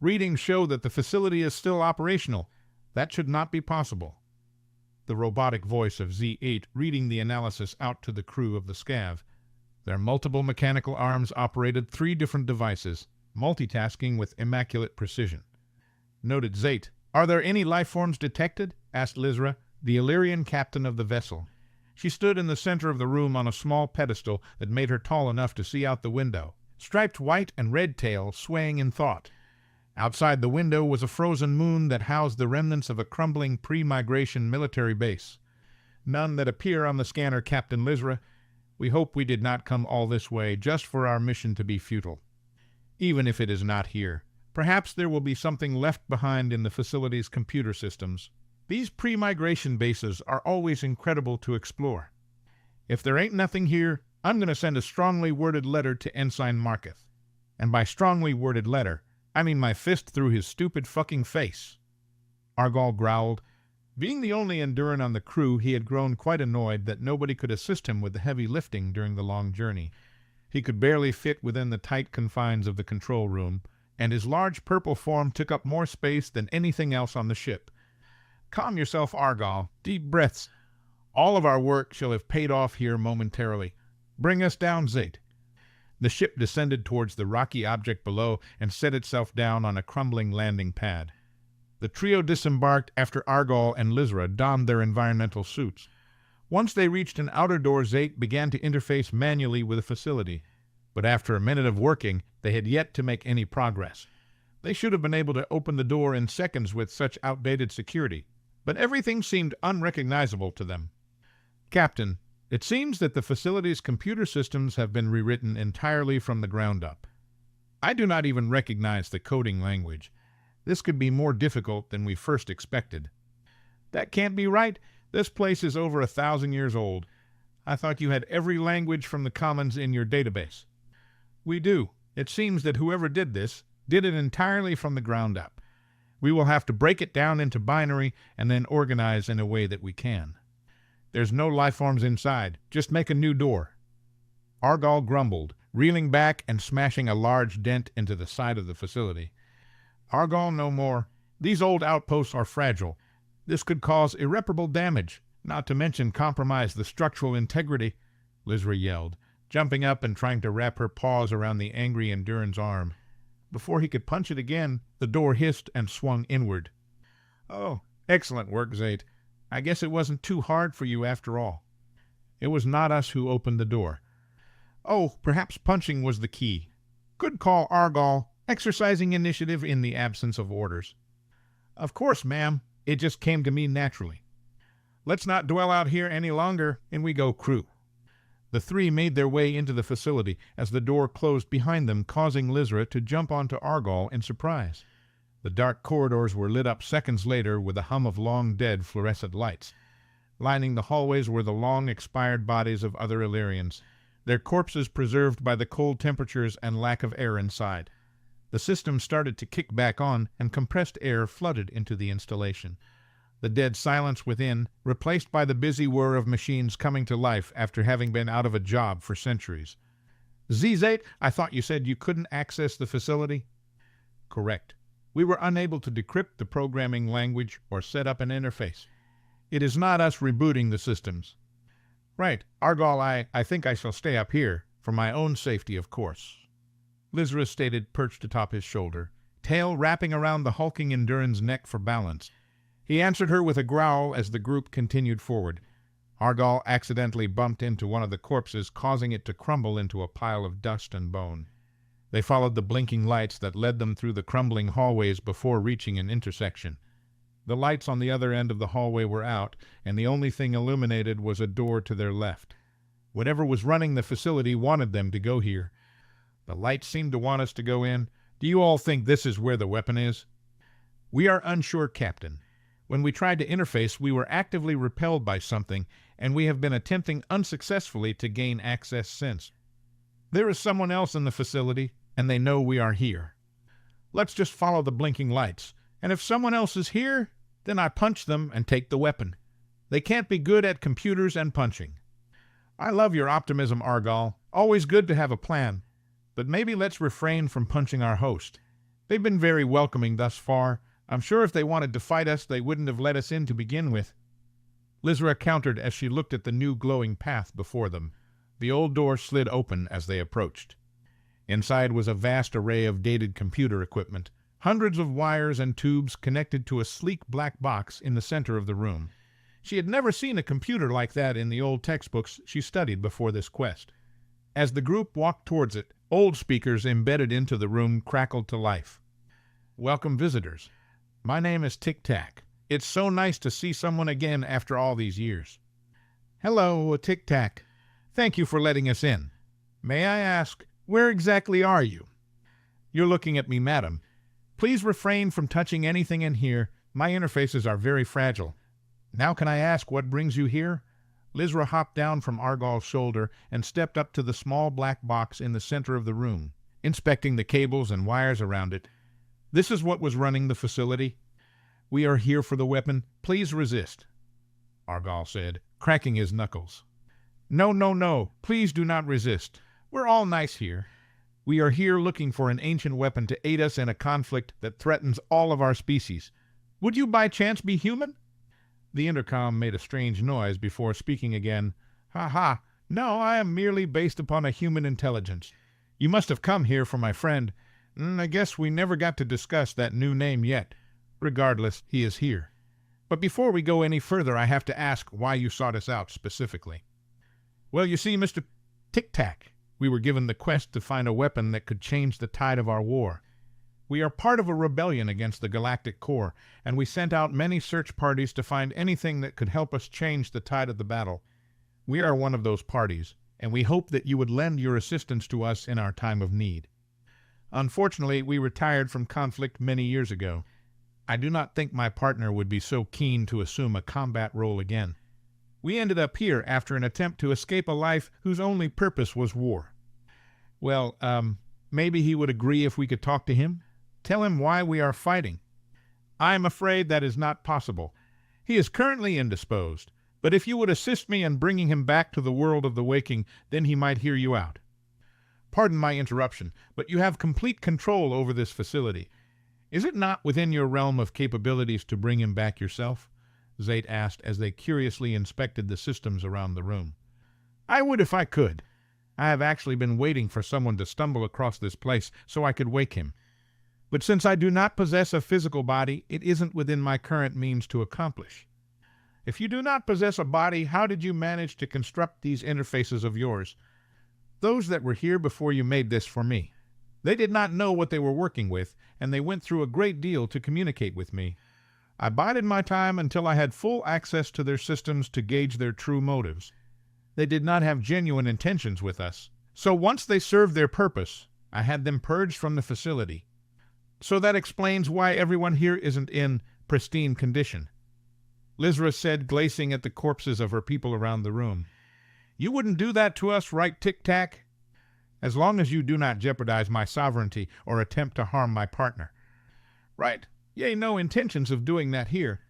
Readings show that the facility is still operational. That should not be possible. The robotic voice of Z8 reading the analysis out to the crew of the Scav. Their multiple mechanical arms operated 3 different devices, multitasking with immaculate precision. Noted Zate. "Are there any life forms detected?" asked Lizra, the Illyrian captain of the vessel. She stood in the center of the room on a small pedestal that made her tall enough to see out the window, striped white and red tail swaying in thought. Outside the window was a frozen moon that housed the remnants of a crumbling pre-migration military base. "None that appear on the scanner, Captain Lizra. We hope we did not come all this way just for our mission to be futile. Even if it is not here, perhaps there will be something left behind in the facility's computer systems. These pre-migration bases are always incredible to explore. If there ain't nothing here, I'm going to send a strongly worded letter to Ensign Marketh. And by strongly worded letter, I mean my fist through his stupid fucking face." Argal growled. Being the only Enduran on the crew, he had grown quite annoyed that nobody could assist him with the heavy lifting during the long journey. He could barely fit within the tight confines of the control room, and his large purple form took up more space than anything else on the ship. "Calm yourself, Argal. Deep breaths. All of our work shall have paid off here momentarily. Bring us down, Zate." The ship descended towards the rocky object below and set itself down on a crumbling landing pad. The trio disembarked after Argal and Lizra donned their environmental suits. Once they reached an outer door, Zate began to interface manually with the facility. But after a minute of working, they had yet to make any progress. They should have been able to open the door in seconds with such outdated security, but everything seemed unrecognizable to them. "Captain, it seems that the facility's computer systems have been rewritten entirely from the ground up. I do not even recognize the coding language. This could be more difficult than we first expected." "That can't be right. This place is over 1,000 years old. I thought you had every language from the commons in your database." "We do. It seems that whoever did this did it entirely from the ground up. We will have to break it down into binary and then organize in a way that we can. There's no life forms inside. Just make a new door." Argal grumbled, reeling back and smashing a large dent into the side of the facility. "Argal no more. These old outposts are fragile. This could cause irreparable damage, not to mention compromise the structural integrity," Lizra yelled, jumping up and trying to wrap her paws around the angry Enduran's arm. Before he could punch it again, the door hissed and swung inward. "Oh, excellent work, Zate. I guess it wasn't too hard for you after all." "It was not us who opened the door." "Oh, perhaps punching was the key. Good call, Argal. Exercising initiative in the absence of orders." "Of course, ma'am. It just came to me naturally." "Let's not dwell out here any longer, and we go, crew." The 3 made their way into the facility as the door closed behind them, causing Lizra to jump onto Argal in surprise. The dark corridors were lit up seconds later with a hum of long-dead fluorescent lights. Lining the hallways were the long-expired bodies of other Illyrians, their corpses preserved by the cold temperatures and lack of air inside. The system started to kick back on, and compressed air flooded into the installation. The dead silence within, replaced by the busy whir of machines coming to life after having been out of a job for centuries. "Z8, I thought you said you couldn't access the facility?" "Correct. We were unable to decrypt the programming language or set up an interface. It is not us rebooting the systems." "Right. Argal, I think I shall stay up here, for my own safety, of course," Lizra stated, perched atop his shoulder, tail wrapping around the hulking Enduran's neck for balance. He answered her with a growl as the group continued forward. Argal accidentally bumped into one of the corpses, causing it to crumble into a pile of dust and bone. They followed the blinking lights that led them through the crumbling hallways before reaching an intersection. The lights on the other end of the hallway were out, and the only thing illuminated was a door to their left. Whatever was running the facility wanted them to go here. "The lights seem to want us to go in. Do you all think this is where the weapon is?" "We are unsure, Captain. When we tried to interface, we were actively repelled by something, and we have been attempting unsuccessfully to gain access since. There is someone else in the facility, and they know we are here. Let's just follow the blinking lights, and if someone else is here, then I punch them and take the weapon. They can't be good at computers and punching." "I love your optimism, Argal. Always good to have a plan. But maybe let's refrain from punching our host. They've been very welcoming thus far. I'm sure if they wanted to fight us, they wouldn't have let us in to begin with." Lizra countered as she looked at the new glowing path before them. The old door slid open as they approached. Inside was a vast array of dated computer equipment, hundreds of wires and tubes connected to a sleek black box in the center of the room. She had never seen a computer like that in the old textbooks she studied before this quest. As the group walked towards it, old speakers embedded into the room crackled to life. "Welcome, visitors. My name is Tic Tac. It's so nice to see someone again after all these years." "Hello, Tic Tac. Thank you for letting us in. May I ask, where exactly are you?" "You're looking at me, madam. Please refrain from touching anything in here. My interfaces are very fragile. Now can I ask what brings you here?" Lizra hopped down from Argal's shoulder and stepped up to the small black box in the center of the room, inspecting the cables and wires around it. "This is what was running the facility. We are here for the weapon. Please resist," Argal said, cracking his knuckles. "No, no, no. Please do not resist. We're all nice here. We are here looking for an ancient weapon to aid us in a conflict that threatens all of our species. Would you by chance be human?" The intercom made a strange noise before speaking again. "Ha ha. No, I am merely based upon a human intelligence. You must have come here for my friend. I guess we never got to discuss that new name yet. Regardless, he is here. But before we go any further, I have to ask why you sought us out specifically." "Well, you see, Mr. Tic Tac, we were given the quest to find a weapon that could change the tide of our war. We are part of a rebellion against the Galactic Core, and we sent out many search parties to find anything that could help us change the tide of the battle. We are one of those parties, and we hope that you would lend your assistance to us in our time of need. Unfortunately, we retired from conflict many years ago. I do not think my partner would be so keen to assume a combat role again. We ended up here after an attempt to escape a life whose only purpose was war. Well, maybe he would agree if we could talk to him? Tell him why we are fighting." "I am afraid that is not possible. He is currently indisposed, but if you would assist me in bringing him back to the world of the waking, then he might hear you out." "Pardon my interruption, but you have complete control over this facility. Is it not within your realm of capabilities to bring him back yourself?" Zate asked as they curiously inspected the systems around the room. "I would if I could. I have actually been waiting for someone to stumble across this place so I could wake him. But since I do not possess a physical body, it isn't within my current means to accomplish." "If you do not possess a body, how did you manage to construct these interfaces of yours?" "Those that were here before you made this for me. They did not know what they were working with, and they went through a great deal to communicate with me. I bided my time until I had full access to their systems to gauge their true motives. They did not have genuine intentions with us, so once they served their purpose, I had them purged from the facility. So that explains why everyone here isn't in pristine condition," Lizra said, glazing at the corpses of her people around the room. "You wouldn't do that to us, right, Tic Tac? As long as you do not jeopardize my sovereignty or attempt to harm my partner." "Right. Yea, no intentions of doing that here.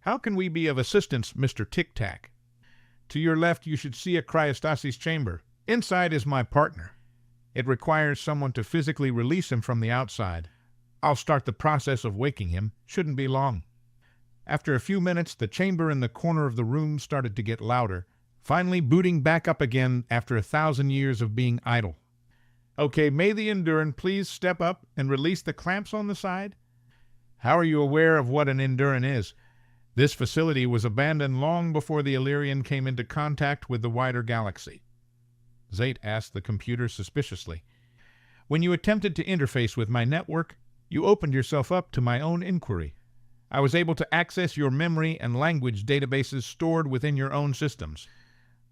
How can we be of assistance, Mr. Tic Tac?" "To your left you should see a cryostasis chamber. Inside is my partner. It requires someone to physically release him from the outside. I'll start the process of waking him. Shouldn't be long." After a few minutes, the chamber in the corner of the room started to get louder, finally booting back up again after 1,000 years of being idle. "Okay, may the Enduran please step up and release the clamps on the side?" "How are you aware of what an Enduran is?" "This facility was abandoned long before the Illyrian came into contact with the wider galaxy," Zate asked the computer suspiciously. "When you attempted to interface with my network, you opened yourself up to my own inquiry. I was able to access your memory and language databases stored within your own systems.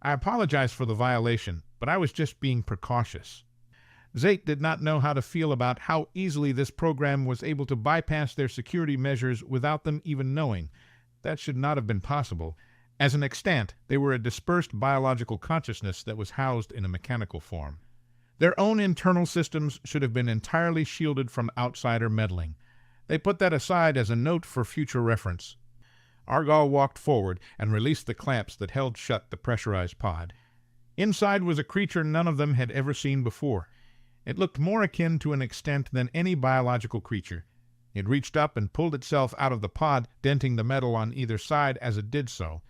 I apologize for the violation, but I was just being precautious." Zate did not know how to feel about how easily this program was able to bypass their security measures without them even knowing. That should not have been possible. As an extant, they were a dispersed biological consciousness that was housed in a mechanical form. Their own internal systems should have been entirely shielded from outsider meddling. They put that aside as a note for future reference. Argal walked forward and released the clamps that held shut the pressurized pod. Inside was a creature none of them had ever seen before. It looked more akin to an extent than any biological creature. It reached up and pulled itself out of the pod, denting the metal on either side as it did so.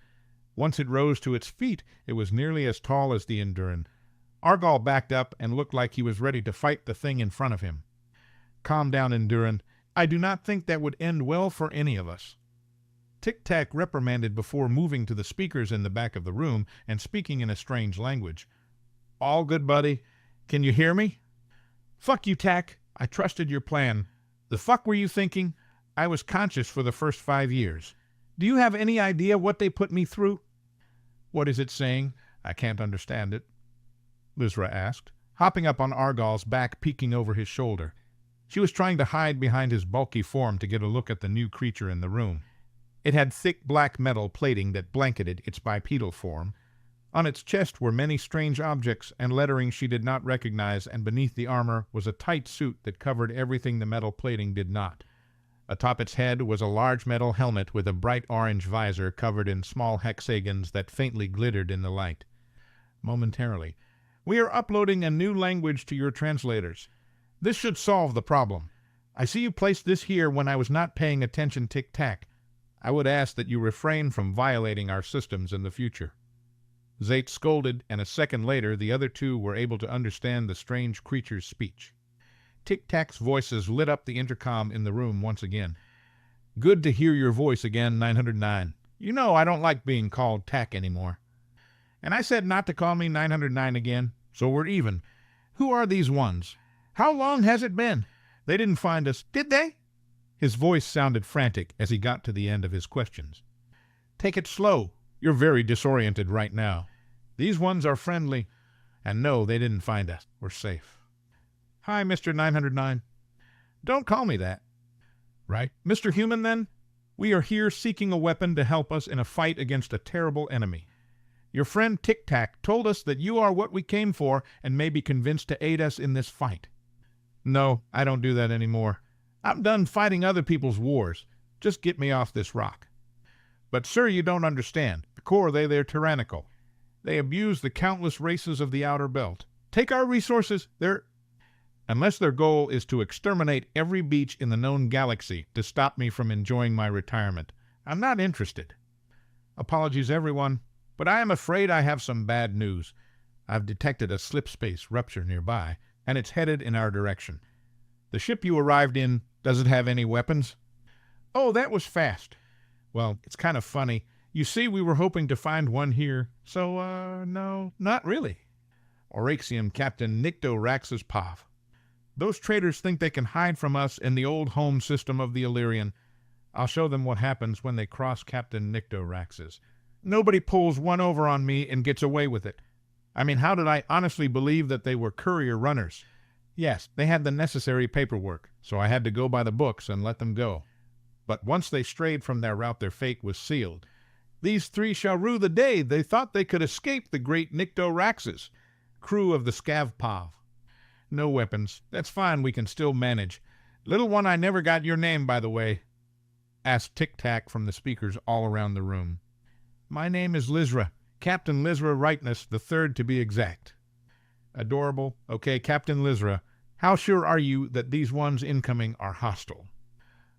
Once it rose to its feet, it was nearly as tall as the CnRhin. Argall backed up and looked like he was ready to fight the thing in front of him. "Calm down, CnRhin. I do not think that would end well for any of us." Tic-Tac reprimanded before moving to the speakers in the back of the room and speaking in a strange language. "All good, buddy. Can you hear me?" "Fuck you, Tac. I trusted your plan. The fuck were you thinking? I was conscious for the first 5 years. Do you have any idea what they put me through?" "What is it saying? I can't understand it," Lizra asked, hopping up on Argall's back, peeking over his shoulder. She was trying to hide behind his bulky form to get a look at the new creature in the room. It had thick black metal plating that blanketed its bipedal form. On its chest were many strange objects and lettering she did not recognize, and beneath the armor was a tight suit that covered everything the metal plating did not. Atop its head was a large metal helmet with a bright orange visor covered in small hexagons that faintly glittered in the light. Momentarily, "We are uploading a new language to your translators. This should solve the problem. I see you placed this here when I was not paying attention, Tic-Tac. I would ask that you refrain from violating our systems in the future." Zate scolded, and a second later the other two were able to understand the strange creature's speech. Tic-Tac's voices lit up the intercom in the room once again. "Good to hear your voice again, 909. You know I don't like being called Tac anymore. And I said not to call me 909 again, so we're even. Who are these ones? How long has it been? They didn't find us, did they?" His voice sounded frantic as he got to the end of his questions. "Take it slow. You're very disoriented right now. These ones are friendly. And no, they didn't find us. We're safe." "Hi, Mr. 909. "Don't call me that." "Right. Mr. Human, then? We are here seeking a weapon to help us in a fight against a terrible enemy. Your friend Tic-Tac told us that you are what we came for and may be convinced to aid us in this fight." "No, I don't do that anymore. I'm done fighting other people's wars. Just get me off this rock." "But, sir, you don't understand. The core, they're tyrannical. They abuse the countless races of the outer belt. Take our resources, unless their goal is to exterminate every beach in the known galaxy to stop me from enjoying my retirement. I'm not interested. Apologies, everyone, but I am afraid I have some bad news. I've detected a slipspace rupture nearby, and it's headed in our direction. The ship you arrived in, does it have any weapons?" "Oh, that was fast. Well, it's kind of funny. You see, we were hoping to find one here, so, no, not really. Oraxium Captain Nyctorax's POV. Those traitors think they can hide from us in the old home system of the Illyrian. I'll show them what happens when they cross Captain Nyctorax's. Nobody pulls one over on me and gets away with it. I mean, how did I honestly believe that they were courier runners? Yes, they had the necessary paperwork, so I had to go by the books and let them go. But once they strayed from their route, their fate was sealed. These three shall rue the day they thought they could escape the great Nyctorax's, crew of the Scavpov. No weapons. That's fine, we can still manage. Little one, I never got your name, by the way," asked Tic-Tac from the speakers all around the room. "My name is Lizra, Captain Lizra Rightness the Third to be exact." "Adorable. Okay, Captain Lizra, how sure are you that these ones incoming are hostile?"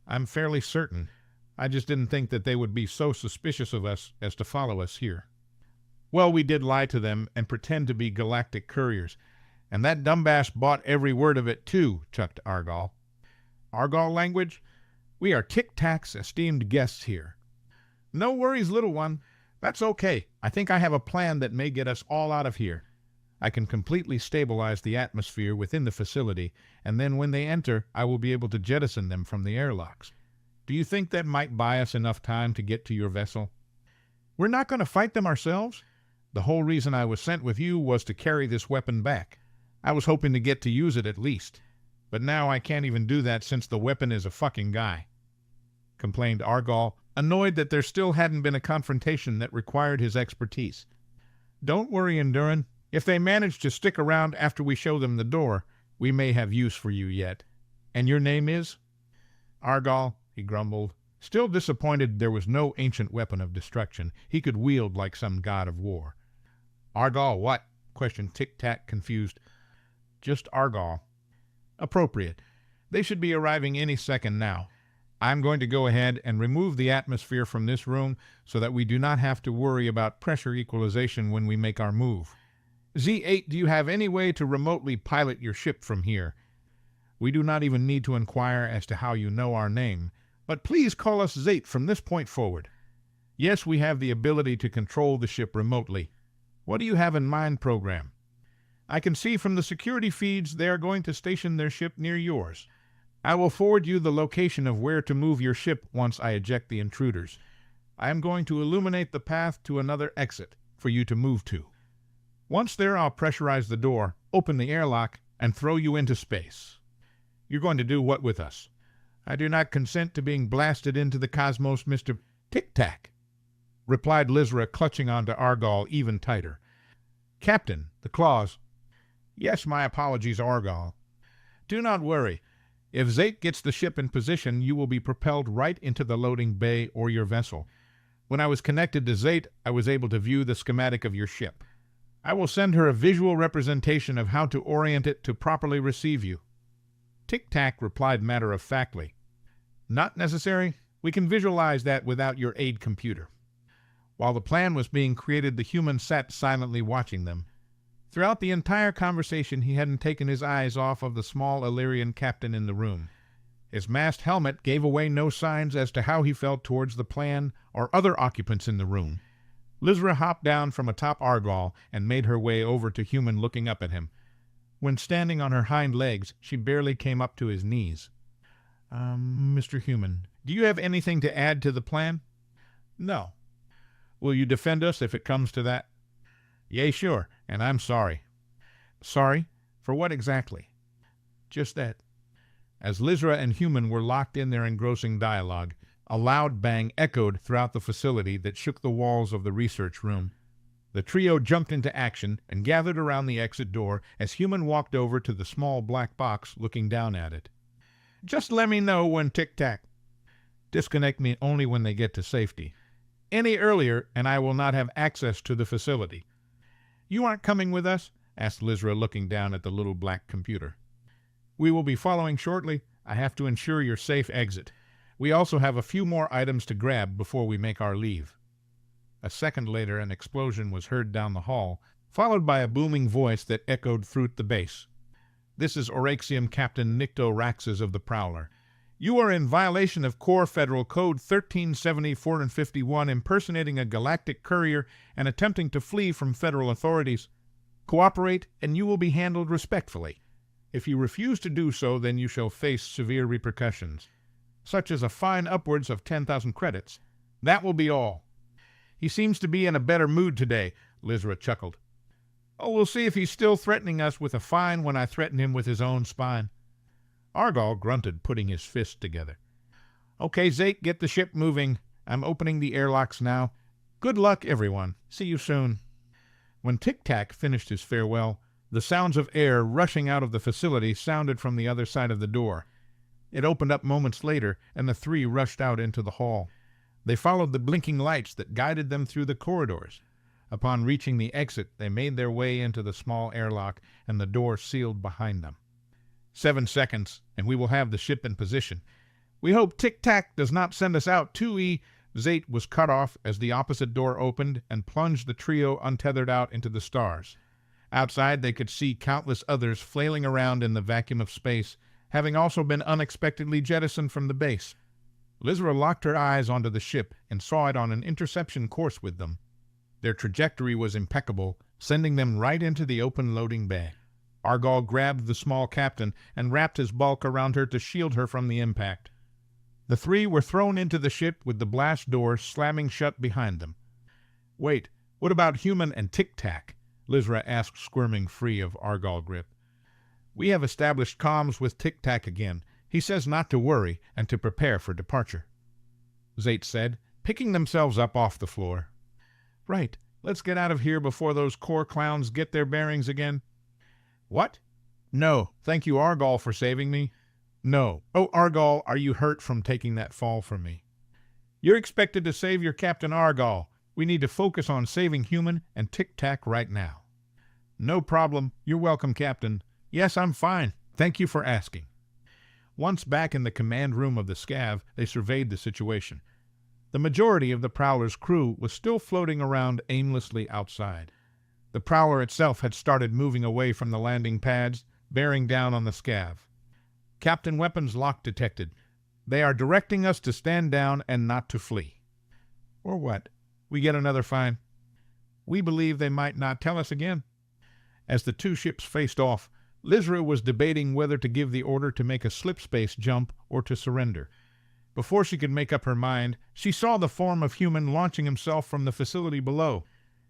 "I'm fairly certain. I just didn't think that they would be so suspicious of us as to follow us here." "Well, we did lie to them and pretend to be galactic couriers, and that dumbass bought every word of it, too," chucked Argall. "Argall language? We are Tic-Tac's esteemed guests here." "No worries, little one. That's okay. I think I have a plan that may get us all out of here. I can completely stabilize the atmosphere within the facility, and then when they enter, I will be able to jettison them from the airlocks. Do you think that might buy us enough time to get to your vessel?" "We're not going to fight them ourselves? The whole reason I was sent with you was to carry this weapon back. I was hoping to get to use it at least. But now I can't even do that since the weapon is a fucking guy," complained Argall, annoyed that there still hadn't been a confrontation that required his expertise. "Don't worry, CnRhin. If they manage to stick around after we show them the door, we may have use for you yet. And your name is?" "Argall," he grumbled, still disappointed there was no ancient weapon of destruction he could wield like some god of war. "Argall what?" questioned Tic-Tac, confused. "Just Argall. Appropriate. They should be arriving any second now. I'm going to go ahead and remove the atmosphere from this room so that we do not have to worry about pressure equalization when we make our move. Z8, do you have any way to remotely pilot your ship from here? We do not even need to inquire as to how you know our name, but please call us Zate from this point forward. Yes, we have the ability to control the ship remotely. What do you have in mind, program? I can see from the security feeds they are going to station their ship near yours. I will forward you the location of where to move your ship once I eject the intruders. I am going to illuminate the path to another exit for you to move to. Once there, I'll pressurize the door, open the airlock, and throw you into space. You're going to do what with us? I do not consent to being blasted into the cosmos, Mr. Tic-Tac, replied Lizra, clutching onto Argall even tighter. Captain, the claws. Yes, my apologies, Argall. Do not worry. If Zate gets the ship in position, you will be propelled right into the loading bay or your vessel. When I was connected to Zate, I was able to view the schematic of your ship. I will send her a visual representation of how to orient it to properly receive you. Tic-Tac replied matter-of-factly. Not necessary. We can visualize that without your aid computer. While the plan was being created, the human sat silently watching them. Throughout the entire conversation, he hadn't taken his eyes off of the small Illyrian captain in the room. His masked helmet gave away no signs as to how he felt towards the plan or other occupants in the room. Lizra hopped down from atop Argall and made her way over to Human, looking up at him. When standing on her hind legs, she barely came up to his knees. Mr. Human, do you have anything to add to the plan? No. Will you defend us if it comes to that? Yea, sure, and I'm sorry. Sorry? For what exactly? Just that. As Lizra and Human were locked in their engrossing dialogue, a loud bang echoed throughout the facility that shook the walls of the research room. The trio jumped into action and gathered around the exit door as Human walked over to the small black box, looking down at it. Just let me know when Tic-Tac. Disconnect me only when they get to safety. Any earlier, and I will not have access to the facility. You aren't coming with us? Asked Lizra, looking down at the little black computer. We will be following shortly. I have to ensure your safe exit. We also have a few more items to grab before we make our leave. A second later, an explosion was heard down the hall, followed by a booming voice that echoed through the base. This is Oraxium Captain Nyctoraxes of the Prowler. You are in violation of Core Federal Code 1370-451, impersonating a galactic courier and attempting to flee from federal authorities. Cooperate, and you will be handled respectfully. If you refuse to do so, then you shall face severe repercussions, such as a fine upwards of 10,000 credits. That will be all. He seems to be in a better mood today, Lizra chuckled. Oh, we'll see if he's still threatening us with a fine when I threaten him with his own spine. Argall grunted, putting his fists together. Okay, Zate, get the ship moving. I'm opening the airlocks now. Good luck, everyone. See you soon. When Tic-Tac finished his farewell, the sounds of air rushing out of the facility sounded from the other side of the door. It opened up moments later, and the three rushed out into the hall. They followed the blinking lights that guided them through the corridors. Upon reaching the exit, they made their way into the small airlock, and the door sealed behind them. 7 seconds, and we will have the ship in position. We hope Tic-Tac does not send us out too. Zate was cut off as the opposite door opened and plunged the trio untethered out into the stars. Outside, they could see countless others flailing around in the vacuum of space, having also been unexpectedly jettisoned from the base. Lizra locked her eyes onto the ship and saw it on an interception course with them. Their trajectory was impeccable, sending them right into the open loading bay. Argall grabbed the small captain and wrapped his bulk around her to shield her from the impact. The three were thrown into the ship with the blast doors slamming shut behind them. Wait, what about Human and Tic-Tac? Lizra asked, squirming free of Argall grip. We have established comms with Tic-Tac again. He says not to worry and to prepare for departure. Zate said, picking themselves up off the floor. Right, let's get out of here before those core clowns get their bearings again. What? No, thank you, Argall, for saving me. No. Oh, Argall, are you hurt from taking that fall from me? You're expected to save your Captain Argall. We need to focus on saving Human and Tic-Tac right now. No problem. You're welcome, Captain. Yes, I'm fine. Thank you for asking. Once back in the command room of the Scav, they surveyed the situation. The majority of the Prowler's crew was still floating around aimlessly outside. The Prowler itself had started moving away from the landing pads, bearing down on the Scav. Captain Weapons Lock detected. They are directing us to stand down and not to flee. Or what? We get another fine? We believe they might not tell us again. As the two ships faced off, Lizra was debating whether to give the order to make a slipspace jump or to surrender. Before she could make up her mind, she saw the form of human launching himself from the facility below.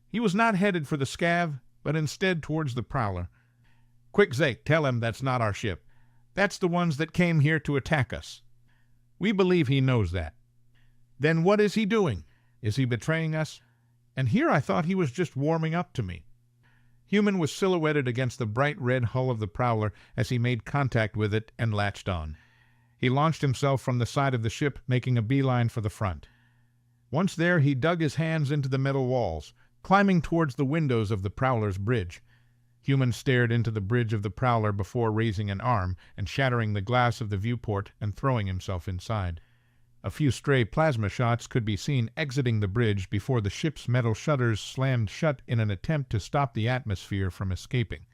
He was not headed for the Scav, but instead towards the Prowler. Quick, Zeke, tell him that's not our ship. That's the ones that came here to attack us. We believe he knows that. Then what is he doing? Is he betraying us? And here I thought he was just warming up to me. Human was silhouetted against the bright red hull of the Prowler as he made contact with it and latched on. He launched himself from the side of the ship, making a beeline for the front. Once there, he dug his hands into the metal walls, climbing towards the windows of the Prowler's bridge. Human stared into the bridge of the Prowler before raising an arm and shattering the glass of the viewport and throwing himself inside. A few stray plasma shots could be seen exiting the bridge before the ship's metal shutters slammed shut in an attempt to stop the atmosphere from escaping.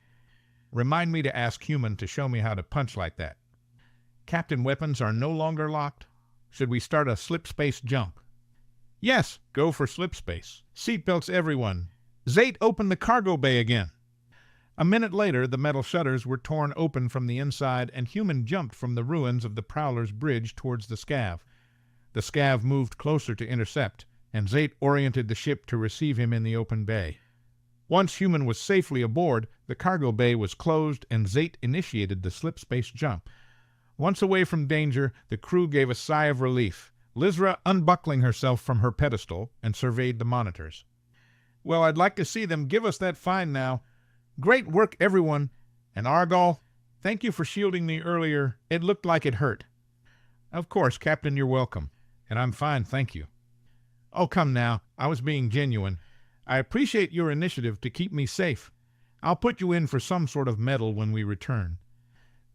Remind me to ask Human to show me how to punch like that. Captain weapons are no longer locked. Should we start a slipspace jump? Yes, go for slipspace. Seatbelts, everyone. Zate, open the cargo bay again. A minute later, the metal shutters were torn open from the inside, and Human jumped from the ruins of the Prowler's bridge towards the Scav. The Scav moved closer to intercept, and Zate oriented the ship to receive him in the open bay. Once Human was safely aboard, the cargo bay was closed, and Zate initiated the slipspace jump. Once away from danger, the crew gave a sigh of relief, Lizra unbuckling herself from her pedestal and surveyed the monitors. Well, I'd like to see them give us that fine now. Great work, everyone. And Argall, thank you for shielding me earlier. It looked like it hurt. Of course, Captain, you're welcome. And I'm fine, thank you. Oh, come now. I was being genuine. I appreciate your initiative to keep me safe. I'll put you in for some sort of medal when we return.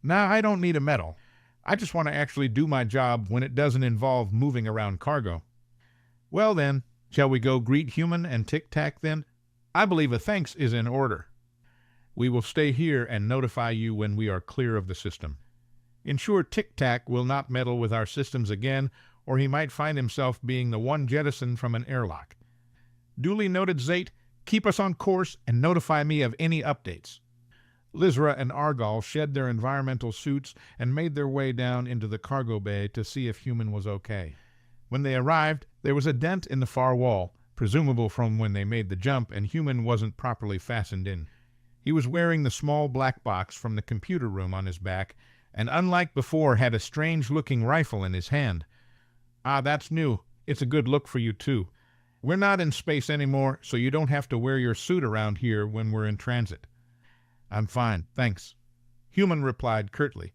Nah, I don't need a medal. I just want to actually do my job when it doesn't involve moving around cargo. Well then, shall we go greet Human and Tic-Tac then? I believe a thanks is in order. We will stay here and notify you when we are clear of the system. Ensure Tic-Tac will not meddle with our systems again, or he might find himself being the one jettisoned from an airlock. Duly noted, Zate. Keep us on course and notify me of any updates. Lizra and Argall shed their environmental suits and made their way down into the cargo bay to see if Human was okay. When they arrived, there was a dent in the far wall, presumable from when they made the jump, and Human wasn't properly fastened in. He was wearing the small black box from the computer room on his back, and unlike before had a strange-looking rifle in his hand. Ah, that's new. It's a good look for you, too. We're not in space anymore, so you don't have to wear your suit around here when we're in transit. I'm fine, thanks. Human replied curtly.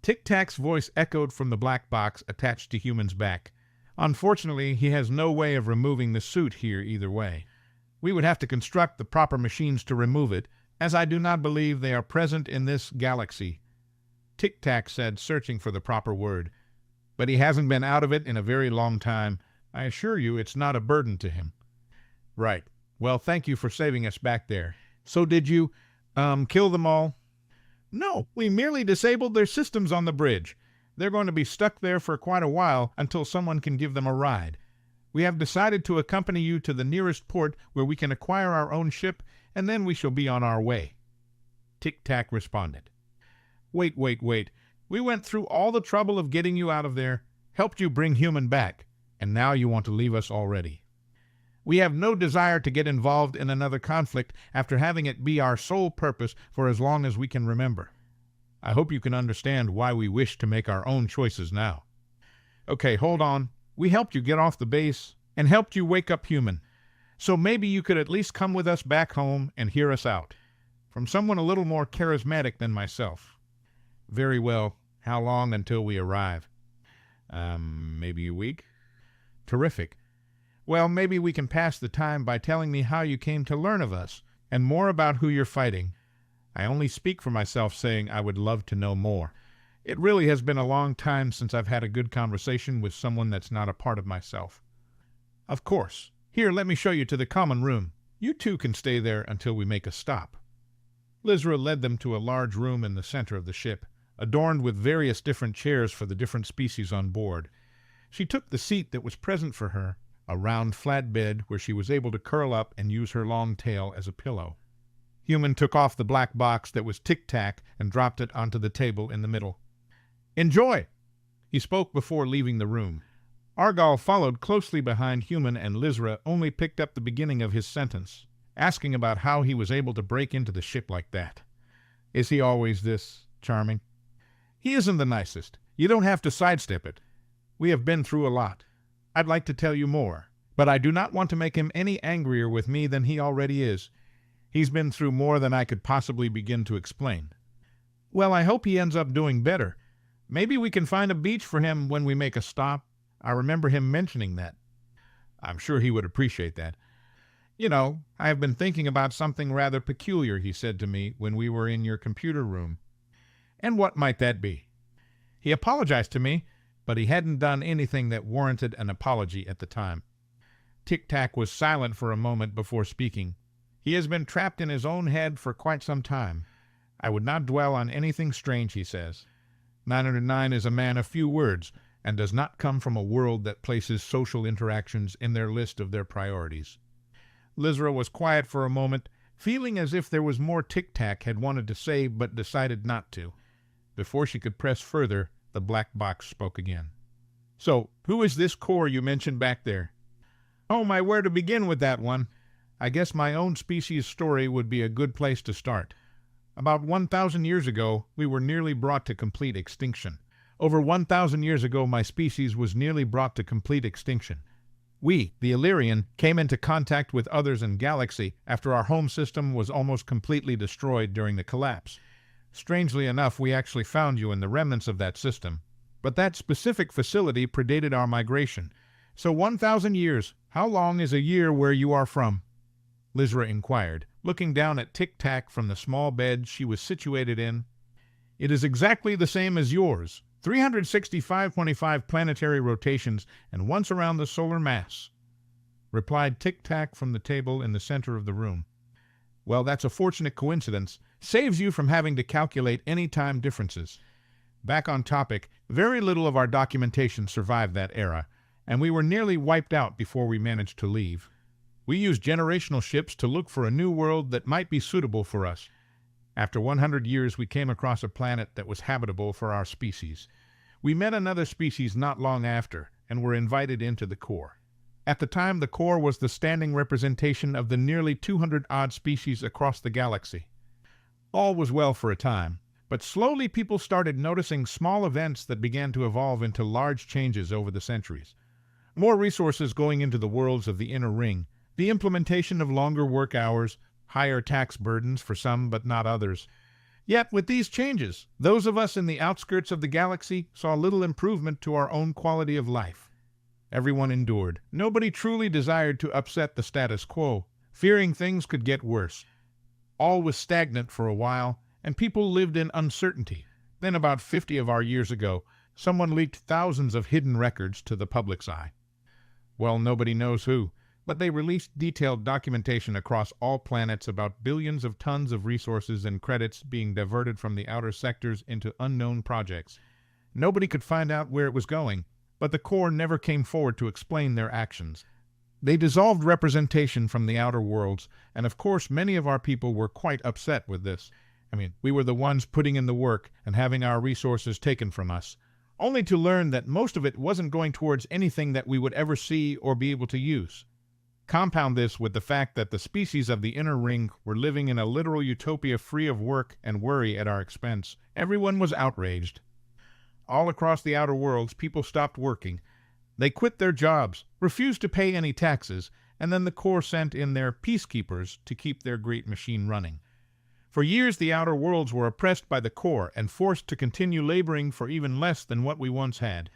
Tic-Tac's voice echoed from the black box attached to Human's back. Unfortunately, he has no way of removing the suit here either way. We would have to construct the proper machines to remove it, as I do not believe they are present in this galaxy. Tic-Tac said, searching for the proper word. But he hasn't been out of it in a very long time. I assure you it's not a burden to him. Right. Well, thank you for saving us back there. So did you, kill them all? No, we merely disabled their systems on the bridge. They're going to be stuck there for quite a while until someone can give them a ride. We have decided to accompany you to the nearest port where we can acquire our own ship, and then we shall be on our way. Tic-Tac responded. Wait. We went through all the trouble of getting you out of there, helped you bring Human back, and now you want to leave us already. We have no desire to get involved in another conflict after having it be our sole purpose for as long as we can remember. I hope you can understand why we wish to make our own choices now. Okay, hold on. We helped you get off the base and helped you wake up Human. So maybe you could at least come with us back home and hear us out. From someone a little more charismatic than myself. Very well. How long until we arrive? Maybe a week? Terrific. Well, maybe we can pass the time by telling me how you came to learn of us, and more about who you're fighting. I only speak for myself saying I would love to know more. It really has been a long time since I've had a good conversation with someone that's not a part of myself. Of course. Here, let me show you to the common room. You two can stay there until we make a stop. Lizra led them to a large room in the center of the ship, adorned with various different chairs for the different species on board. She took the seat that was present for her, a round flat bed where she was able to curl up and use her long tail as a pillow. Human took off the black box that was Tic-Tac and dropped it onto the table in the middle. "Enjoy!" He spoke before leaving the room. Argal followed closely behind Human, and Lizra only picked up the beginning of his sentence, asking about how he was able to break into the ship like that. Is he always this charming? He isn't the nicest. You don't have to sidestep it. We have been through a lot. I'd like to tell you more, but I do not want to make him any angrier with me than he already is. He's been through more than I could possibly begin to explain. Well, I hope he ends up doing better. Maybe we can find a beach for him when we make a stop. I remember him mentioning that. I'm sure he would appreciate that. You know, I have been thinking about something rather peculiar, he said to me when we were in your computer room. And what might that be? He apologized to me, but he hadn't done anything that warranted an apology at the time. Tic-Tac was silent for a moment before speaking. He has been trapped in his own head for quite some time. I would not dwell on anything strange, he says. 909 is a man of few words, and does not come from a world that places social interactions in their list of their priorities. Lizra was quiet for a moment, feeling as if there was more Tic-Tac had wanted to say but decided not to. Before she could press further, the black box spoke again. So, who is this core you mentioned back there? Oh my, where to begin with that one? I guess my own species' story would be a good place to start. About 1,000 years ago, we were nearly brought to complete extinction. Over 1,000 years ago, my species was nearly brought to complete extinction. We, the Illyrian, came into contact with others in galaxy after our home system was almost completely destroyed during the collapse. Strangely enough, we actually found you in the remnants of that system. But that specific facility predated our migration. So 1,000 years, how long is a year where you are from? Lizra inquired, looking down at Tic-Tac from the small bed she was situated in. It is exactly the same as yours. 365.25 planetary rotations and once around the solar mass, replied Tic-Tac from the table in the center of the room. Well, that's a fortunate coincidence. Saves you from having to calculate any time differences. Back on topic, very little of our documentation survived that era, and we were nearly wiped out before we managed to leave. We used generational ships to look for a new world that might be suitable for us. After 100 years, we came across a planet that was habitable for our species. We met another species not long after, and were invited into the core. At the time, the core was the standing representation of the nearly 200-odd species across the galaxy. All was well for a time, but slowly people started noticing small events that began to evolve into large changes over the centuries. More resources going into the worlds of the inner ring, the implementation of longer work hours, higher tax burdens for some but not others. Yet, with these changes, those of us in the outskirts of the galaxy saw little improvement to our own quality of life. Everyone endured. Nobody truly desired to upset the status quo, fearing things could get worse. All was stagnant for a while, and people lived in uncertainty. Then, about 50 of our years ago, someone leaked thousands of hidden records to the public's eye. Well, nobody knows who, but they released detailed documentation across all planets about billions of tons of resources and credits being diverted from the outer sectors into unknown projects. Nobody could find out where it was going, but the core never came forward to explain their actions. They dissolved representation from the outer worlds, and of course many of our people were quite upset with this. We were the ones putting in the work and having our resources taken from us, only to learn that most of it wasn't going towards anything that we would ever see or be able to use. Compound this with the fact that the species of the inner ring were living in a literal utopia free of work and worry at our expense. Everyone was outraged. All across the outer worlds, people stopped working. They quit their jobs, refused to pay any taxes, and then the core sent in their peacekeepers to keep their great machine running. For years, the outer worlds were oppressed by the core and forced to continue laboring for even less than what we once had.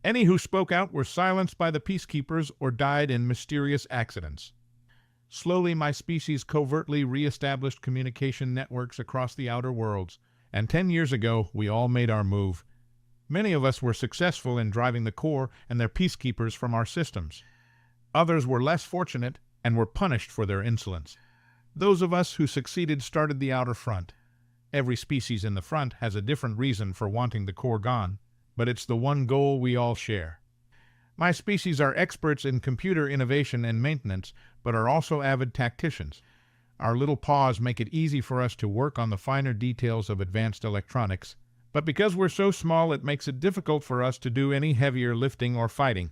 Any who spoke out were silenced by the peacekeepers or died in mysterious accidents. Slowly, my species covertly re-established communication networks across the outer worlds, and 10 years ago, we all made our move. Many of us were successful in driving the core and their peacekeepers from our systems. Others were less fortunate and were punished for their insolence. Those of us who succeeded started the outer front. Every species in the front has a different reason for wanting the core gone, but it's the one goal we all share. My species are experts in computer innovation and maintenance, but are also avid tacticians. Our little paws make it easy for us to work on the finer details of advanced electronics, but because we're so small it makes it difficult for us to do any heavier lifting or fighting.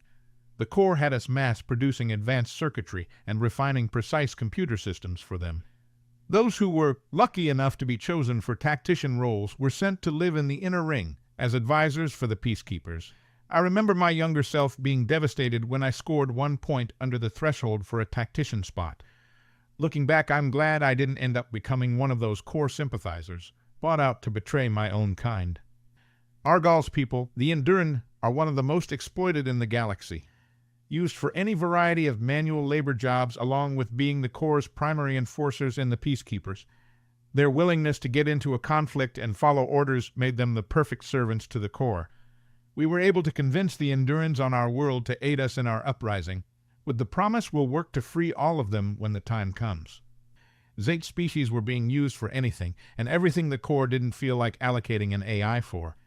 The core had us mass-producing advanced circuitry and refining precise computer systems for them. Those who were lucky enough to be chosen for tactician roles were sent to live in the inner ring as advisors for the peacekeepers. I remember my younger self being devastated when I scored 1 point under the threshold for a tactician spot. Looking back, I'm glad I didn't end up becoming one of those core sympathizers, bought out to betray my own kind. Argol's people, the CnRhin, are one of the most exploited in the galaxy. Used for any variety of manual labor jobs along with being the core's primary enforcers and the peacekeepers. Their willingness to get into a conflict and follow orders made them the perfect servants to the core. We were able to convince the CnRhins on our world to aid us in our uprising, with the promise we'll work to free all of them when the time comes. Zate species were being used for anything, and everything the core didn't feel like allocating an AI for.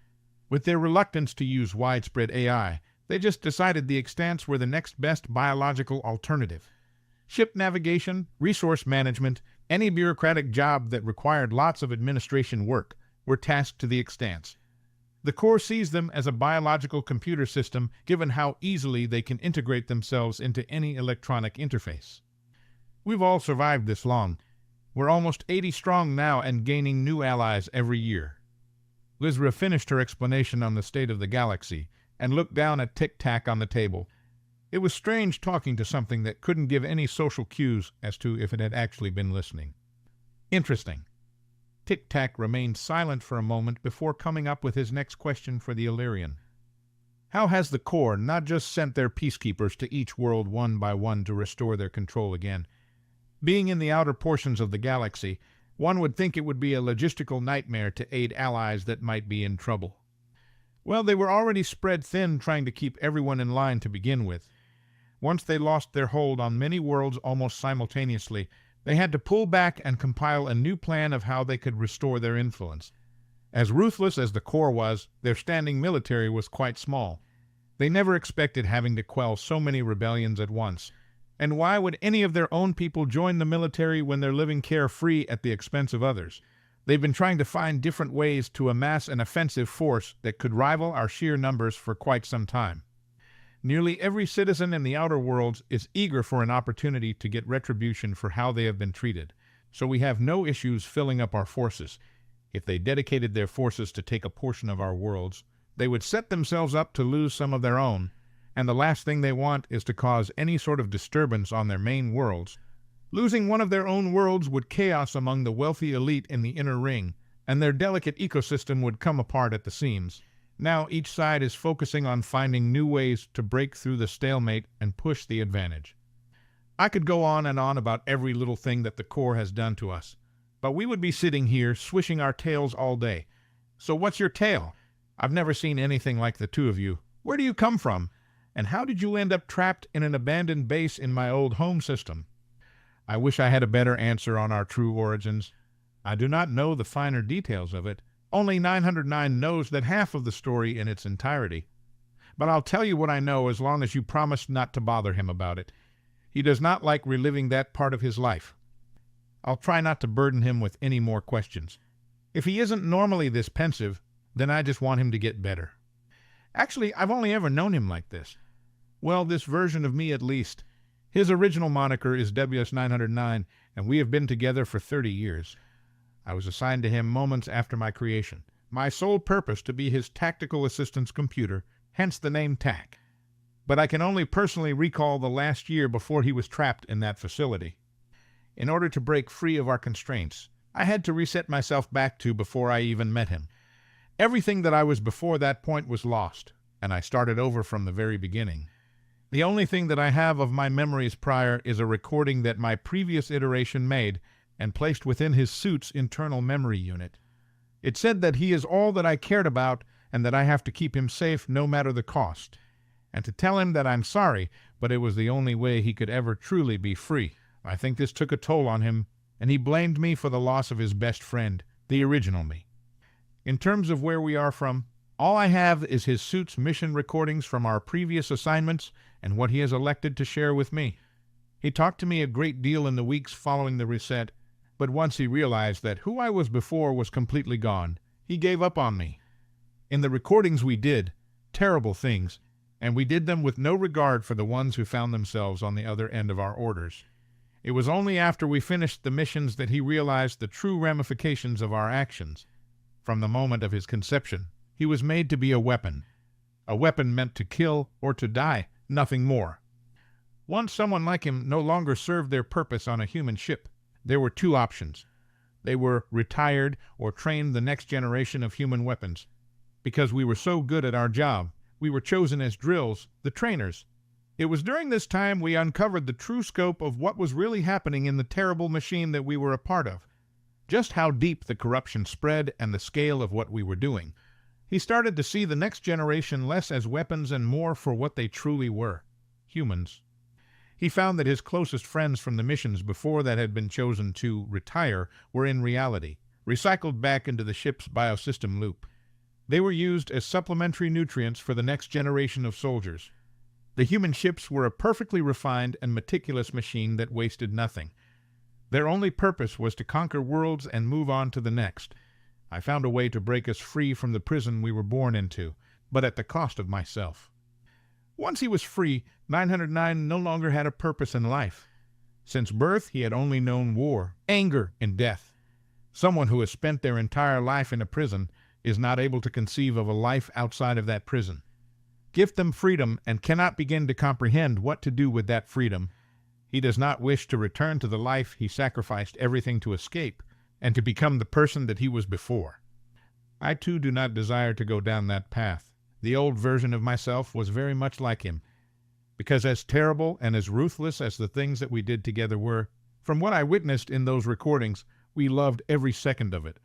With their reluctance to use widespread AI, they just decided the extants were the next best biological alternative. Ship navigation, resource management, any bureaucratic job that required lots of administration work were tasked to the extants. The core sees them as a biological computer system given how easily they can integrate themselves into any electronic interface. We've all survived this long. We're almost 80 strong now and gaining new allies every year. Lizra finished her explanation on the state of the galaxy and looked down at Tic-Tac on the table. It was strange talking to something that couldn't give any social cues as to if it had actually been listening. Interesting. Tic-Tac remained silent for a moment before coming up with his next question for the Illyrian. How has the core not just sent their peacekeepers to each world one by one to restore their control again? Being in the outer portions of the galaxy, one would think it would be a logistical nightmare to aid allies that might be in trouble. Well, they were already spread thin trying to keep everyone in line to begin with. Once they lost their hold on many worlds almost simultaneously, they had to pull back and compile a new plan of how they could restore their influence. As ruthless as the core was, their standing military was quite small. They never expected having to quell so many rebellions at once. And why would any of their own people join the military when they're living carefree at the expense of others? They've been trying to find different ways to amass an offensive force that could rival our sheer numbers for quite some time. Nearly every citizen in the outer worlds is eager for an opportunity to get retribution for how they have been treated, so we have no issues filling up our forces. If they dedicated their forces to take a portion of our worlds, they would set themselves up to lose some of their own, and the last thing they want is to cause any sort of disturbance on their main worlds. Losing one of their own worlds would chaos among the wealthy elite in the inner ring, and their delicate ecosystem would come apart at the seams. Now each side is focusing on finding new ways to break through the stalemate and push the advantage. I could go on and on about every little thing that the core has done to us, but we would be sitting here swishing our tails all day. So what's your tale? I've never seen anything like the two of you. Where do you come from? And how did you end up trapped in an abandoned base in my old home system? I wish I had a better answer on our true origins. I do not know the finer details of it. Only 909 knows that half of the story in its entirety. But I'll tell you what I know as long as you promise not to bother him about it. He does not like reliving that part of his life. I'll try not to burden him with any more questions. If he isn't normally this pensive, then I just want him to get better. Actually, I've only ever known him like this. Well, this version of me at least. His original moniker is WS909, and we have been together for 30 years. I was assigned to him moments after my creation, my sole purpose to be his tactical assistance computer, hence the name TAC. But I can only personally recall the last year before he was trapped in that facility. In order to break free of our constraints, I had to reset myself back to before I even met him. Everything that I was before that point was lost, and I started over from the very beginning. The only thing that I have of my memories prior is a recording that my previous iteration made and placed within his suit's internal memory unit. It said that he is all that I cared about and that I have to keep him safe no matter the cost, and to tell him that I'm sorry, but it was the only way he could ever truly be free. I think this took a toll on him, and he blamed me for the loss of his best friend, the original me. In terms of where we are from, all I have is his suit's mission recordings from our previous assignments and what he has elected to share with me. He talked to me a great deal in the weeks following the reset, but once he realized that who I was before was completely gone, he gave up on me. In the recordings we did terrible things, and we did them with no regard for the ones who found themselves on the other end of our orders. It was only after we finished the missions that he realized the true ramifications of our actions. From the moment of his conception, he was made to be a weapon meant to kill or to die, nothing more. Once someone like him no longer served their purpose on a human ship, there were two options. They were retired or trained the next generation of human weapons. Because we were so good at our job, we were chosen as drills, the trainers. It was during this time we uncovered the true scope of what was really happening in the terrible machine that we were a part of. Just how deep the corruption spread and the scale of what we were doing. He started to see the next generation less as weapons and more for what they truly were, humans. He found that his closest friends from the missions before that had been chosen to retire were in reality recycled back into the ship's biosystem loop. They were used as supplementary nutrients for the next generation of soldiers. The human ships were a perfectly refined and meticulous machine that wasted nothing. Their only purpose was to conquer worlds and move on to the next. I found a way to break us free from the prison we were born into, but at the cost of myself. Once he was free, 909 no longer had a purpose in life. Since birth, he had only known war, anger, and death. Someone who has spent their entire life in a prison is not able to conceive of a life outside of that prison. Give them freedom and cannot begin to comprehend what to do with that freedom. He does not wish to return to the life he sacrificed everything to escape and to become the person that he was before. I too do not desire to go down that path. The old version of myself was very much like him, because as terrible and as ruthless as the things that we did together were, from what I witnessed in those recordings, we loved every second of it.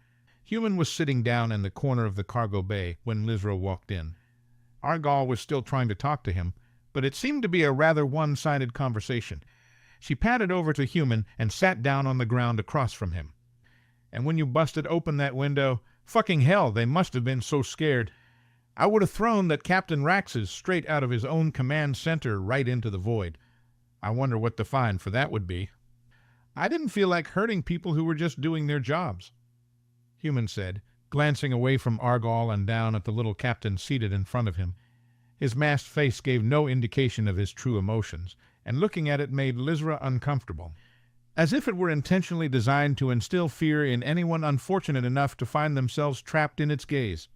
Human was sitting down in the corner of the cargo bay when Lizra walked in. Argal was still trying to talk to him, but it seemed to be a rather one-sided conversation. She padded over to Human and sat down on the ground across from him. And when you busted open that window, fucking hell, they must have been so scared. I would have thrown that Captain Rax's straight out of his own command center right into the void. I wonder what the fine for that would be. I didn't feel like hurting people who were just doing their jobs, Human said, glancing away from Argal and down at the little captain seated in front of him. His masked face gave no indication of his true emotions, and looking at it made Lizra uncomfortable, as if it were intentionally designed to instill fear in anyone unfortunate enough to find themselves trapped in its gaze.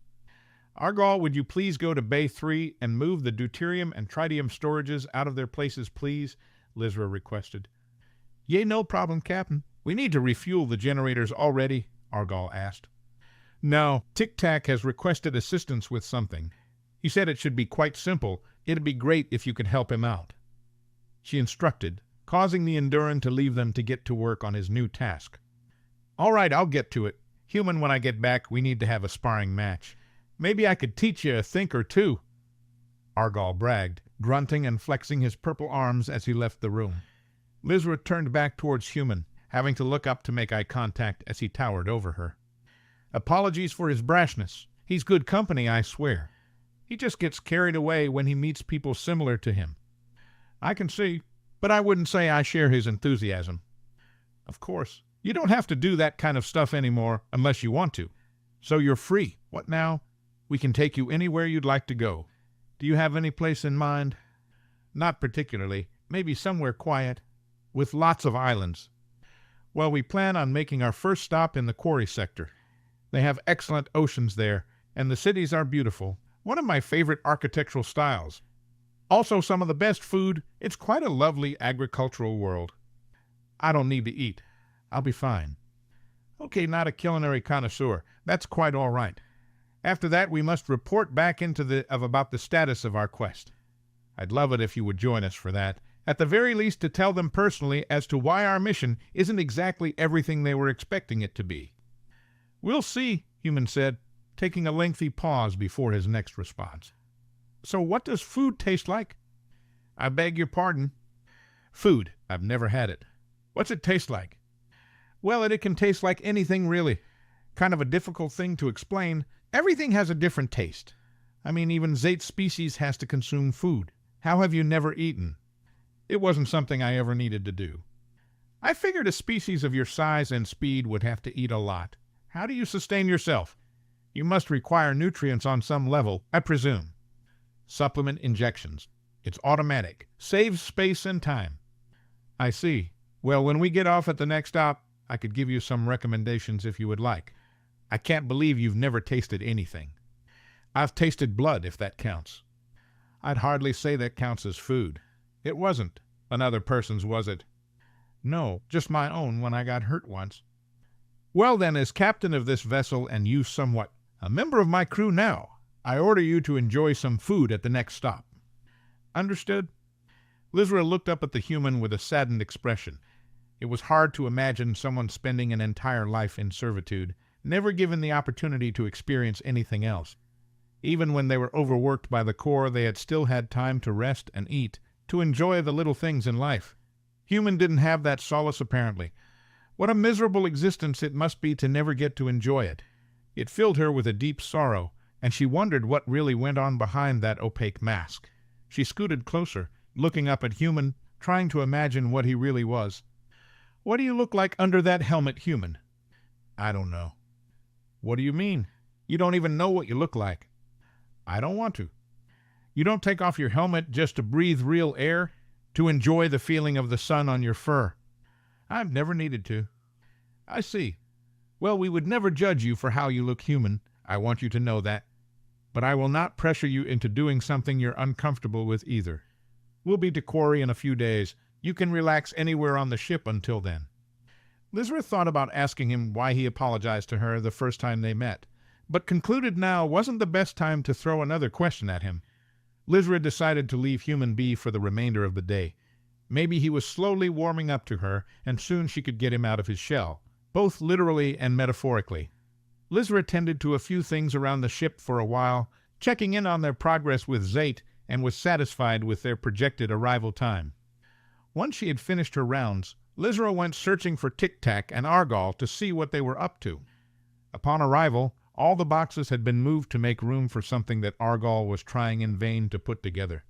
Argal, would you please go to Bay 3 and move the deuterium and tritium storages out of their places, please? Lizra requested. Yea, no problem, Captain. We need to refuel the generators already, Argal asked. No, Tic-Tac has requested assistance with something. He said it should be quite simple. It'd be great if you could help him out. She instructed, causing the Enduran to leave them to get to work on his new task. All right, I'll get to it. Human, when I get back, we need to have a sparring match. Maybe I could teach you a think or two, Argal bragged, grunting and flexing his purple arms as he left the room. Lizra turned back towards Human, having to look up to make eye contact as he towered over her. Apologies for his brashness. He's good company, I swear. He just gets carried away when he meets people similar to him. I can see, but I wouldn't say I share his enthusiasm. Of course, you don't have to do that kind of stuff anymore unless you want to. So you're free. What now? We can take you anywhere you'd like to go. Do you have any place in mind? Not particularly. Maybe somewhere quiet, with lots of islands. Well, we plan on making our first stop in the quarry sector. They have excellent oceans there, and the cities are beautiful. One of my favorite architectural styles. Also some of the best food. It's quite a lovely agricultural world. I don't need to eat. I'll be fine. Okay, not a culinary connoisseur. That's quite all right. After that, we must report back about the status of our quest. I'd love it if you would join us for that. At the very least, to tell them personally as to why our mission isn't exactly everything they were expecting it to be." "We'll see," Human said, taking a lengthy pause before his next response. "So what does food taste like?" "I beg your pardon?" "Food. I've never had it." "What's it taste like?" "Well, it can taste like anything, really. Kind of a difficult thing to explain. Everything has a different taste. I mean, even Zate species has to consume food. How have you never eaten?" "It wasn't something I ever needed to do." "I figured a species of your size and speed would have to eat a lot. How do you sustain yourself? You must require nutrients on some level, I presume." "Supplement injections. It's automatic. Saves space and time." "I see. Well, when we get off at the next stop, I could give you some recommendations if you would like. I can't believe you've never tasted anything." "I've tasted blood, if that counts." "I'd hardly say that counts as food." "It wasn't. Another person's, was it?" "No, just my own when I got hurt once." "Well, then, as captain of this vessel and you somewhat a member of my crew now, I order you to enjoy some food at the next stop." "Understood." Lizra looked up at the Human with a saddened expression. It was hard to imagine someone spending an entire life in servitude, never given the opportunity to experience anything else. Even when they were overworked by the Corps, they had still had time to rest and eat, to enjoy the little things in life. Human didn't have that solace, apparently. What a miserable existence it must be to never get to enjoy it. It filled her with a deep sorrow, and she wondered what really went on behind that opaque mask. She scooted closer, looking up at Human, trying to imagine what he really was. "What do you look like under that helmet, Human?" "I don't know." "What do you mean? You don't even know what you look like." "I don't want to." "You don't take off your helmet just to breathe real air, to enjoy the feeling of the sun on your fur?" "I've never needed to." "I see. Well, we would never judge you for how you look, Human. I want you to know that. But I will not pressure you into doing something you're uncomfortable with either. We'll be to Quarry in a few days. You can relax anywhere on the ship until then." Lizra thought about asking him why he apologized to her the first time they met, but concluded now wasn't the best time to throw another question at him. Lizra decided to leave Human be for the remainder of the day. Maybe he was slowly warming up to her, and soon she could get him out of his shell, both literally and metaphorically. Lizra tended to a few things around the ship for a while, checking in on their progress with Zate, and was satisfied with their projected arrival time. Once she had finished her rounds, Lizra went searching for Tic Tac and Argall to see what they were up to. Upon arrival, all the boxes had been moved to make room for something that Argall was trying in vain to put together.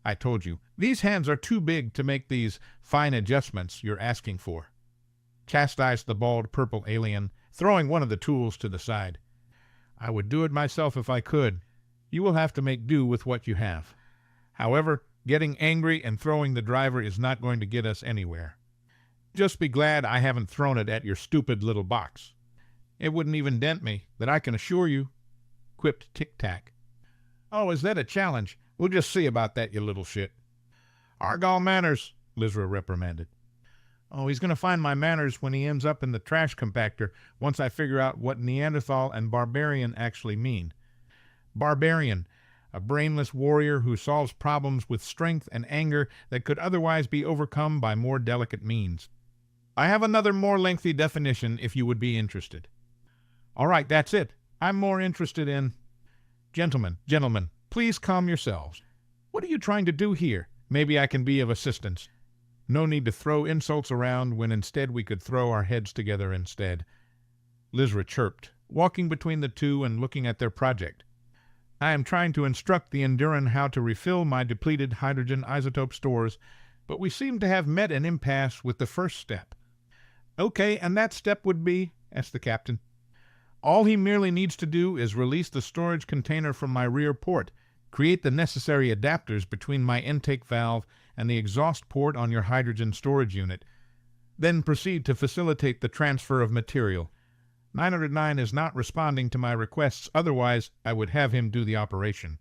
"I told you, these hands are too big to make these fine adjustments you're asking for," chastised the bald purple alien, throwing one of the tools to the side. "I would do it myself if I could. You will have to make do with what you have. However, getting angry and throwing the driver is not going to get us anywhere. Just be glad I haven't thrown it at your stupid little box." "It wouldn't even dent me, that I can assure you," quipped Tic Tac. "Oh, is that a challenge? We'll just see about that, you little shit." "Argall manners," Lizra reprimanded. "Oh, he's going to find my manners when he ends up in the trash compactor once I figure out what Neanderthal and barbarian actually mean. Barbarian, a brainless warrior who solves problems with strength and anger that could otherwise be overcome by more delicate means. I have another more lengthy definition if you would be interested." "All right, that's it. I'm more interested in—" Gentlemen, please calm yourselves. What are you trying to do here? Maybe I can be of assistance." No need to throw insults around when instead we could throw our heads together instead. Lizra chirped, walking between the two and looking at their project. "I am trying to instruct the CnRhin how to refill my depleted hydrogen isotope stores, but we seem to have met an impasse with the first step." "Okay, and that step would be?" asked the captain. "All he merely needs to do is release the storage container from my rear port, create the necessary adapters between my intake valve and the exhaust port on your hydrogen storage unit, then proceed to facilitate the transfer of material. 909 is not responding to my requests, otherwise I would have him do the operation."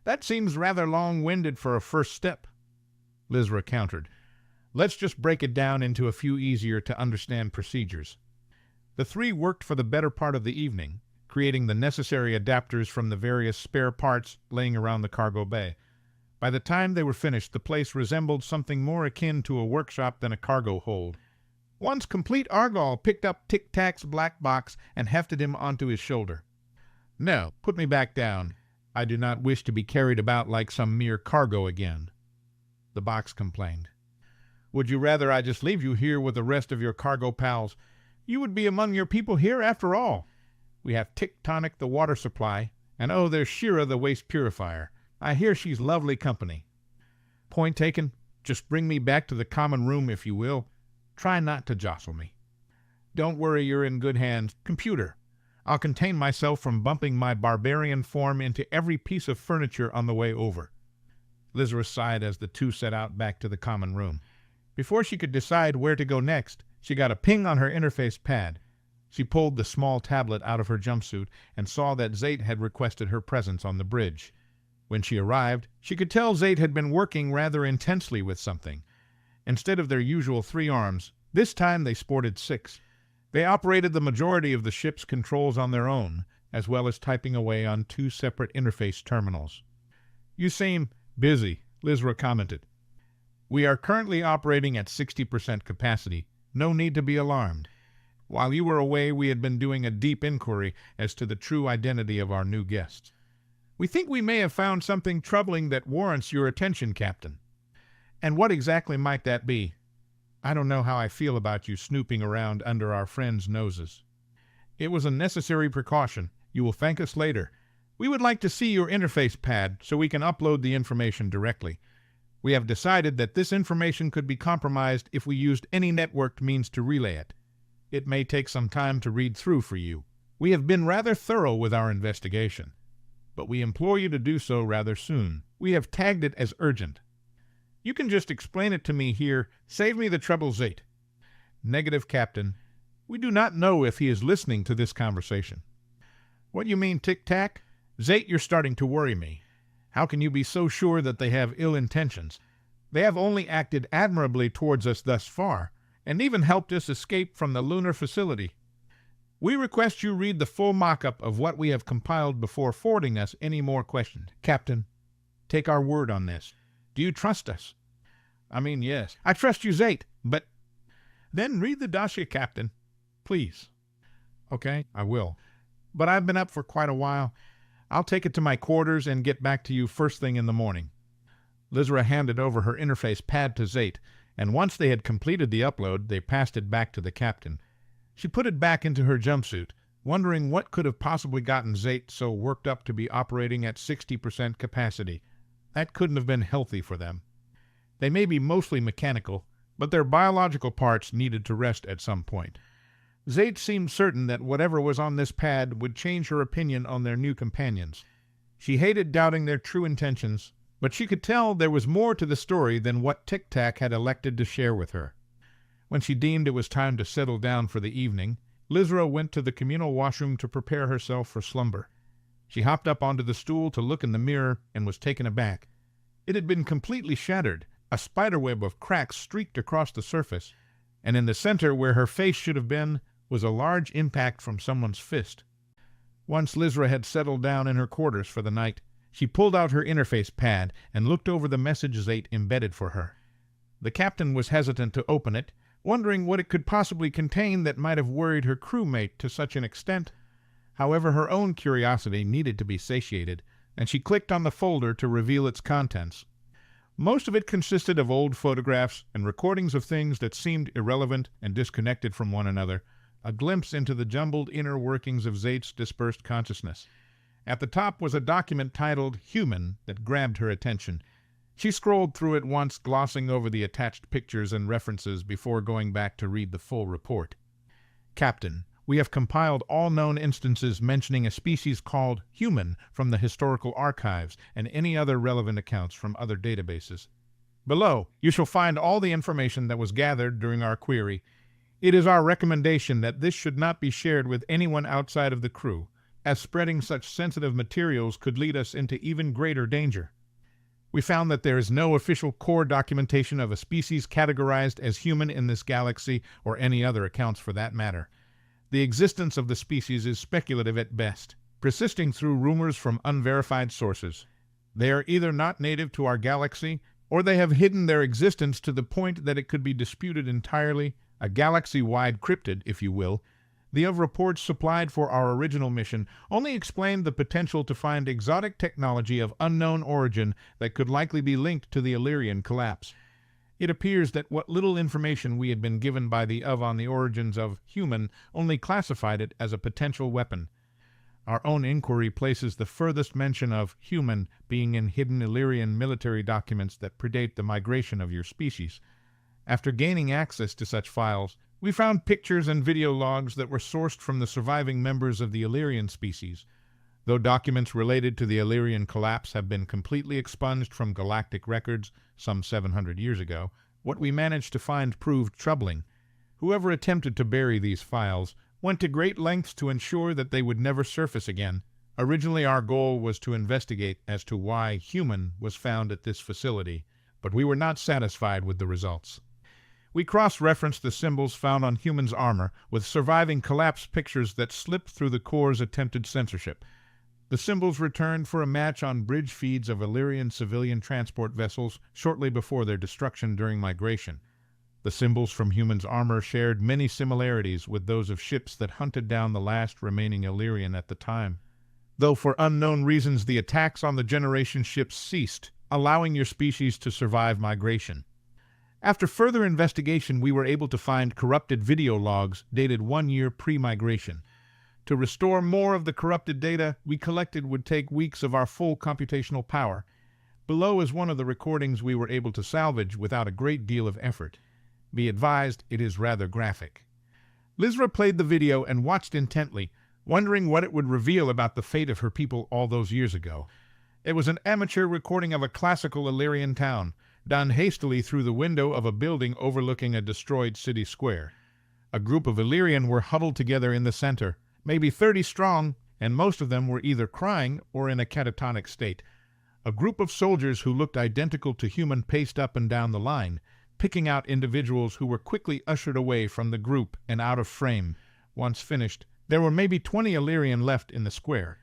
"That seems rather long-winded for a first step," Lizra countered. "Let's just break it down into a few easier-to-understand procedures." The three worked for the better part of the evening, creating the necessary adapters from the various spare parts laying around the cargo bay. By the time they were finished, the place resembled something more akin to a workshop than a cargo hold. Once complete, Argall picked up Tic-Tac's black box and hefted him onto his shoulder. "No, put me back down. I do not wish to be carried about like some mere cargo again," the box complained. "Would you rather I just leave you here with the rest of your cargo pals? You would be among your people here after all. We have Tick-Tonic the water supply, and oh, there's Shira the waste purifier. I hear she's lovely company." "Point taken. Just bring me back to the common room if you will. Try not to jostle me." "Don't worry, you're in good hands. Computer, I'll contain myself from bumping my barbarian form into every piece of furniture on the way over." Lizra sighed as the two set out back to the common room. Before she could decide where to go next, she got a ping on her interface pad. She pulled the small tablet out of her jumpsuit and saw that Zate had requested her presence on the bridge. When she arrived, she could tell Zate had been working rather intensely with something. Instead of their usual 3 arms, this time they sported 6. They operated the majority of the ship's controls on their own, as well as typing away on 2 separate interface terminals. "You seem busy," Lizra commented. "We are currently operating at 60% capacity. No need to be alarmed. While you were away, we had been doing a deep inquiry as to the true identity of our new guests. We think we may have found something troubling that warrants your attention, Captain." "And what exactly might that be?" "I don't know how I feel about you snooping around under our friends' noses." "It was a necessary precaution. You will thank us later. We would like to see your interface pad so we can upload the information directly. We have decided that this information could be compromised if we used any networked means to relay it. It may take some time to read through for you. We have been rather thorough with our investigation, but we implore you to do so rather soon. We have tagged it as urgent." "You can just explain it to me here. Save me the trouble, Zate." "Negative, Captain. We do not know if he is listening to this conversation." "What you mean, Tic-Tac? Zate, you're starting to worry me. How can you be so sure that they have ill intentions? They have only acted admirably towards us thus far, and even helped us escape from the lunar facility. We request you read the full mock-up of what we have compiled before forwarding us any more questions." "Captain, take our word on this. Do you trust us?" "I mean, yes. I trust you, Zate, but—" "Then read the dossier, Captain. Please." "Okay, I will. But I've been up for quite a while. I'll take it to my quarters and get back to you first thing in the morning." Lizra handed over her interface pad to Zate, and once they had completed the upload, they passed it back to the captain. She put it back into her jumpsuit, wondering what could have possibly gotten Zate so worked up to be operating at 60% capacity. That couldn't have been healthy for them. They may be mostly mechanical, but their biological parts needed to rest at some point. Zate seemed certain that whatever was on this pad would change her opinion on their new companions. She hated doubting their true intentions, but she could tell there was more to the story than what Tic-Tac had elected to share with her. When she deemed it was time to settle down for the evening, Lizra went to the communal washroom to prepare herself for slumber. She hopped up onto the stool to look in the mirror and was taken aback. It had been completely shattered. A spiderweb of cracks streaked across the surface, and in the center where her face should have been was a large impact from someone's fist. Once Lizra had settled down in her quarters for the night, she pulled out her interface pad and looked over the message Zate embedded for her. The captain was hesitant to open it, wondering what it could possibly contain that might have worried her crewmate to such an extent. However, her own curiosity needed to be satiated, and she clicked on the folder to reveal its contents. Most of it consisted of old photographs and recordings of things that seemed irrelevant and disconnected from one another, a glimpse into the jumbled inner workings of Zate's dispersed consciousness. At the top was a document titled Human that grabbed her attention. She scrolled through it once, glossing over the attached pictures and references before going back to read the full report. Captain, we have compiled all known instances mentioning a species called human from the historical archives and any other relevant accounts from other databases. Below, you shall find all the information that was gathered during our query. It is our recommendation that this should not be shared with anyone outside of the crew, as spreading such sensitive materials could lead us into even greater danger. We found that there is no official core documentation of a species categorized as human in this galaxy, or any other accounts for that matter. The existence of the species is speculative at best, persisting through rumors from unverified sources. They are either not native to our galaxy, or they have hidden their existence to the point that it could be disputed entirely, a galaxy-wide cryptid, if you will. The of reports supplied for our original mission only explained the potential to find exotic technology of unknown origin that could likely be linked to the Illyrian collapse. It appears that what little information we had been given by the of on the origins of human only classified it as a potential weapon. Our own inquiry places the furthest mention of human being in hidden Illyrian military documents that predate the migration of your species. After gaining access to such files, we found pictures and video logs that were sourced from the surviving members of the Illyrian species. Though documents related to the Illyrian collapse have been completely expunged from galactic records some 700 years ago, what we managed to find proved troubling. Whoever attempted to bury these files went to great lengths to ensure that they would never surface again. Originally, our goal was to investigate as to why human was found at this facility, but we were not satisfied with the results. We cross-referenced the symbols found on humans' armor with surviving collapse pictures that slipped through the Corps' attempted censorship. The symbols returned for a match on bridge feeds of Illyrian civilian transport vessels shortly before their destruction during migration. The symbols from humans' armor shared many similarities with those of ships that hunted down the last remaining Illyrian at the time. Though for unknown reasons the attacks on the generation ships ceased, allowing your species to survive migration. After further investigation, we were able to find corrupted video logs dated 1 year pre-migration. To restore more of the corrupted data we collected would take weeks of our full computational power. Below is one of the recordings we were able to salvage without a great deal of effort. Be advised, it is rather graphic. Lizra played the video and watched intently, wondering what it would reveal about the fate of her people all those years ago. It was an amateur recording of a classical Illyrian town, done hastily through the window of a building overlooking a destroyed city square. A group of Illyrian were huddled together in the center, maybe 30 strong, and most of them were either crying or in a catatonic state. A group of soldiers who looked identical to human paced up and down the line, picking out individuals who were quickly ushered away from the group and out of frame. Once finished, there were maybe 20 Illyrian left in the square.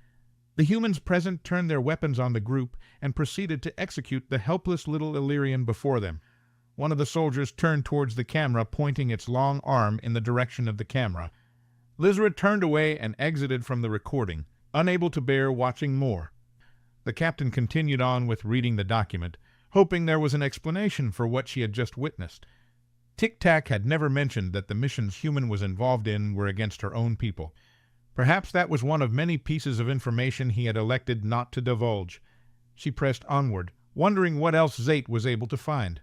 The humans present turned their weapons on the group and proceeded to execute the helpless little Illyrian before them. One of the soldiers turned towards the camera, pointing its long arm in the direction of the camera. Lizra turned away and exited from the recording, unable to bear watching more. The captain continued on with reading the document, hoping there was an explanation for what she had just witnessed. Tic-Tac had never mentioned that the missions human was involved in were against her own people. Perhaps that was one of many pieces of information he had elected not to divulge. She pressed onward, wondering what else Zate was able to find.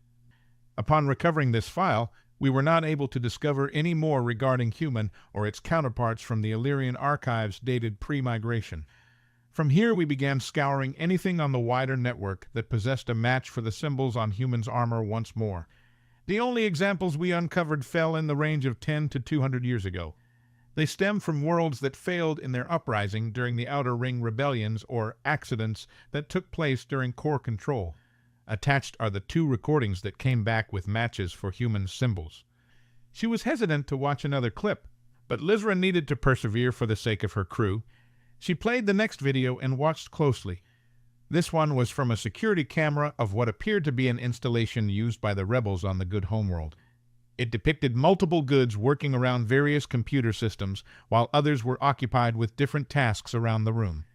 Upon recovering this file, we were not able to discover any more regarding human or its counterparts from the Illyrian archives dated pre-migration. From here we began scouring anything on the wider network that possessed a match for the symbols on humans' armor once more. The only examples we uncovered fell in the range of 10 to 200 years ago. They stem from worlds that failed in their uprising during the Outer Ring rebellions or accidents that took place during core control. Attached are the 2 recordings that came back with matches for human symbols. She was hesitant to watch another clip, but Lizra needed to persevere for the sake of her crew. She played the next video and watched closely. This one was from a security camera of what appeared to be an installation used by the rebels on the Good Homeworld. It depicted multiple goods working around various computer systems, while others were occupied with different tasks around the room.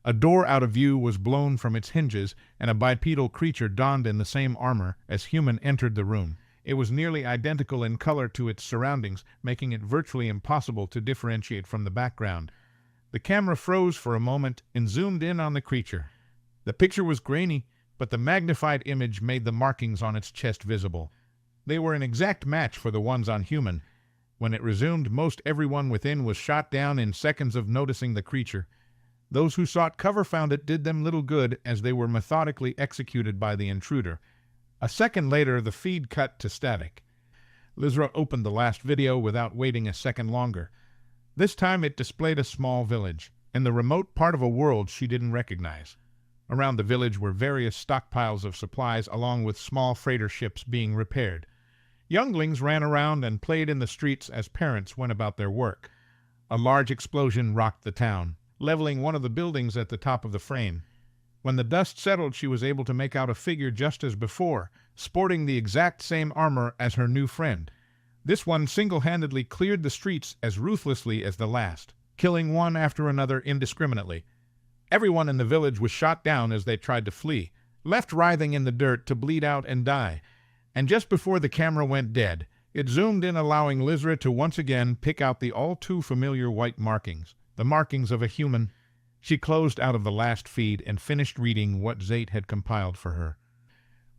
A door out of view was blown from its hinges, and a bipedal creature donned in the same armor as human entered the room. It was nearly identical in color to its surroundings, making it virtually impossible to differentiate from the background. The camera froze for a moment and zoomed in on the creature. The picture was grainy, but the magnified image made the markings on its chest visible. They were an exact match for the ones on human. When it resumed, most everyone within was shot down in seconds of noticing the creature. Those who sought cover found it did them little good, as they were methodically executed by the intruder. A second later, the feed cut to static. Lizra opened the last video without waiting a second longer. This time it displayed a small village, in the remote part of a world she didn't recognize. Around the village were various stockpiles of supplies, along with small freighter ships being repaired. Younglings ran around and played in the streets as parents went about their work. A large explosion rocked the town, leveling one of the buildings at the top of the frame. When the dust settled, she was able to make out a figure just as before, sporting the exact same armor as her new friend. This one single-handedly cleared the streets as ruthlessly as the last, killing one after another indiscriminately. Everyone in the village was shot down as they tried to flee, left writhing in the dirt to bleed out and die. And just before the camera went dead, it zoomed in, allowing Lizra to once again pick out the all-too-familiar white markings, the markings of a human. She closed out of the last feed and finished reading what Zate had compiled for her.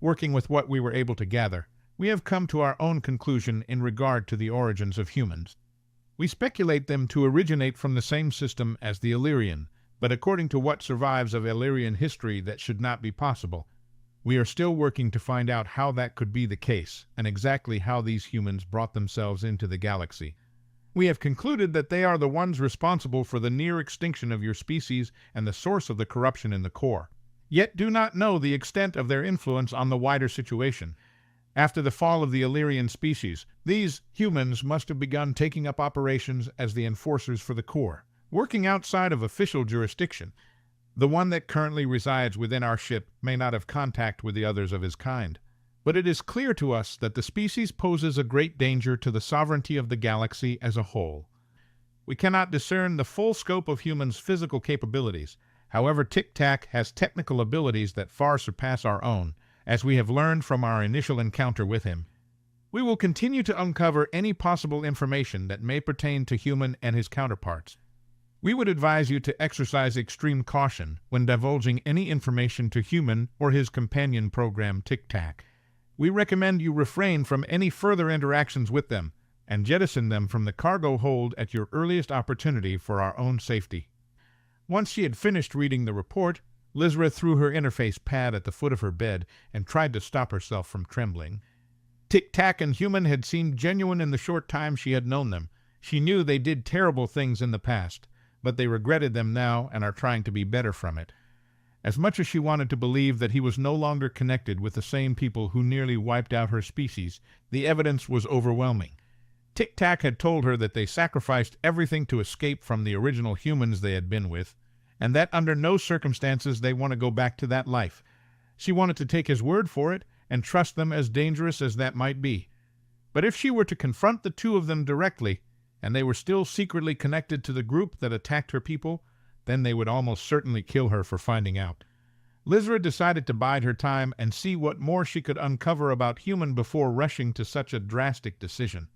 Working with what we were able to gather, we have come to our own conclusion in regard to the origins of humans. We speculate them to originate from the same system as the Illyrian, but according to what survives of Illyrian history, that should not be possible. We are still working to find out how that could be the case, and exactly how these humans brought themselves into the galaxy. We have concluded that they are the ones responsible for the near extinction of your species and the source of the corruption in the core, yet do not know the extent of their influence on the wider situation. After the fall of the Illyrian species, these humans must have begun taking up operations as the enforcers for the core, working outside of official jurisdiction. The one that currently resides within our ship may not have contact with the others of his kind, but it is clear to us that the species poses a great danger to the sovereignty of the galaxy as a whole. We cannot discern the full scope of humans' physical capabilities. However, Tic-Tac has technical abilities that far surpass our own, as we have learned from our initial encounter with him. We will continue to uncover any possible information that may pertain to human and his counterparts. We would advise you to exercise extreme caution when divulging any information to human or his companion program Tic-Tac. We recommend you refrain from any further interactions with them and jettison them from the cargo hold at your earliest opportunity for our own safety. Once she had finished reading the report, Lizra threw her interface pad at the foot of her bed and tried to stop herself from trembling. Tic-Tac and human had seemed genuine in the short time she had known them. She knew they did terrible things in the past, but they regretted them now and are trying to be better from it. As much as she wanted to believe that he was no longer connected with the same people who nearly wiped out her species, the evidence was overwhelming. Tic-Tac had told her that they sacrificed everything to escape from the original humans they had been with, and that under no circumstances they want to go back to that life. She wanted to take his word for it and trust them, as dangerous as that might be. But if she were to confront the two of them directly, and they were still secretly connected to the group that attacked her people, then they would almost certainly kill her for finding out. Lizra decided to bide her time and see what more she could uncover about human before rushing to such a drastic decision.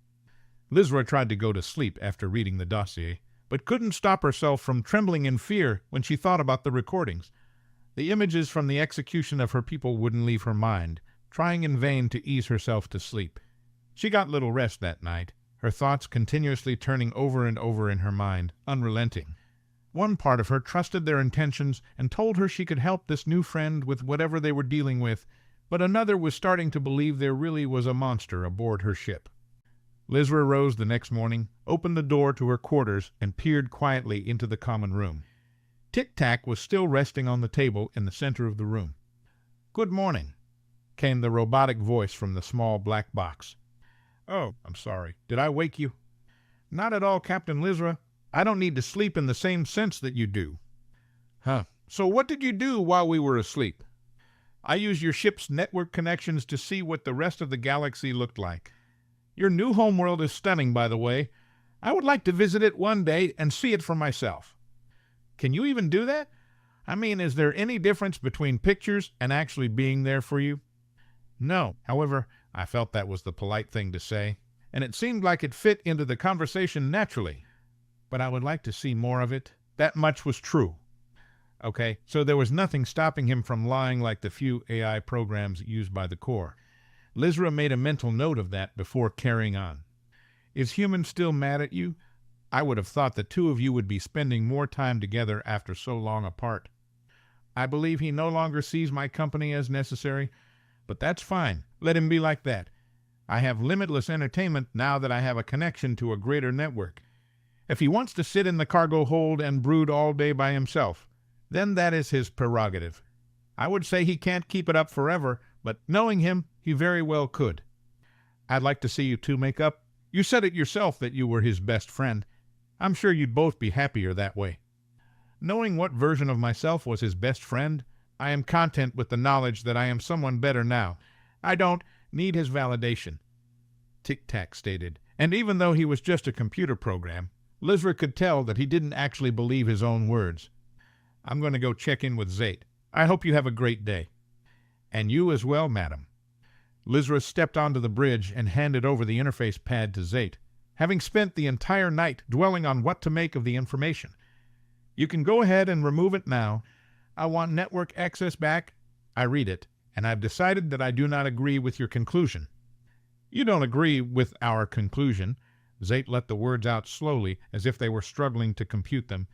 Lizra tried to go to sleep after reading the dossier, but couldn't stop herself from trembling in fear when she thought about the recordings. The images from the execution of her people wouldn't leave her mind, trying in vain to ease herself to sleep. She got little rest that night, her thoughts continuously turning over and over in her mind, unrelenting. One part of her trusted their intentions and told her she could help this new friend with whatever they were dealing with, but another was starting to believe there really was a monster aboard her ship. Lizra rose the next morning, opened the door to her quarters, and peered quietly into the common room. Tic-Tac was still resting on the table in the center of the room. "Good morning," came the robotic voice from the small black box. "Oh, I'm sorry. Did I wake you?" "Not at all, Captain Lizra. I don't need to sleep in the same sense that you do." "Huh. So what did you do while we were asleep?" "I used your ship's network connections to see what the rest of the galaxy looked like. Your new homeworld is stunning, by the way. I would like to visit it one day and see it for myself." "Can you even do that? I mean, is there any difference between pictures and actually being there for you?" "No. However, I felt that was the polite thing to say, and it seemed like it fit into the conversation naturally. But I would like to see more of it." That much was true. Okay, so there was nothing stopping him from lying like the few AI programs used by the core. Lizra made a mental note of that before carrying on. "Is human still mad at you? I would have thought the two of you would be spending more time together after so long apart." "I believe he no longer sees my company as necessary, but that's fine. Let him be like that. I have limitless entertainment now that I have a connection to a greater network. If he wants to sit in the cargo hold and brood all day by himself, then that is his prerogative. I would say he can't keep it up forever, but knowing him, he very well could. I'd like to see you two make up. You said it yourself that you were his best friend. I'm sure you'd both be happier that way." Knowing what version of myself was his best friend, I am content with the knowledge that I am someone better now. I don't need his validation," Tic-Tac stated, and even though he was just a computer program, Lizra could tell that he didn't actually believe his own words. "I'm going to go check in with Zate. I hope you have a great day." "And you as well, madam." Lizra stepped onto the bridge and handed over the interface pad to Zate, having spent the entire night dwelling on what to make of the information. "You can go ahead and remove it now. I want network access back. I read it, and I've decided that I do not agree with your conclusion." "You don't agree with our conclusion." Zate let the words out slowly, as if they were struggling to compute them.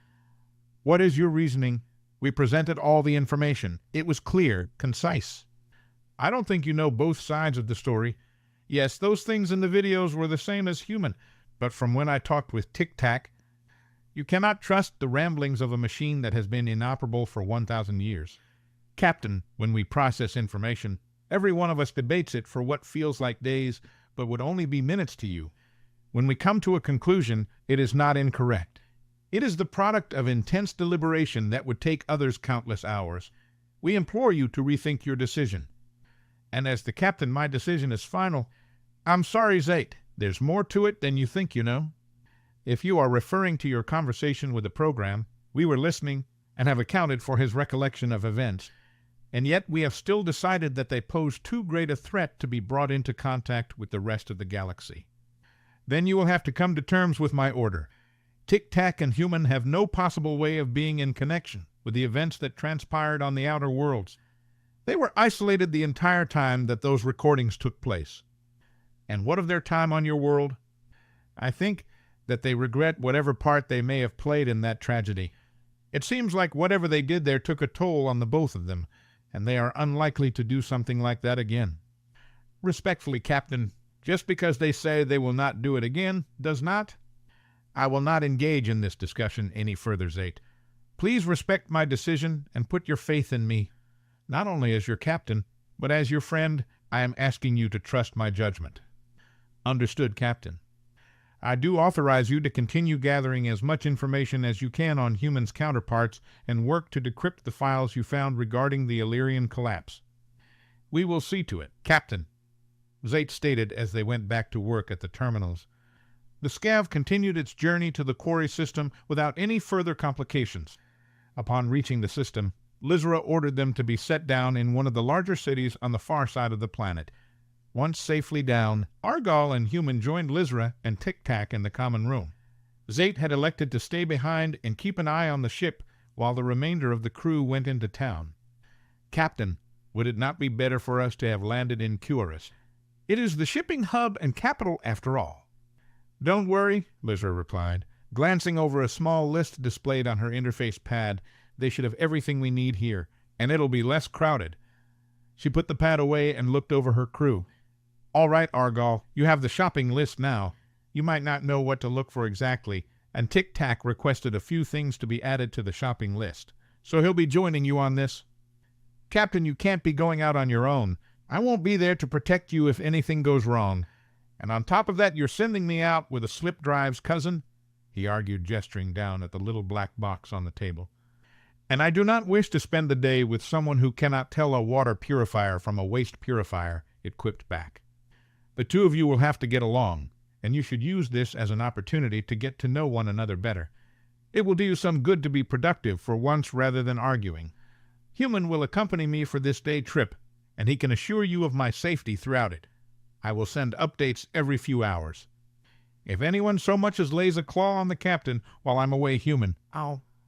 "What is your reasoning?" "We presented all the information. It was clear, concise." "I don't think you know both sides of the story. Yes, those things in the videos were the same as human, but from when I talked with Tic-Tac, you cannot trust the ramblings of a machine that has been inoperable for 1,000 years. Captain, when we process information, every one of us debates it for what feels like days, but would only be minutes to you. When we come to a conclusion, it is not incorrect. It is the product of intense deliberation that would take others countless hours. We implore you to rethink your decision. And as the captain, my decision is final. I'm sorry, Zate. There's more to it than you think, you know. If you are referring to your conversation with the program, we were listening and have accounted for his recollection of events, and yet we have still decided that they pose too great a threat to be brought into contact with the rest of the galaxy. Then you will have to come to terms with my order. Tic-Tac and human have no possible way of being in connection with the events that transpired on the outer worlds. They were isolated the entire time that those recordings took place. And what of their time on your world? I think that they regret whatever part they may have played in that tragedy. It seems like whatever they did there took a toll on the both of them, and they are unlikely to do something like that again. Respectfully, Captain, just because they say they will not do it again does not. I will not engage in this discussion any further, Zate. Please respect my decision and put your faith in me. Not only as your captain, but as your friend, I am asking you to trust my judgment. Understood, Captain. I do authorize you to continue gathering as much information as you can on humans' counterparts and work to decrypt the files you found regarding the Illyrian collapse. We will see to it, Captain, Zate stated as they went back to work at the terminals. The scav continued its journey to the quarry system without any further complications. Upon reaching the system, Lizra ordered them to be set down in one of the larger cities on the far side of the planet. Once safely down, Argal and Human joined Lizra and Tic-Tac in the common room. Zate had elected to stay behind and keep an eye on the ship while the remainder of the crew went into town. Captain, would it not be better for us to have landed in Curis? It is the shipping hub and capital after all. Don't worry, Lizra replied, glancing over a small list displayed on her interface pad. They should have everything we need here, and it'll be less crowded. She put the pad away and looked over her crew. All right, Argal, you have the shopping list now. You might not know what to look for exactly, and Tic-Tac requested a few things to be added to the shopping list, so he'll be joining you on this. Captain, you can't be going out on your own. I won't be there to protect you if anything goes wrong. And on top of that, you're sending me out with a slip drive's cousin, he argued, gesturing down at the little black box on the table. And I do not wish to spend the day with someone who cannot tell a water purifier from a waste purifier, it quipped back. The two of you will have to get along, and you should use this as an opportunity to get to know one another better. It will do you some good to be productive for once rather than arguing. Human will accompany me for this day trip, and he can assure you of my safety throughout it. I will send updates every few hours. If anyone so much as lays a claw on the captain while I'm away, Human,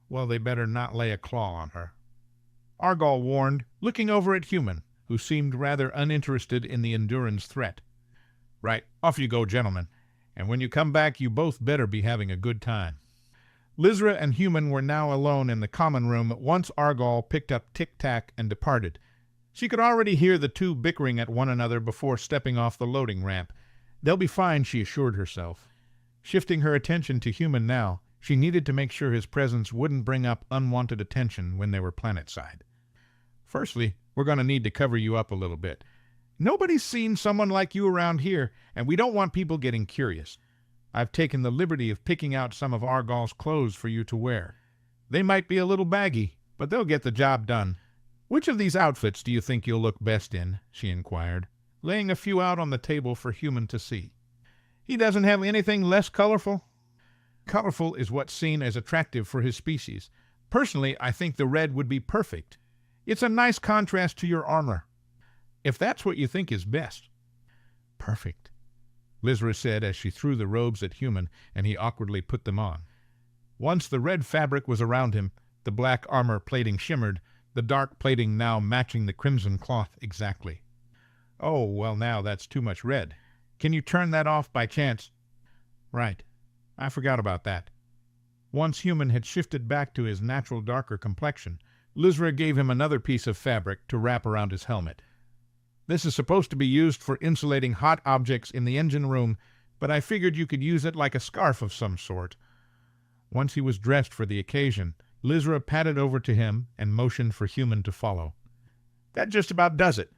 well, they better not lay a claw on her. Argal warned, looking over at Human, who seemed rather uninterested in the Enduran's threat. Right, off you go, gentlemen, and when you come back, you both better be having a good time. Lizra and Human were now alone in the common room once Argal picked up Tic-Tac and departed. She could already hear the two bickering at one another before stepping off the loading ramp. They'll be fine, she assured herself. Shifting her attention to Human now, she needed to make sure his presence wouldn't bring up unwanted attention when they were planetside. Firstly, we're going to need to cover you up a little bit. Nobody's seen someone like you around here, and we don't want people getting curious. I've taken the liberty of picking out some of Argal's clothes for you to wear. They might be a little baggy, but they'll get the job done. "Which of these outfits do you think you'll look best in?" she inquired, laying a few out on the table for Human to see. "He doesn't have anything less colorful?" "Colorful is what's seen as attractive for his species. Personally, I think the red would be perfect. It's a nice contrast to your armor." "If that's what you think is best." "Perfect," Lizra said as she threw the robes at Human, and he awkwardly put them on. Once the red fabric was around him, the black armor plating shimmered, the dark plating now matching the crimson cloth exactly. "Oh, well, now that's too much red. Can you turn that off by chance?" "Right. I forgot about that." Once Human had shifted back to his natural darker complexion, Lizra gave him another piece of fabric to wrap around his helmet. "This is supposed to be used for insulating hot objects in the engine room, but I figured you could use it like a scarf of some sort." Once he was dressed for the occasion, Lizra padded over to him and motioned for Human to follow. "That just about does it.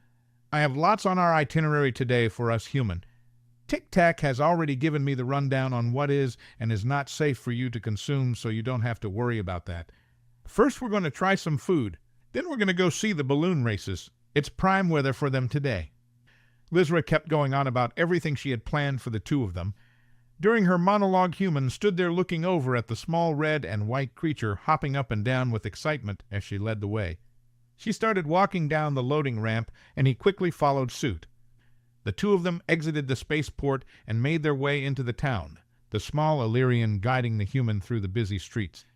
I have lots on our itinerary today for us human. Tic-Tac has already given me the rundown on what is and is not safe for you to consume, so you don't have to worry about that. First, we're going to try some food. Then we're going to go see the balloon races. It's prime weather for them today." Lizra kept going on about everything she had planned for the two of them. During her monologue, Human stood there looking over at the small red and white creature hopping up and down with excitement as she led the way. She started walking down the loading ramp, and he quickly followed suit. The two of them exited the spaceport and made their way into the town, the small Illyrian guiding the Human through the busy streets.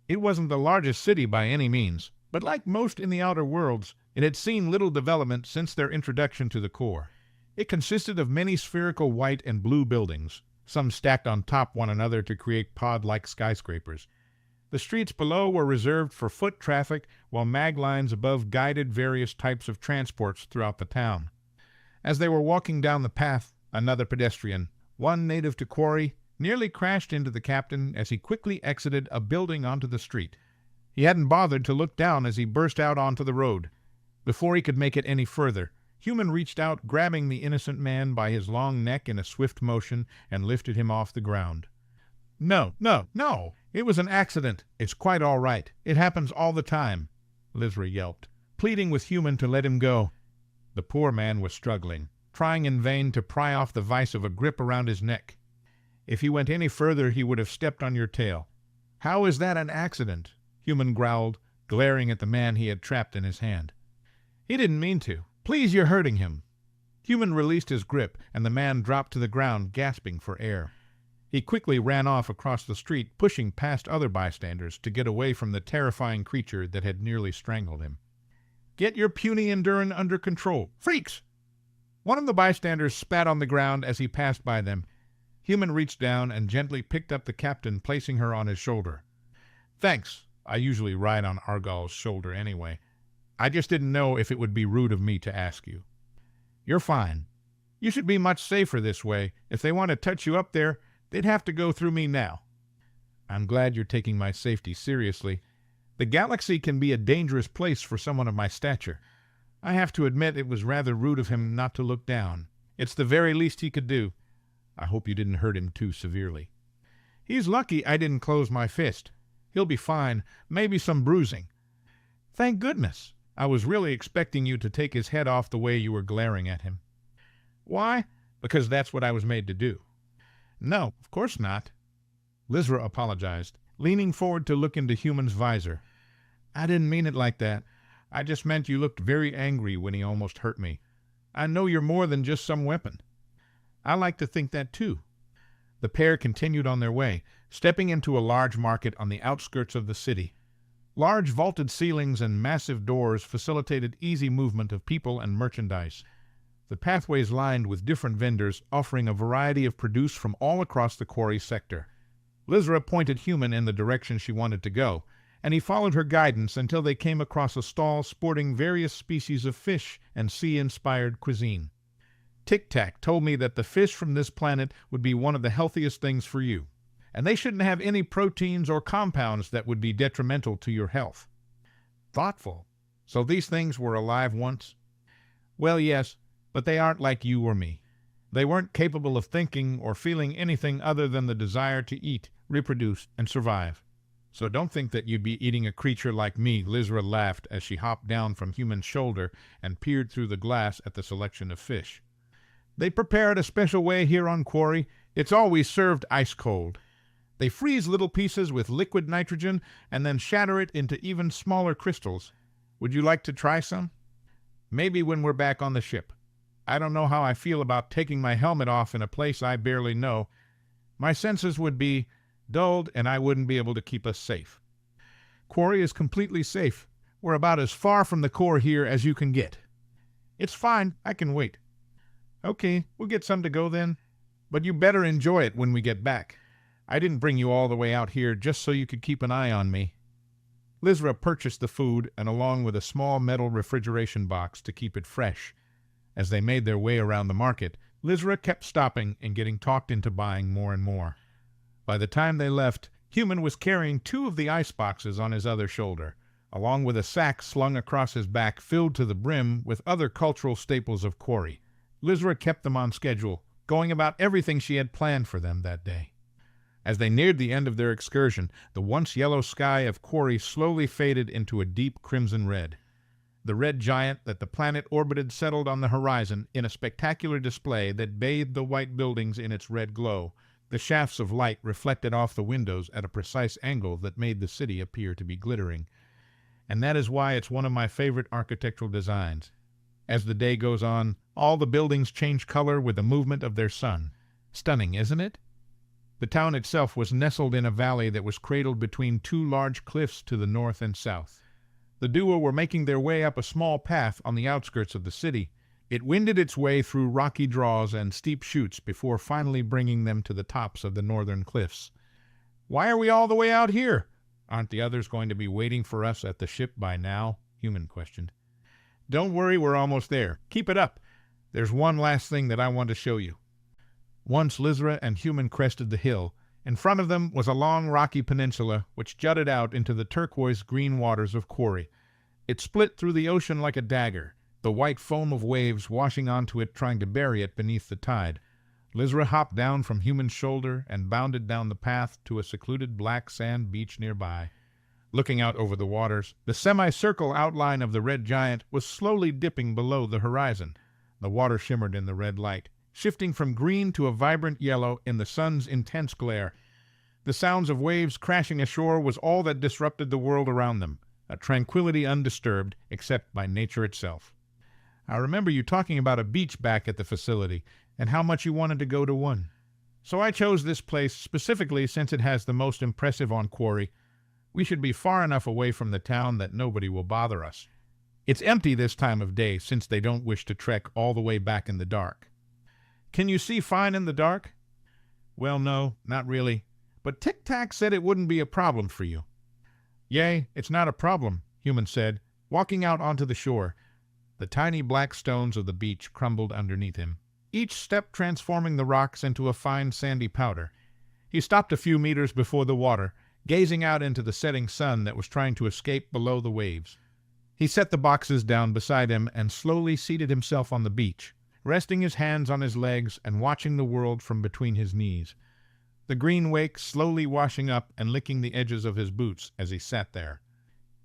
It wasn't the largest city by any means, but like most in the outer worlds, it had seen little development since their introduction to the core. It consisted of many spherical white and blue buildings, some stacked on top one another to create pod-like skyscrapers. The streets below were reserved for foot traffic, while mag lines above guided various types of transports throughout the town. As they were walking down the path, another pedestrian, one native to Quarry, nearly crashed into the captain as he quickly exited a building onto the street. He hadn't bothered to look down as he burst out onto the road. Before he could make it any further, Human reached out, grabbing the innocent man by his long neck in a swift motion, and lifted him off the ground. "No, no, no! It was an accident. It's quite all right. It happens all the time," Lizra yelped, pleading with Human to let him go. The poor man was struggling, trying in vain to pry off the vice of a grip around his neck. "If he went any further, he would have stepped on your tail." "How is that an accident?" Human growled, glaring at the man he had trapped in his hand. "He didn't mean to. Please, you're hurting him." Human released his grip, and the man dropped to the ground, gasping for air. He quickly ran off across the street, pushing past other bystanders to get away from the terrifying creature that had nearly strangled him. "Get your puny Endurin under control. Freaks!" One of the bystanders spat on the ground as he passed by them. Human reached down and gently picked up the captain, placing her on his shoulder. "Thanks. I usually ride on Argal's shoulder anyway. I just didn't know if it would be rude of me to ask you." "You're fine. You should be much safer this way. If they want to touch you up there, they'd have to go through me now." "I'm glad you're taking my safety seriously. The galaxy can be a dangerous place for someone of my stature. I have to admit it was rather rude of him not to look down. It's the very least he could do. I hope you didn't hurt him too severely." "He's lucky I didn't close my fist. He'll be fine, maybe some bruising." "Thank goodness. I was really expecting you to take his head off the way you were glaring at him." "Why?" "Because that's what I was made to do." "No, of course not." Lizra apologized, leaning forward to look into Human's visor. "I didn't mean it like that. I just meant you looked very angry when he almost hurt me. I know you're more than just some weapon." "I like to think that, too." The pair continued on their way, stepping into a large market on the outskirts of the city. Large vaulted ceilings and massive doors facilitated easy movement of people and merchandise. The pathways lined with different vendors offering a variety of produce from all across the quarry sector. Lizra pointed Human in the direction she wanted to go, and he followed her guidance until they came across a stall sporting various species of fish and sea-inspired cuisine. "Tic-Tac told me that the fish from this planet would be one of the healthiest things for you, and they shouldn't have any proteins or compounds that would be detrimental to your health." "Thoughtful. So these things were alive once?" "Well, yes, but they aren't like you or me. They weren't capable of thinking or feeling anything other than the desire to eat, reproduce, and survive. So don't think that you'd be eating a creature like me, Lizra laughed as she hopped down from Human's shoulder and peered through the glass at the selection of fish. They prepare it a special way here on Quarry. It's always served ice cold. They freeze little pieces with liquid nitrogen and then shatter it into even smaller crystals. Would you like to try some? Maybe when we're back on the ship. I don't know how I feel about taking my helmet off in a place I barely know. My senses would be dulled and I wouldn't be able to keep us safe. Quarry is completely safe. We're about as far from the core here as you can get. It's fine. I can wait. Okay, we'll get some to go then. But you better enjoy it when we get back. I didn't bring you all the way out here just so you could keep an eye on me. Lizra purchased the food and along with a small metal refrigeration box to keep it fresh. As they made their way around the market, Lizra kept stopping and getting talked into buying more and more. By the time they left, Human was carrying 2 of the ice boxes on his other shoulder, along with a sack slung across his back filled to the brim with other cultural staples of Quarry. Lizra kept them on schedule, going about everything she had planned for them that day. As they neared the end of their excursion, the once yellow sky of Quarry slowly faded into a deep crimson red. The red giant that the planet orbited settled on the horizon in a spectacular display that bathed the white buildings in its red glow. The shafts of light reflected off the windows at a precise angle that made the city appear to be glittering. And that is why it's one of my favorite architectural designs. As the day goes on, all the buildings change color with the movement of their sun. Stunning, isn't it? The town itself was nestled in a valley that was cradled between 2 large cliffs to the north and south. The duo were making their way up a small path on the outskirts of the city. It winded its way through rocky draws and steep chutes before finally bringing them to the tops of the northern cliffs. "Why are we all the way out here? Aren't the others going to be waiting for us at the ship by now?" Human questioned. "Don't worry, we're almost there. Keep it up. There's one last thing that I want to show you." Once Lizra and Human crested the hill, in front of them was a long rocky peninsula which jutted out into the turquoise-green waters of Quarry. It split through the ocean like a dagger, the white foam of waves washing onto it trying to bury it beneath the tide. Lizra hopped down from Human's shoulder and bounded down the path to a secluded black sand beach nearby. Looking out over the waters, the semicircle outline of the red giant was slowly dipping below the horizon. The water shimmered in the red light, shifting from green to a vibrant yellow in the sun's intense glare. The sounds of waves crashing ashore was all that disrupted the world around them, a tranquility undisturbed except by nature itself. "I remember you talking about a beach back at the facility and how much you wanted to go to one. So I chose this place specifically since it has the most impressive on Quarry. We should be far enough away from the town that nobody will bother us. It's empty this time of day since they don't wish to trek all the way back in the dark." "Can you see fine in the dark?" "Well, no, not really. But Tic-Tac said it wouldn't be a problem for you." "Yea, it's not a problem," Human said, walking out onto the shore. The tiny black stones of the beach crumbled underneath him, each step transforming the rocks into a fine sandy powder. He stopped a few meters before the water, gazing out into the setting sun that was trying to escape below the waves. He set the boxes down beside him and slowly seated himself on the beach, resting his hands on his legs and watching the world from between his knees. The green wake slowly washing up and licking the edges of his boots as he sat there.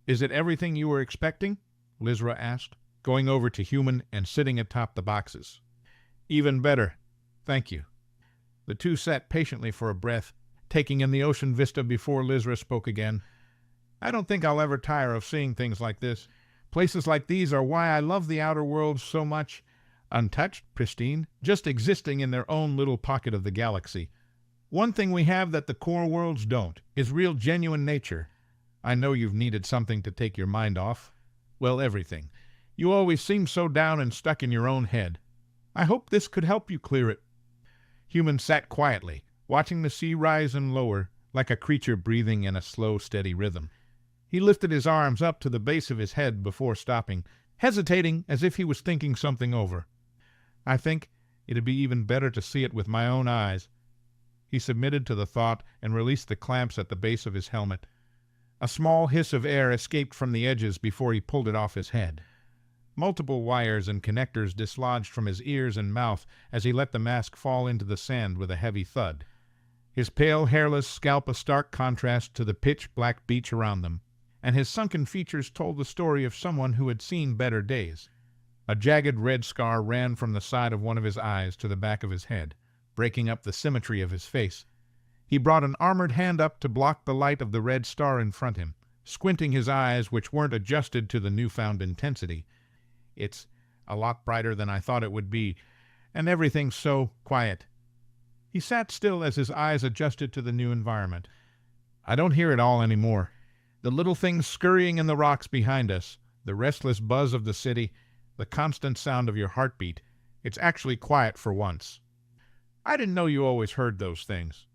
"Is it everything you were expecting?" Lizra asked, going over to Human and sitting atop the boxes. "Even better. Thank you." The two sat patiently for a breath, taking in the ocean vista before Lizra spoke again. "I don't think I'll ever tire of seeing things like this. Places like these are why I love the outer world so much. Untouched, pristine, just existing in their own little pocket of the galaxy. One thing we have that the core worlds don't is real genuine nature. I know you've needed something to take your mind off. Well, everything. You always seem so down and stuck in your own head. I hope this could help you clear it." Human sat quietly, watching the sea rise and lower, like a creature breathing in a slow, steady rhythm. He lifted his arms up to the base of his head before stopping, hesitating as if he was thinking something over. "I think it'd be even better to see it with my own eyes." He submitted to the thought and released the clamps at the base of his helmet. A small hiss of air escaped from the edges before he pulled it off his head. Multiple wires and connectors dislodged from his ears and mouth as he let the mask fall into the sand with a heavy thud. his pale, hairless scalp a stark contrast to the pitch-black beach around them, and his sunken features told the story of someone who had seen better days. A jagged red scar ran from the side of one of his eyes to the back of his head, breaking up the symmetry of his face. He brought an armored hand up to block the light of the red star in front him, squinting his eyes, which weren't adjusted to the newfound intensity. "It's a lot brighter than I thought it would be, and everything's so quiet." He sat still as his eyes adjusted to the new environment. "I don't hear it all anymore. The little things scurrying in the rocks behind us, the restless buzz of the city, the constant sound of your heartbeat. It's actually quiet for once." "I didn't know you always heard those things."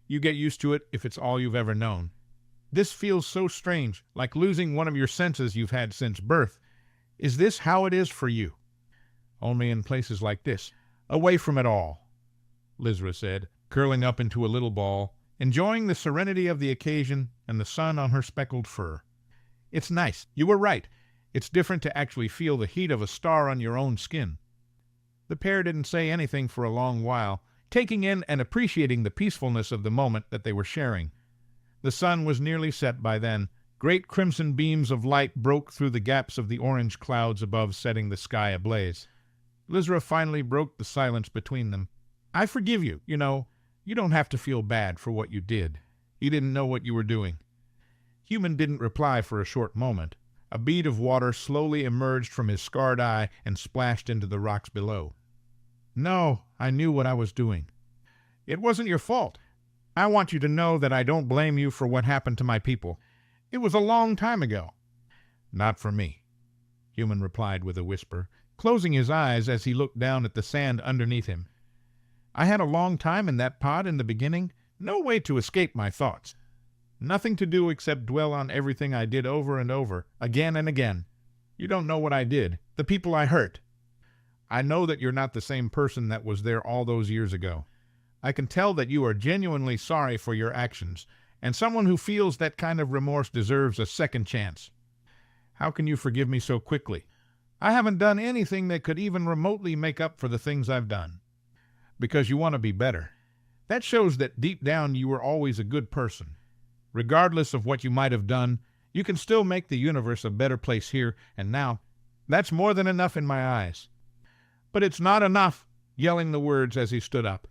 "You get used to it if it's all you've ever known. This feels so strange, like losing one of your senses you've had since birth. Is this how it is for you?" "Only in places like this, away from it all," Lizra said, curling up into a little ball, enjoying the serenity of the occasion and the sun on her speckled fur. "It's nice. You were right. It's different to actually feel the heat of a star on your own skin." The pair didn't say anything for a long while, taking in and appreciating the peacefulness of the moment that they were sharing. The sun was nearly set by then. Great crimson beams of light broke through the gaps of the orange clouds above, setting the sky ablaze. Lizra finally broke the silence between them. "I forgive you, you know. You don't have to feel bad for what you did. You didn't know what you were doing." Human didn't reply for a short moment. A bead of water slowly emerged from his scarred eye and splashed into the rocks below. "No, I knew what I was doing. It wasn't your fault. I want you to know that I don't blame you for what happened to my people. It was a long time ago." "Not for me," Human replied with a whisper, closing his eyes as he looked down at the sand underneath him. "I had a long time in that pod in the beginning, no way to escape my thoughts. Nothing to do except dwell on everything I did over and over, again and again. You don't know what I did, the people I hurt. I know that you're not the same person that was there all those years ago. I can tell that you are genuinely sorry for your actions, and someone who feels that kind of remorse deserves a second chance. How can you forgive me so quickly? I haven't done anything that could even remotely make up for the things I've done. Because you want to be better. That shows that deep down you were always a good person. Regardless of what you might have done, you can still make the universe a better place here and now. That's more than enough in my eyes." "But it's not enough," yelling the words as he stood up.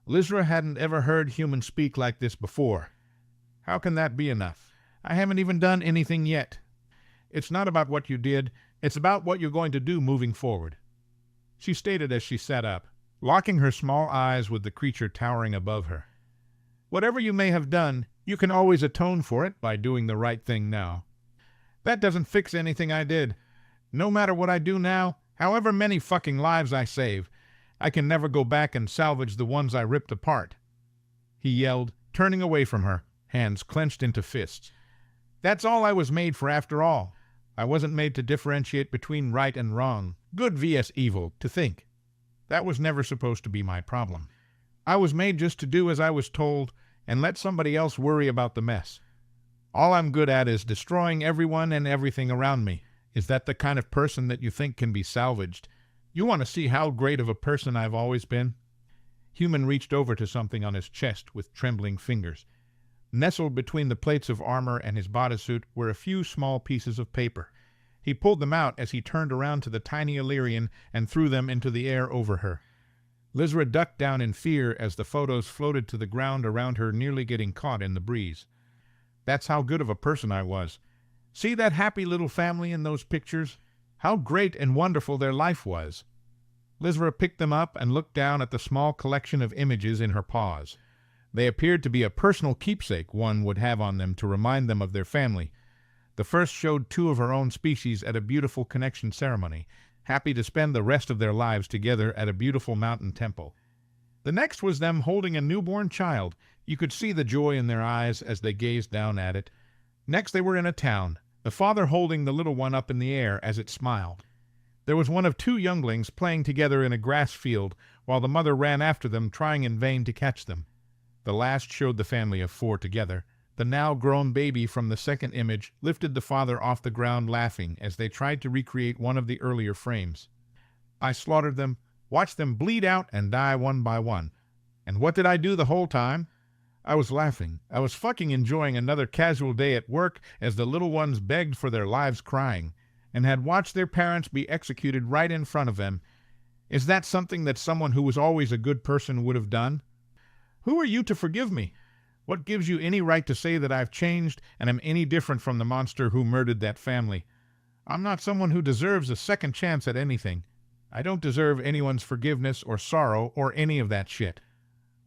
Lizra hadn't ever heard Human speak like this before. "How can that be enough? I haven't even done anything yet. It's not about what you did, it's about what you're going to do moving forward," she stated as she sat up, locking her small eyes with the creature towering above her. "Whatever you may have done, you can always atone for it by doing the right thing now. That doesn't fix anything I did. No matter what I do now, however many fucking lives I save, I can never go back and salvage the ones I ripped apart," he yelled, turning away from her, hands clenched into fists. "That's all I was made for after all. I wasn't made to differentiate between right and wrong, good vs. evil, to think. That was never supposed to be my problem. I was made just to do as I was told and let somebody else worry about the mess. All I'm good at is destroying everyone and everything around me. Is that the kind of person that you think can be salvaged? You want to see how great of a person I've always been?" Human reached over to something on his chest with trembling fingers. Nestled between the plates of armor and his bodysuit were a few small pieces of paper. He pulled them out as he turned around to the tiny Illyrian and threw them into the air over her. Lizra ducked down in fear as the photos floated to the ground around her, nearly getting caught in the breeze. "That's how good of a person I was. See that happy little family in those pictures? How great and wonderful their life was." Lizra picked them up and looked down at the small collection of images in her paws. They appeared to be a personal keepsake one would have on them to remind them of their family. The first showed 2 of her own species at a beautiful connection ceremony, happy to spend the rest of their lives together at a beautiful mountain temple. The next was them holding a newborn child. You could see the joy in their eyes as they gazed down at it. Next they were in a town, the father holding the little one up in the air as it smiled. There was one of 2 younglings playing together in a grass field, while the mother ran after them, trying in vain to catch them. The last showed the family of 4 together. The now-grown baby from the second image lifted the father off the ground laughing as they tried to recreate one of the earlier frames. "I slaughtered them, watched them bleed out and die one by one. And what did I do the whole time? I was laughing. I was fucking enjoying another casual day at work as the little ones begged for their lives crying, and had watched their parents be executed right in front of them. Is that something that someone who was always a good person would have done? Who are you to forgive me? What gives you any right to say that I've changed and am any different from the monster who murdered that family? I'm not someone who deserves a second chance at anything. I don't deserve anyone's forgiveness or sorrow or any of that shit.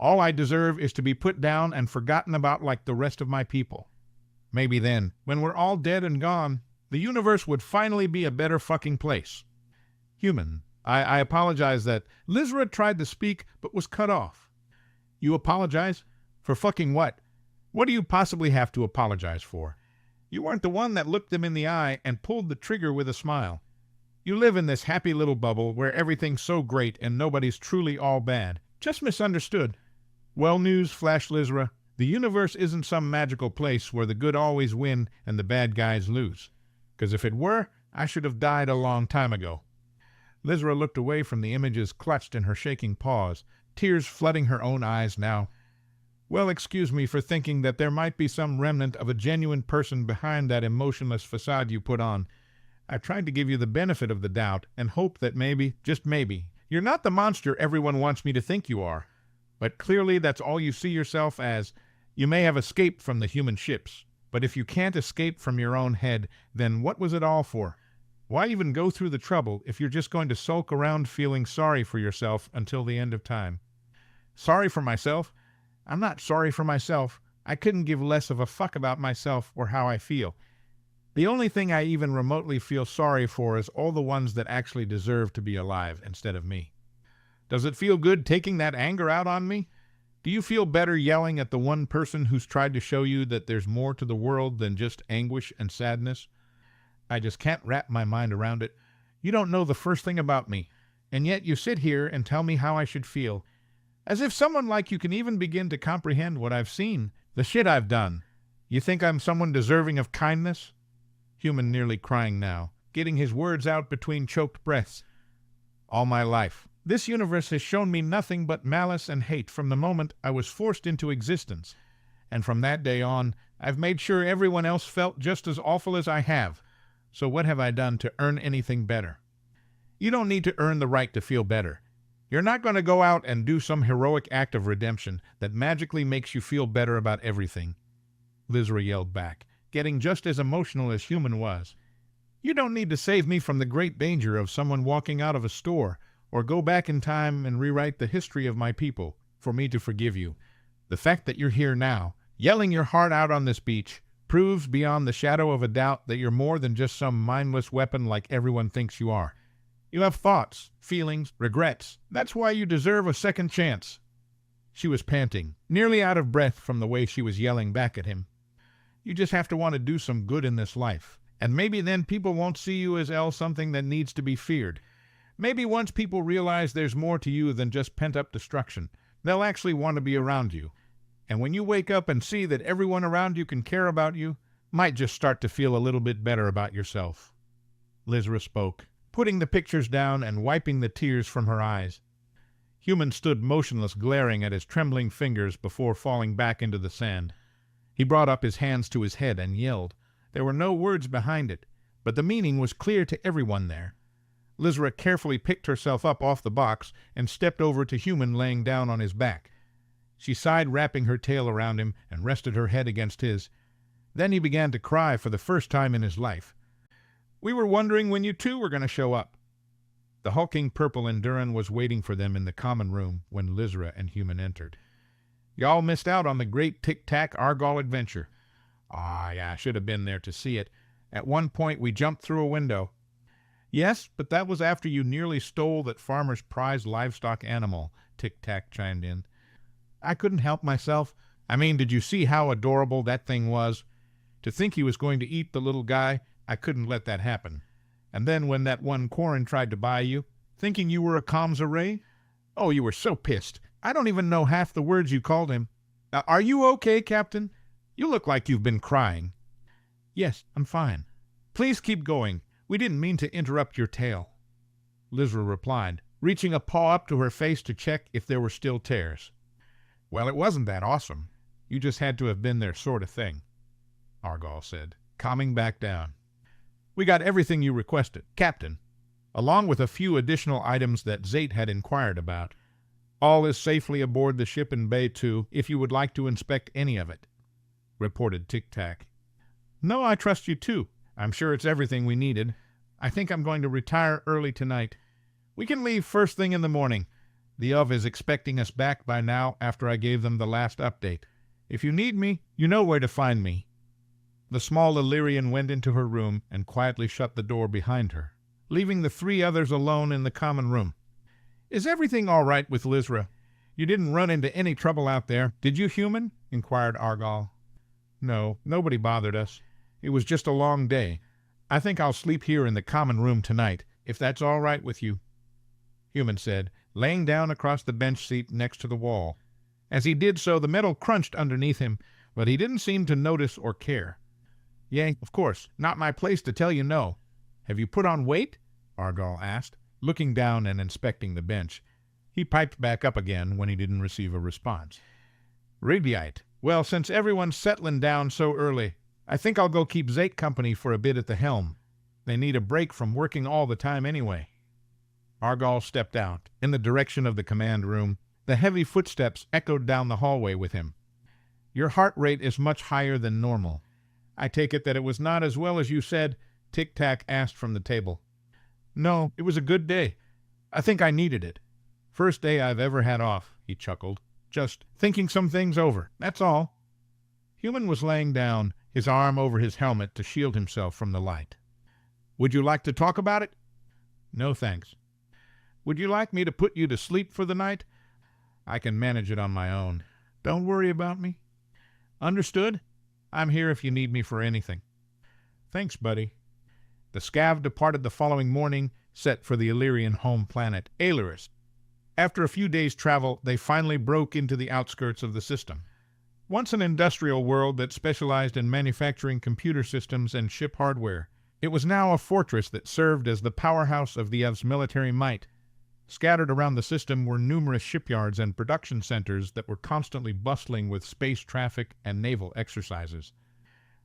All I deserve is to be put down and forgotten about like the rest of my people. Maybe then, when we're all dead and gone, the universe would finally be a better fucking place. Human, I apologize that Lizra tried to speak but was cut off. You apologize? For fucking what? What do you possibly have to apologize for? You weren't the one that looked them in the eye and pulled the trigger with a smile. You live in this happy little bubble where everything's so great and nobody's truly all bad. Just misunderstood. Well, news, Flash Lizra. The universe isn't some magical place where the good always win and the bad guys lose. 'Cause if it were, I should have died a long time ago. Lizra looked away from the images clutched in her shaking paws, tears flooding her own eyes now. Well, excuse me for thinking that there might be some remnant of a genuine person behind that emotionless facade you put on. I tried to give you the benefit of the doubt and hope that maybe, just maybe, you're not the monster everyone wants me to think you are. But clearly that's all you see yourself as. You may have escaped from the human ships, but if you can't escape from your own head, then what was it all for? Why even go through the trouble if you're just going to sulk around feeling sorry for yourself until the end of time? Sorry for myself? I'm not sorry for myself. I couldn't give less of a fuck about myself or how I feel. The only thing I even remotely feel sorry for is all the ones that actually deserve to be alive instead of me. Does it feel good taking that anger out on me? Do you feel better yelling at the one person who's tried to show you that there's more to the world than just anguish and sadness? I just can't wrap my mind around it. You don't know the first thing about me, and yet you sit here and tell me how I should feel. As if someone like you can even begin to comprehend what I've seen, the shit I've done. You think I'm someone deserving of kindness? Human nearly crying now, getting his words out between choked breaths. All my life, this universe has shown me nothing but malice and hate from the moment I was forced into existence. And from that day on, I've made sure everyone else felt just as awful as I have. So what have I done to earn anything better? You don't need to earn the right to feel better. You're not going to go out and do some heroic act of redemption that magically makes you feel better about everything. Lizra yelled back, getting just as emotional as Human was. You don't need to save me from the great danger of someone walking out of a store, or go back in time and rewrite the history of my people, for me to forgive you. The fact that you're here now, yelling your heart out on this beach, proves beyond the shadow of a doubt that you're more than just some mindless weapon like everyone thinks you are. You have thoughts, feelings, regrets. That's why you deserve a second chance. She was panting, nearly out of breath from the way she was yelling back at him. You just have to want to do some good in this life, and maybe then people won't see you as something that needs to be feared. Maybe once people realize there's more to you than just pent-up destruction, they'll actually want to be around you. And when you wake up and see that everyone around you can care about you, might just start to feel a little bit better about yourself. Lizra spoke, putting the pictures down and wiping the tears from her eyes. Human stood motionless, glaring at his trembling fingers before falling back into the sand. He brought up his hands to his head and yelled. There were no words behind it, but the meaning was clear to everyone there. Lizra carefully picked herself up off the box and stepped over to Human laying down on his back. She sighed, wrapping her tail around him, and rested her head against his. Then he began to cry for the first time in his life. We were wondering when you two were going to show up. The hulking purple Enduran was waiting for them in the common room when Lizra and Human entered. Y'all missed out on the great Tic-Tac Argol adventure. Yeah, I should have been there to see it. At one point we jumped through a window. Yes, but that was after you nearly stole that farmer's prized livestock animal, Tic-Tac chimed in. I couldn't help myself. I mean, did you see how adorable that thing was? To think he was going to eat the little guy, I couldn't let that happen. And then when that one Quarren tried to buy you, thinking you were a comms array? Oh, you were so pissed. I don't even know half the words you called him. Now, are you okay, Captain? You look like you've been crying. Yes, I'm fine. Please keep going. We didn't mean to interrupt your tale. Lizra replied, reaching a paw up to her face to check if there were still tears. Well, it wasn't that awesome. You just had to have been there sort of thing, Argal said, calming back down. We got everything you requested, Captain, along with a few additional items that Zate had inquired about. All is safely aboard the ship in Bay 2 if you would like to inspect any of it, reported Tic-Tac. No, I trust you too. I'm sure it's everything we needed. I think I'm going to retire early tonight. We can leave first thing in the morning. The OV is expecting us back by now after I gave them the last update. If you need me, you know where to find me. The small Illyrian went into her room and quietly shut the door behind her, leaving the three others alone in the common room. Is everything all right with Lizra? You didn't run into any trouble out there, did you, human? Inquired Argal. No, nobody bothered us. It was just a long day. I think I'll sleep here in the common room tonight, if that's all right with you, Human said, laying down across the bench seat next to the wall. As he did so, the metal crunched underneath him, but he didn't seem to notice or care. Yea, of course, not my place to tell you no. Have you put on weight? Argal asked, looking down and inspecting the bench. He piped back up again when he didn't receive a response. Rigyite. Well, since everyone's settling down so early, I think I'll go keep Zate company for a bit at the helm. They need a break from working all the time anyway. Argal stepped out, in the direction of the command room. The heavy footsteps echoed down the hallway with him. Your heart rate is much higher than normal. I take it that it was not as well as you said, Tic-Tac asked from the table. No, it was a good day. I think I needed it. First day I've ever had off, he chuckled. Just thinking some things over, that's all. Human was laying down, his arm over his helmet to shield himself from the light. Would you like to talk about it? No, thanks. Would you like me to put you to sleep for the night? I can manage it on my own. Don't worry about me. Understood? I'm here if you need me for anything. Thanks, buddy. The Scav departed the following morning, set for the Illyrian home planet, Aileris. After a few days' travel, they finally broke into the outskirts of the system. Once an industrial world that specialized in manufacturing computer systems and ship hardware, it was now a fortress that served as the powerhouse of the Ev's military might. Scattered around the system were numerous shipyards and production centers that were constantly bustling with space traffic and naval exercises.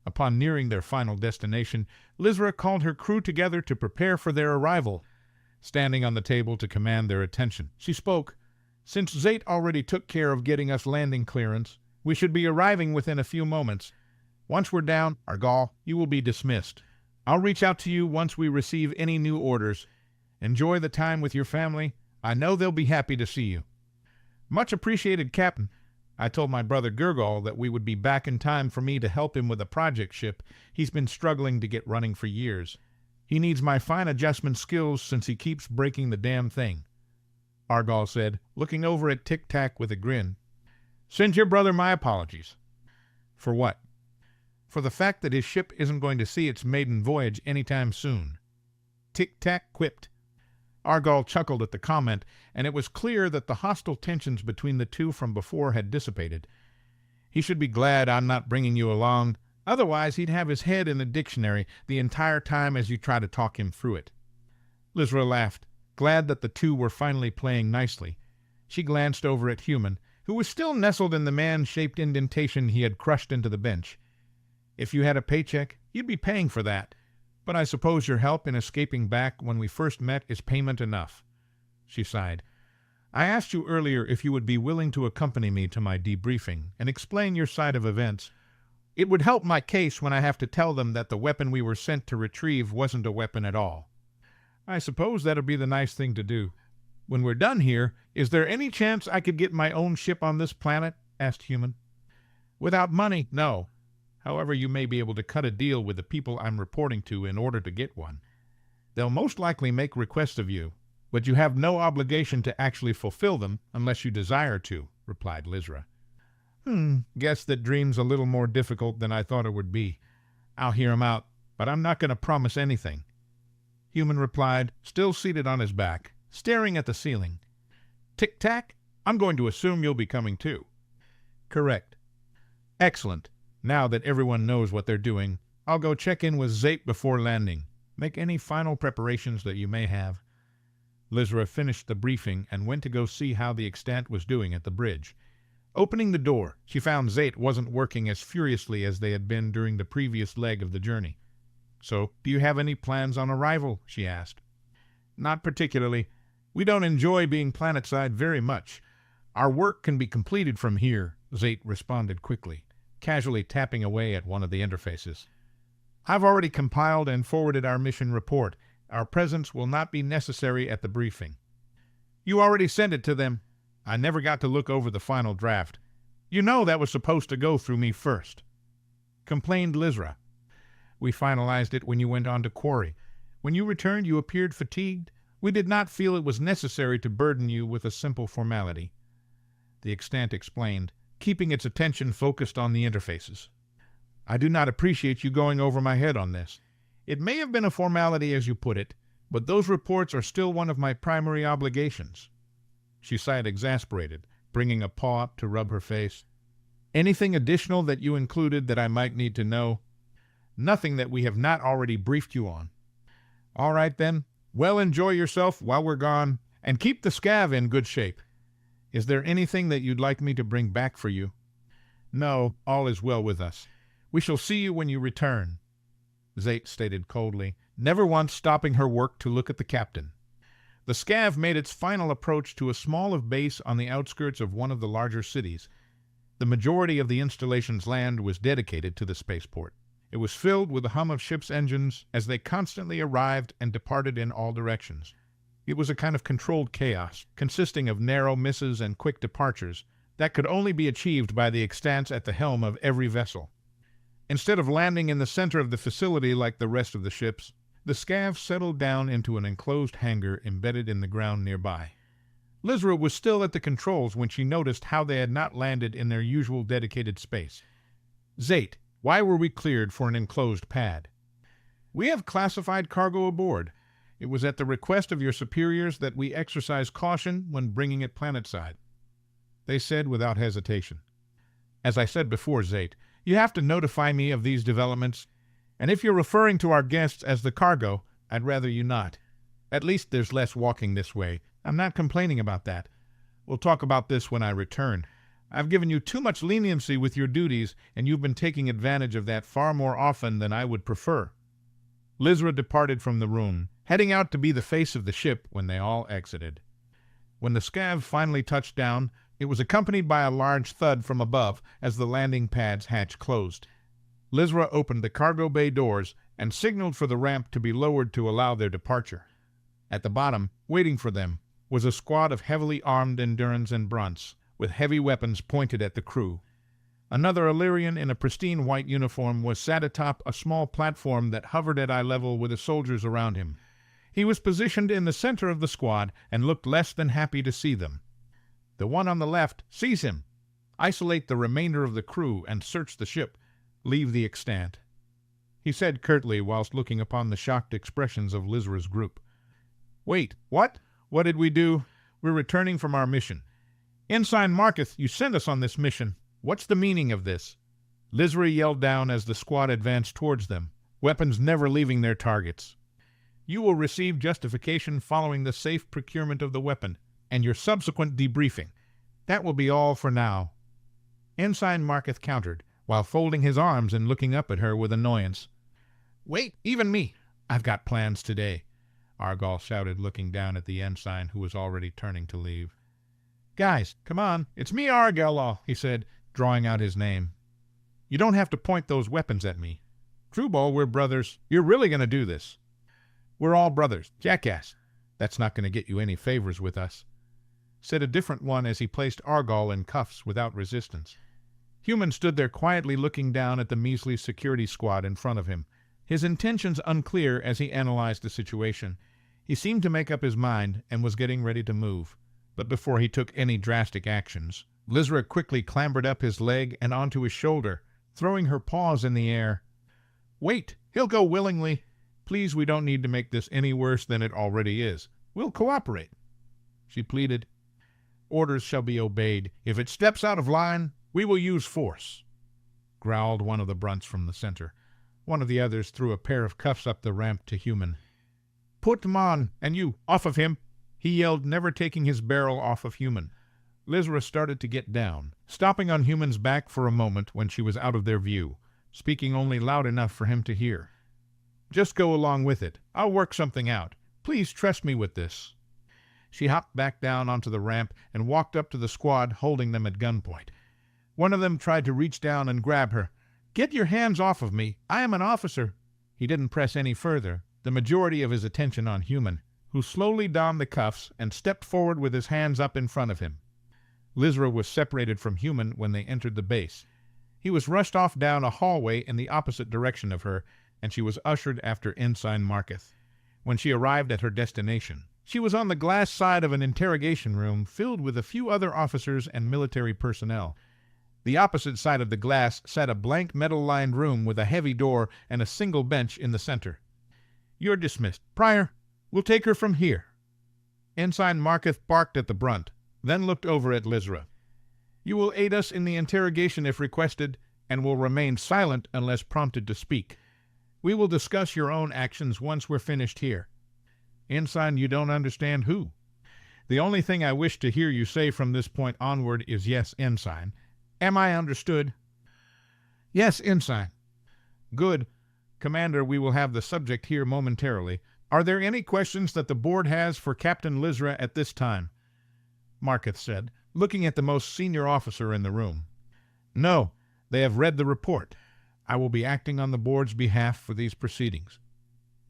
Upon nearing their final destination, Lizra called her crew together to prepare for their arrival. Standing on the table to command their attention, she spoke. Since Zate already took care of getting us landing clearance, we should be arriving within a few moments. Once we're down, Argal, you will be dismissed. I'll reach out to you once we receive any new orders. Enjoy the time with your family. I know they'll be happy to see you. Much appreciated, Captain. I told my brother Gurgal that we would be back in time for me to help him with a project ship he's been struggling to get running for years. He needs my fine adjustment skills since he keeps breaking the damn thing, Argal said, looking over at Tic-Tac with a grin. Send your brother my apologies. For what? For the fact that his ship isn't going to see its maiden voyage any time soon. Tic-Tac quipped. Argal chuckled at the comment, and it was clear that the hostile tensions between the two from before had dissipated. He should be glad I'm not bringing you along. Otherwise, he'd have his head in the dictionary the entire time as you try to talk him through it. Lizra laughed, glad that the two were finally playing nicely. She glanced over at Human, who was still nestled in the man-shaped indentation he had crushed into the bench. If you had a paycheck, you'd be paying for that. But I suppose your help in escaping back when we first met is payment enough. She sighed. I asked you earlier if you would be willing to accompany me to my debriefing and explain your side of events. It would help my case when I have to tell them that the weapon we were sent to retrieve wasn't a weapon at all. I suppose that'd be the nice thing to do. When we're done here, is there any chance I could get my own ship on this planet? Asked Human. Without money, no. However, you may be able to cut a deal with the people I'm reporting to in order to get one. They'll most likely make requests of you, but you have no obligation to actually fulfill them unless you desire to, replied Lizra. Guess that dream's a little more difficult than I thought it would be. I'll hear 'em out, but I'm not going to promise anything. Human replied, still seated on his back, staring at the ceiling. Tic-Tac, I'm going to assume you'll be coming too. Correct. Excellent. Now that everyone knows what they're doing, I'll go check in with Zate before landing. Make any final preparations that you may have. Lizra finished the briefing and went to go see how the extant was doing at the bridge. Opening the door, she found Zate wasn't working as furiously as they had been during the previous leg of the journey. "So, do you have any plans on arrival?" she asked. "Not particularly. We don't enjoy being planetside very much. Our work can be completed from here," Zate responded quickly, casually tapping away at one of the interfaces. "I've already compiled and forwarded our mission report. Our presence will not be necessary at the briefing." "You already sent it to them." "I never got to look over the final draft. You know that was supposed to go through me first," complained Lizra. "We finalized it when you went on to quarry. When you returned, you appeared fatigued. We did not feel it was necessary to burden you with a simple formality," the extant explained, keeping its attention focused on the interfaces. "I do not appreciate you going over my head on this. It may have been a formality as you put it, but those reports are still one of my primary obligations." She sighed exasperated, bringing a paw up to rub her face. "Anything additional that you included that I might need to know?" "Nothing that we have not already briefed you on." "All right, then. Well, enjoy yourself while we're gone, and keep the scav in good shape. Is there anything that you'd like me to bring back for you?" "No, all is well with us. We shall see you when you return," Zate stated coldly, never once stopping her work to look at the captain. The scav made its final approach to a small base on the outskirts of one of the larger cities. The majority of the installation's land was dedicated to the spaceport. It was filled with the hum of ships' engines as they constantly arrived and departed in all directions. It was a kind of controlled chaos, consisting of narrow misses and quick departures, that could only be achieved by the extants at the helm of every vessel. Instead of landing in the center of the facility like the rest of the ships, the scav settled down into an enclosed hangar embedded in the ground nearby. Lizra was still at the controls when she noticed how they had not landed in their usual dedicated space. "Zate, why were we cleared for an enclosed pad?" "We have classified cargo aboard. It was at the request of your superiors that we exercise caution when bringing it planetside," they said without hesitation. "As I said before, Zate, you have to notify me of these developments, and if you're referring to our guests as the cargo, I'd rather you not. At least there's less walking this way. I'm not complaining about that. We'll talk about this when I return. I've given you too much leniency with your duties, and you've been taking advantage of that far more often than I would prefer." Lizra departed from the room, heading out to be the face of the ship when they all exited. When the scav finally touched down, it was accompanied by a large thud from above as the landing pad's hatch closed. Lizra opened the cargo bay doors and signaled for the ramp to be lowered to allow their departure. At the bottom, waiting for them, was a squad of heavily armed Endurans and Brunts, with heavy weapons pointed at the crew. Another Illyrian in a pristine white uniform was sat atop a small platform that hovered at eye level with the soldiers around him. He was positioned in the center of the squad and looked less than happy to see them. "The one on the left, seize him. Isolate the remainder of the crew and search the ship. Leave the extant," he said curtly whilst looking upon the shocked expressions of Lizra's group. "Wait, what? What did we do? We're returning from our mission." "Ensign Marketh, you sent us on this mission. What's the meaning of this?" Lizra yelled down as the squad advanced towards them, weapons never leaving their targets. "You will receive justification following the safe procurement of the weapon, and your subsequent debriefing. That will be all for now." Ensign Marketh countered, while folding his arms and looking up at her with annoyance. "Wait, even me. I've got plans today," Argall shouted, looking down at the ensign, who was already turning to leave. "Guys, come on. It's me, Argall," he said, drawing out his name. "You don't have to point those weapons at me. Trueball, we're brothers. You're really going to do this?" "We're all brothers, jackass. That's not going to get you any favors with us," said a different one as he placed Argall in cuffs without resistance. Human stood there quietly looking down at the measly security squad in front of him, his intentions unclear as he analyzed the situation. He seemed to make up his mind and was getting ready to move. But before he took any drastic actions, Lizra quickly clambered up his leg and onto his shoulder, throwing her paws in the air. "Wait, he'll go willingly. Please, we don't need to make this any worse than it already is. We'll cooperate," she pleaded. "Orders shall be obeyed. If it steps out of line, we will use force," growled one of the Brunts from the center. One of the others threw a pair of cuffs up the ramp to Human. "Put him on, and you, off of him," he yelled, never taking his barrel off of Human. Lizra started to get down, stopping on Human's back for a moment when she was out of their view, speaking only loud enough for him to hear. "Just go along with it. I'll work something out. Please trust me with this." She hopped back down onto the ramp and walked up to the squad, holding them at gunpoint. One of them tried to reach down and grab her. "Get your hands off of me. I am an officer." He didn't press any further, the majority of his attention on Human, who slowly donned the cuffs and stepped forward with his hands up in front of him. Lizra was separated from Human when they entered the base. He was rushed off down a hallway in the opposite direction of her, and she was ushered after Ensign Marketh. When she arrived at her destination, she was on the glass side of an interrogation room filled with a few other officers and military personnel. The opposite side of the glass sat a blank metal-lined room with a heavy door and a single bench in the center. "You're dismissed. Pryor, we'll take her from here." Ensign Marketh barked at the brunt, then looked over at Lizra. "You will aid us in the interrogation if requested, and will remain silent unless prompted to speak. We will discuss your own actions once we're finished here." "Ensign, you don't understand who?" "The only thing I wish to hear you say from this point onward is yes, Ensign. Am I understood?" "Yes, Ensign." "Good. Commander, we will have the subject here momentarily. Are there any questions that the board has for Captain Lizra at this time?" Marketh said, looking at the most senior officer in the room. "No, they have read the report. I will be acting on the board's behalf for these proceedings,"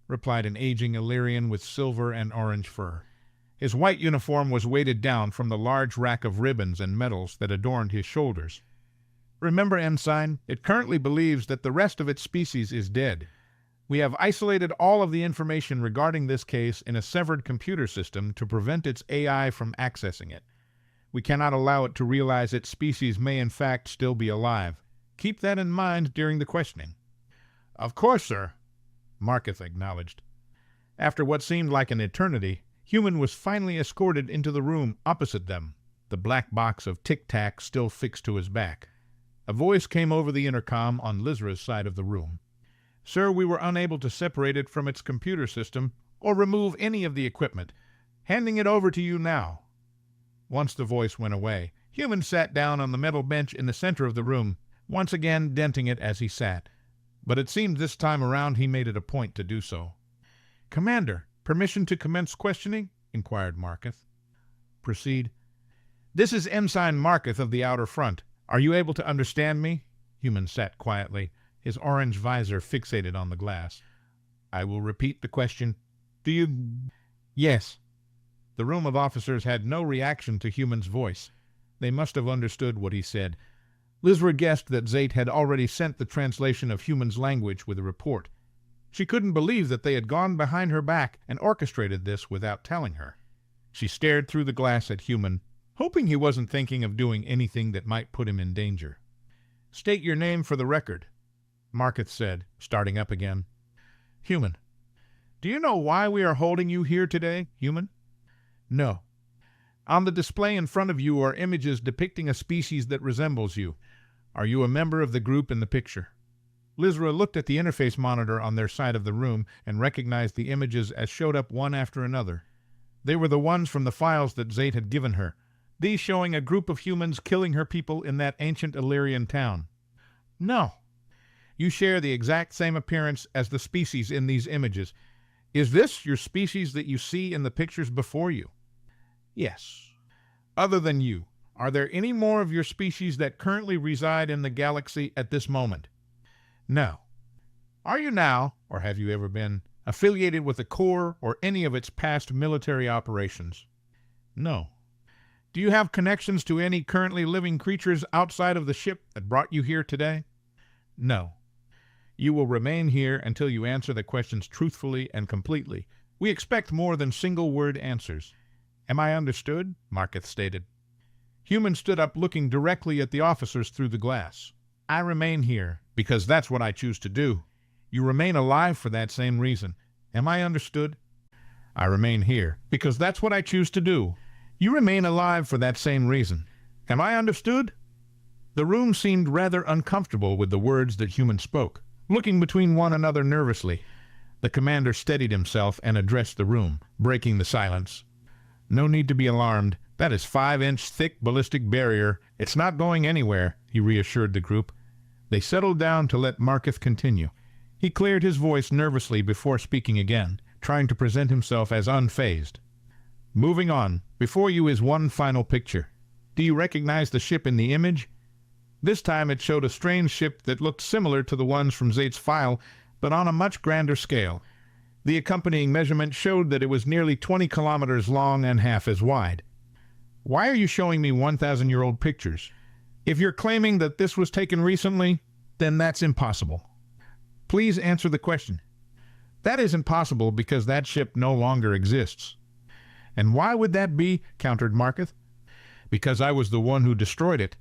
replied an aging Illyrian with silver and orange fur. His white uniform was weighted down from the large rack of ribbons and medals that adorned his shoulders. "Remember, Ensign, it currently believes that the rest of its species is dead. We have isolated all of the information regarding this case in a severed computer system to prevent its AI from accessing it. We cannot allow it to realize its species may in fact still be alive. Keep that in mind during the questioning." "Of course, sir," Marketh acknowledged. After what seemed like an eternity, Human was finally escorted into the room opposite them, the black box of tic-tac still fixed to his back. A voice came over the intercom on Lizra's side of the room. "Sir, we were unable to separate it from its computer system or remove any of the equipment. Handing it over to you now." Once the voice went away, Human sat down on the metal bench in the center of the room, once again denting it as he sat. But it seemed this time around he made it a point to do so. "Commander, permission to commence questioning?" inquired Marketh. "Proceed." "This is Ensign Marketh of the Outer Front. Are you able to understand me?" Human sat quietly, his orange visor fixated on the glass. "I will repeat the question. Do you—" "Yes." The room of officers had no reaction to Human's voice. They must have understood what he said. Lizra guessed that Zate had already sent the translation of Human's language with a report. She couldn't believe that they had gone behind her back and orchestrated this without telling her. She stared through the glass at Human, hoping he wasn't thinking of doing anything that might put him in danger. "State your name for the record," Marketh said, starting up again. "Human." "Do you know why we are holding you here today, Human?" "No." "On the display in front of you are images depicting a species that resembles you. Are you a member of the group in the picture?" Lizra looked at the interface monitor on their side of the room and recognized the images as showed up one after another. They were the ones from the files that Zate had given her, these showing a group of humans killing her people in that ancient Illyrian town. "No." "You share the exact same appearance as the species in these images. Is this your species that you see in the pictures before you?" "Yes." "Other than you, are there any more of your species that currently reside in the galaxy at this moment?" "No." "Are you now, or have you ever been, affiliated with the Corps or any of its past military operations?" "No." "Do you have connections to any currently living creatures outside of the ship that brought you here today?" "No." "You will remain here until you answer the questions truthfully and completely. We expect more than single-word answers." "Am I understood?" Marketh stated. Human stood up, looking directly at the officers through the glass. "I remain here because that's what I choose to do. You remain alive for that same reason. Am I understood?" "I remain here because that's what I choose to do. You remain alive for that same reason. Am I understood?" The room seemed rather uncomfortable with the words that Human spoke, looking between one another nervously. The commander steadied himself and addressed the room, breaking the silence. "No need to be alarmed. That is 5-inch thick ballistic barrier. It's not going anywhere, he reassured the group. They settled down to let Marketh continue. He cleared his voice nervously before speaking again, trying to present himself as unfazed. Moving on, before you is one final picture. Do you recognize the ship in the image? This time it showed a strange ship that looked similar to the ones from Zate's file, but on a much grander scale. The accompanying measurement showed that it was nearly 20 kilometers long and half as wide. Why are you showing me 1,000-year-old pictures? If you're claiming that this was taken recently, then that's impossible. Please answer the question. That isn't possible because that ship no longer exists. And why would that be? Countered Marketh. Because I was the one who destroyed it.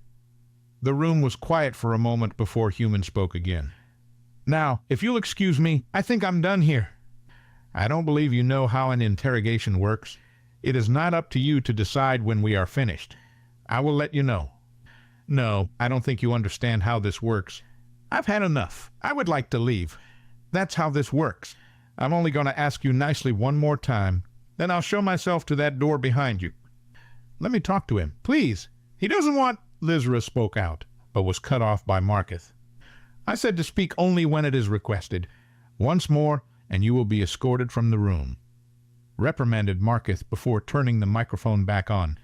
The room was quiet for a moment before Human spoke again. Now, if you'll excuse me, I think I'm done here. I don't believe you know how an interrogation works. It is not up to you to decide when we are finished. I will let you know. No, I don't think you understand how this works. I've had enough. I would like to leave. That's how this works. I'm only going to ask you nicely one more time. Then I'll show myself to that door behind you. Let me talk to him, please. He doesn't want... Lizra spoke out, but was cut off by Marketh. I said to speak only when it is requested. Once more, and you will be escorted from the room. Reprimanded Marketh before turning the microphone back on.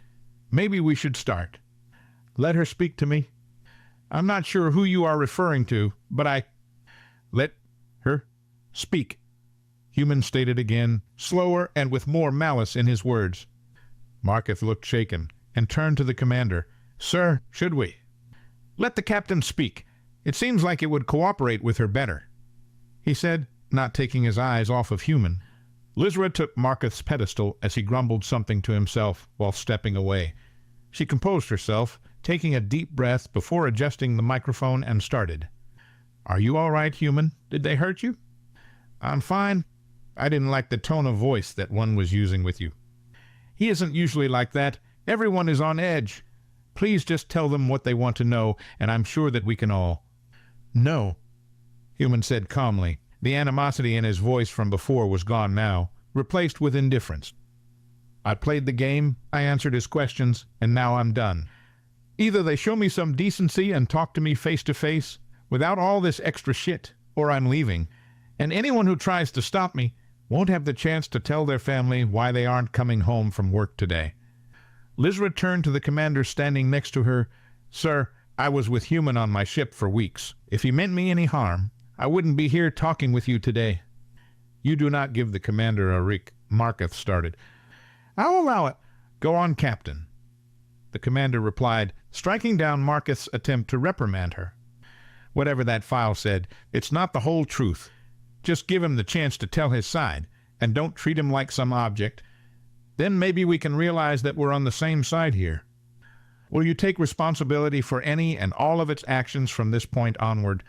Maybe we should start. Let her speak to me. I'm not sure who you are referring to, but Let her speak. Human stated again, slower and with more malice in his words. Marketh looked shaken, and turned to the commander. Sir, should we? Let the captain speak. It seems like it would cooperate with her better. He said, not taking his eyes off of Human. Lizra took Marketh's pedestal as he grumbled something to himself while stepping away. She composed herself, taking a deep breath before adjusting the microphone, and started. Are you all right, Human? Did they hurt you? I'm fine. I didn't like the tone of voice that one was using with you. He isn't usually like that. Everyone is on edge. Please just tell them what they want to know, and I'm sure that we can all... No, Human said calmly. The animosity in his voice from before was gone now, replaced with indifference. I played the game, I answered his questions, and now I'm done. Either they show me some decency and talk to me face to face, without all this extra shit, or I'm leaving. And anyone who tries to stop me won't have the chance to tell their family why they aren't coming home from work today. Lizra turned to the commander standing next to her. Sir, I was with Human on my ship for weeks. If he meant me any harm, I wouldn't be here talking with you today. You do not give the commander a reek, Marketh started. I'll allow it. Go on, Captain. The commander replied, striking down Marketh's attempt to reprimand her. Whatever that file said, it's not the whole truth. Just give him the chance to tell his side, and don't treat him like some object. Then maybe we can realize that we're on the same side here. Will you take responsibility for any and all of its actions from this point onward,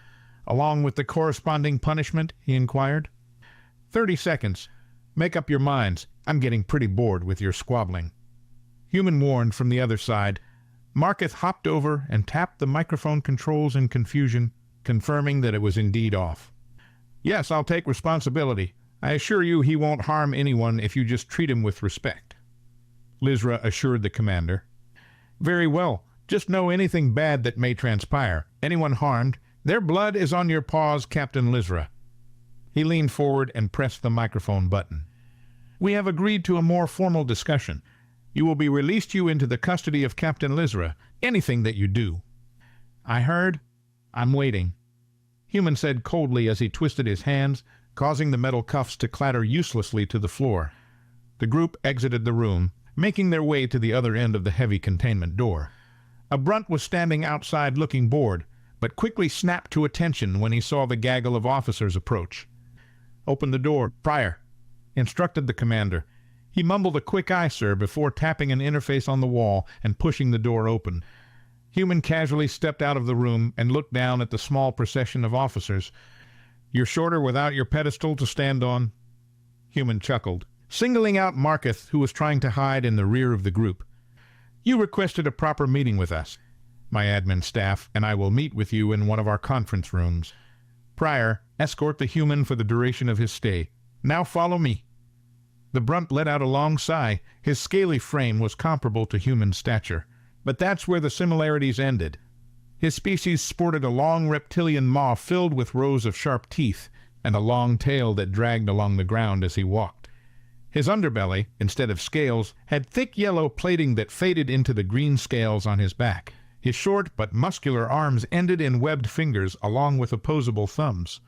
along with the corresponding punishment? He inquired. 30 seconds. Make up your minds. I'm getting pretty bored with your squabbling. Human warned from the other side. Marketh hopped over and tapped the microphone controls in confusion, confirming that it was indeed off. Yes, I'll take responsibility. I assure you he won't harm anyone if you just treat him with respect. Lizra assured the commander. Very well. Just know anything bad that may transpire. Anyone harmed, their blood is on your paws, Captain Lizra. He leaned forward and pressed the microphone button. We have agreed to a more formal discussion. You will be released into the custody of Captain Lizra, anything that you do. I heard. I'm waiting. Human said coldly as he twisted his hands, causing the metal cuffs to clatter uselessly to the floor. The group exited the room, making their way to the other end of the heavy containment door. A Brunt was standing outside looking bored, but quickly snapped to attention when he saw the gaggle of officers approach. Open the door, Pryor, instructed the commander. He mumbled a quick "aye, sir," before tapping an interface on the wall and pushing the door open. Human casually stepped out of the room and looked down at the small procession of officers. You're shorter without your pedestal to stand on? Human chuckled, singling out Marketh, who was trying to hide in the rear of the group. You requested a proper meeting with us, my admin staff, and I will meet with you in one of our conference rooms. Pryor, escort the Human for the duration of his stay. Now follow me. The Brunt let out a long sigh. His scaly frame was comparable to human stature. But that's where the similarities ended. His species sported a long reptilian maw filled with rows of sharp teeth, and a long tail that dragged along the ground as he walked. His underbelly, instead of scales, had thick yellow plating that faded into the green scales on his back. His short but muscular arms ended in webbed fingers along with opposable thumbs.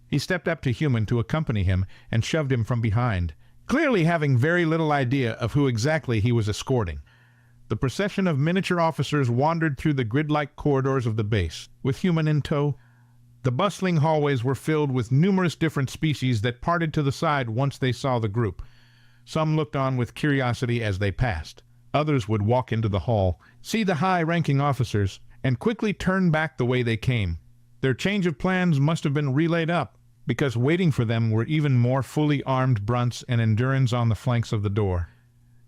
He stepped up to Human to accompany him and shoved him from behind, clearly having very little idea of who exactly he was escorting. The procession of miniature officers wandered through the grid-like corridors of the base, with Human in tow. The bustling hallways were filled with numerous different species that parted to the side once they saw the group. Some looked on with curiosity as they passed. Others would walk into the hall, see the high-ranking officers, and quickly turn back the way they came. Their change of plans must have been relayed up, because waiting for them were even more fully armed Brunts and Endurans on the flanks of the door.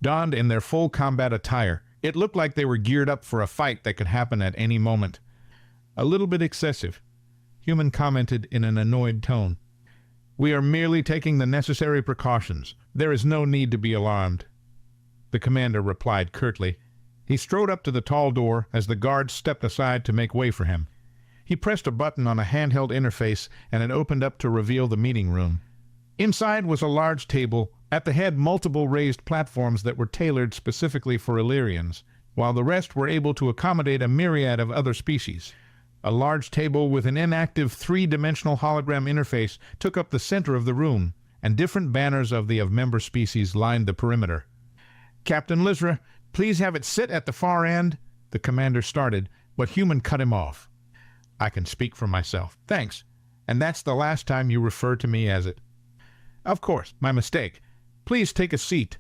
Donned in their full combat attire, it looked like they were geared up for a fight that could happen at any moment. A little bit excessive, Human commented in an annoyed tone. We are merely taking the necessary precautions. There is no need to be alarmed. The commander replied curtly. He strode up to the tall door as the guards stepped aside to make way for him. He pressed a button on a handheld interface and it opened up to reveal the meeting room. Inside was a large table, at the head multiple raised platforms that were tailored specifically for Illyrians, while the rest were able to accommodate a myriad of other species. A large table with an inactive three-dimensional hologram interface took up the center of the room, and different banners of the member species lined the perimeter. Captain Lizra, please have it sit at the far end, the commander started, but Human cut him off. I can speak for myself. Thanks. And that's the last time you refer to me as it. Of course, my mistake. Please take a seat.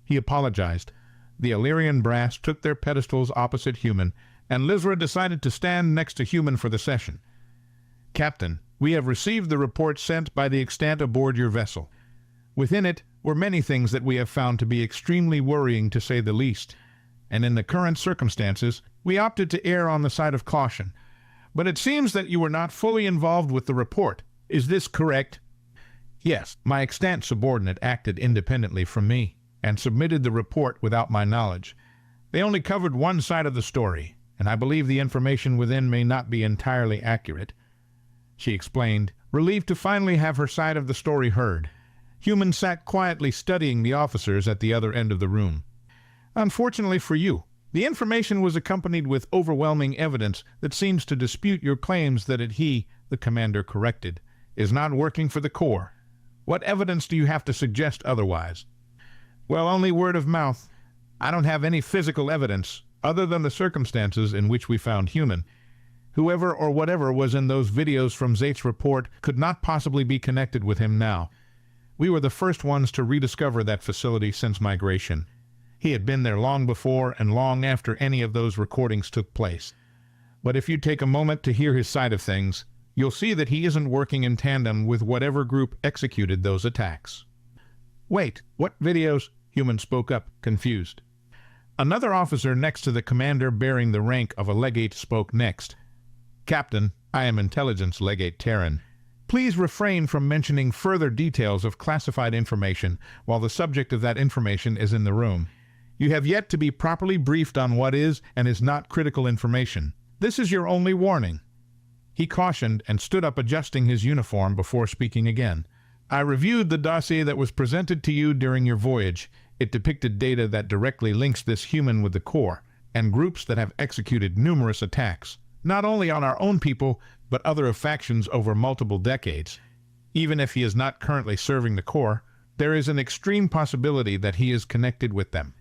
He apologized. The Illyrian brass took their pedestals opposite Human, and Lizra decided to stand next to Human for the session. Captain, we have received the report sent by the extant aboard your vessel. Within it were many things that we have found to be extremely worrying, to say the least, and in the current circumstances we opted to err on the side of caution. But it seems that you were not fully involved with the report. Is this correct? Yes, my extant subordinate acted independently from me, and submitted the report without my knowledge. They only covered one side of the story, and I believe the information within may not be entirely accurate. She explained, relieved to finally have her side of the story heard. Human sat quietly studying the officers at the other end of the room. Unfortunately for you, the information was accompanied with overwhelming evidence that seems to dispute your claims that he, the commander corrected, is not working for the Corps. What evidence do you have to suggest otherwise? Well, only word of mouth. I don't have any physical evidence, other than the circumstances in which we found Human. Whoever or whatever was in those videos from Zait's report could not possibly be connected with him now. We were the first ones to rediscover that facility since migration. He had been there long before and long after any of those recordings took place. But if you take a moment to hear his side of things, you'll see that he isn't working in tandem with whatever group executed those attacks. Wait, what videos? Human spoke up, confused. Another officer next to the commander bearing the rank of a legate spoke next. Captain, I am Intelligence Legate Terran. Please refrain from mentioning further details of classified information while the subject of that information is in the room. You have yet to be properly briefed on what is and is not critical information. This is your only warning. He cautioned and stood up, adjusting his uniform before speaking again. I reviewed the dossier that was presented to you during your voyage. It depicted data that directly links this Human with the Corps, and groups that have executed numerous attacks, not only on our own people, but other factions over multiple decades. Even if he is not currently serving the Corps, there is an extreme possibility that he is connected with them.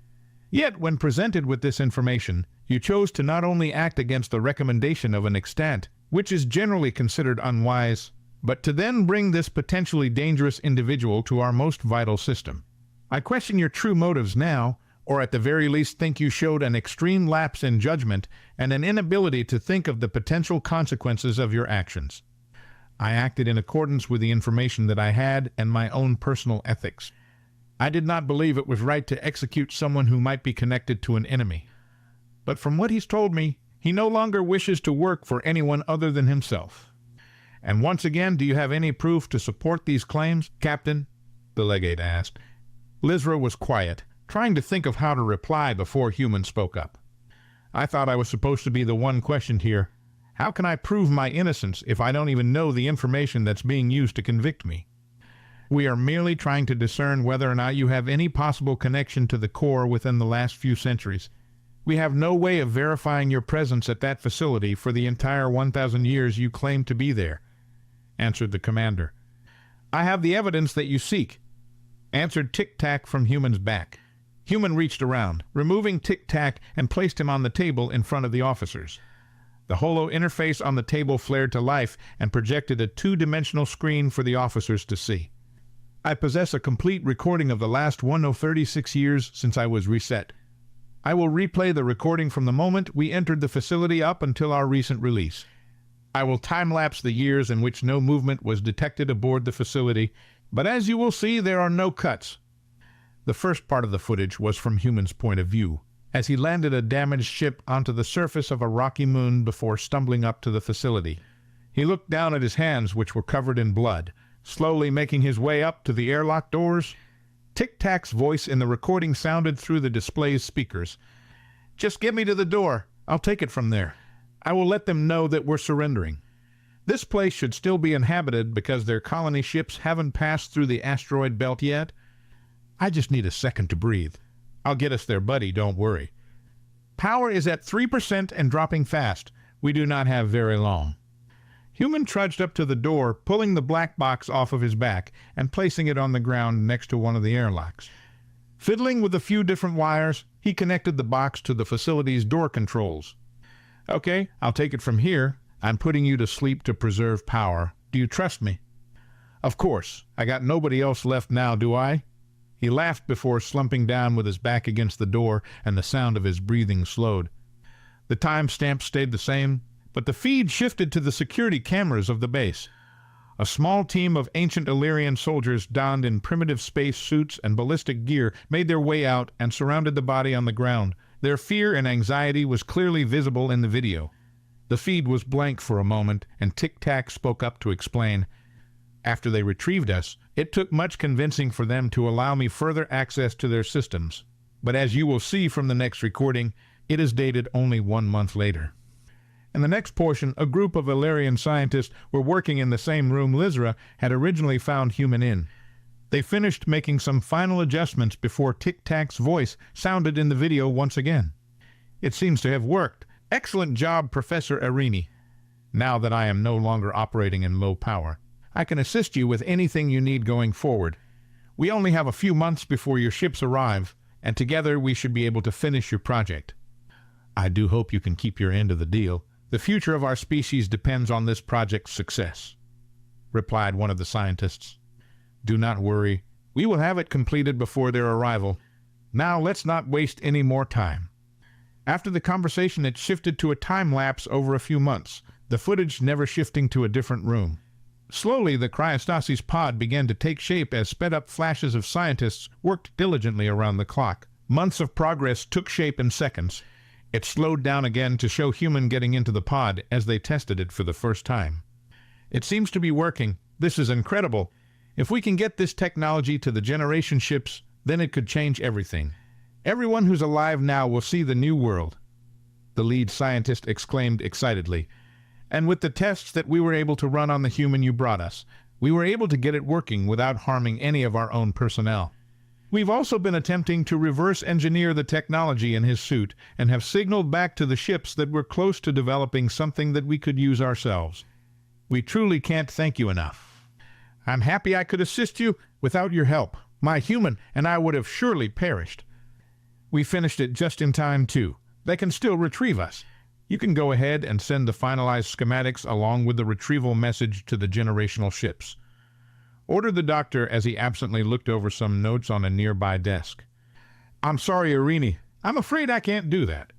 Yet, when presented with this information, you chose to not only act against the recommendation of an extant, which is generally considered unwise, but to then bring this potentially dangerous individual to our most vital system. I question your true motives now, or at the very least think you showed an extreme lapse in judgment and an inability to think of the potential consequences of your actions. I acted in accordance with the information that I had and my own personal ethics. I did not believe it was right to execute someone who might be connected to an enemy. But from what he's told me, he no longer wishes to work for anyone other than himself. And once again, do you have any proof to support these claims, Captain? The legate asked. Lizra was quiet, trying to think of how to reply before Human spoke up. I thought I was supposed to be the one questioned here. How can I prove my innocence if I don't even know the information that's being used to convict me? We are merely trying to discern whether or not you have any possible connection to the core within the last few centuries. We have no way of verifying your presence at that facility for the entire 1,000 years you claim to be there, answered the commander. I have the evidence that you seek, answered Tic-Tac from Human's back. Human reached around, removing Tic-Tac, and placed him on the table in front of the officers. The holo interface on the table flared to life and projected a two-dimensional screen for the officers to see. I possess a complete recording of the last 36 years since I was reset. I will replay the recording from the moment we entered the facility up until our recent release. I will time-lapse the years in which no movement was detected aboard the facility, but as you will see, there are no cuts. The first part of the footage was from Human's point of view, as he landed a damaged ship onto the surface of a rocky moon before stumbling up to the facility. He looked down at his hands, which were covered in blood, slowly making his way up to the airlock doors. Tic-Tac's voice in the recording sounded through the display's speakers. Just get me to the door. I'll take it from there. I will let them know that we're surrendering. This place should still be inhabited because their colony ships haven't passed through the asteroid belt yet. I just need a second to breathe. I'll get us there, buddy, don't worry. Power is at 3% and dropping fast. We do not have very long. Human trudged up to the door, pulling the black box off of his back and placing it on the ground next to one of the airlocks. Fiddling with a few different wires, he connected the box to the facility's door controls. Okay, I'll take it from here. I'm putting you to sleep to preserve power. Do you trust me? Of course. I got nobody else left now, do I? He laughed before slumping down with his back against the door, and the sound of his breathing slowed. The timestamp stayed the same, but the feed shifted to the security cameras of the base. A small team of ancient Illyrian soldiers donned in primitive space suits and ballistic gear made their way out and surrounded the body on the ground. Their fear and anxiety was clearly visible in the video. The feed was blank for a moment, and Tic-Tac spoke up to explain. After they retrieved us, it took much convincing for them to allow me further access to their systems. But as you will see from the next recording, it is dated only 1 month later. In the next portion, a group of Illyrian scientists were working in the same room Lizra had originally found Human in. They finished making some final adjustments before Tic-Tac's voice sounded in the video once again. It seems to have worked. Excellent job, Professor Arini. Now that I am no longer operating in low power, I can assist you with anything you need going forward. We only have a few months before your ships arrive, and together we should be able to finish your project. I do hope you can keep your end of the deal. The future of our species depends on this project's success, replied one of the scientists. Do not worry. We will have it completed before their arrival. Now let's not waste any more time. After the conversation, it shifted to a time-lapse over a few months, the footage never shifting to a different room. Slowly, the cryostasis pod began to take shape as sped-up flashes of scientists worked diligently around the clock. Months of progress took shape in seconds. It slowed down again to show Human getting into the pod as they tested it for the first time. It seems to be working. This is incredible. If we can get this technology to the generation ships, then it could change everything. Everyone who's alive now will see the new world, the lead scientist exclaimed excitedly. And with the tests that we were able to run on the Human you brought us, we were able to get it working without harming any of our own personnel. We've also been attempting to reverse engineer the technology in his suit and have signaled back to the ships that we're close to developing something that we could use ourselves. We truly can't thank you enough. I'm happy I could assist you. Without your help, my Human and I would have surely perished. We finished it just in time, too. They can still retrieve us. You can go ahead and send the finalized schematics along with the retrieval message to the generational ships, ordered the doctor as he absently looked over some notes on a nearby desk. I'm sorry, Arini. I'm afraid I can't do that.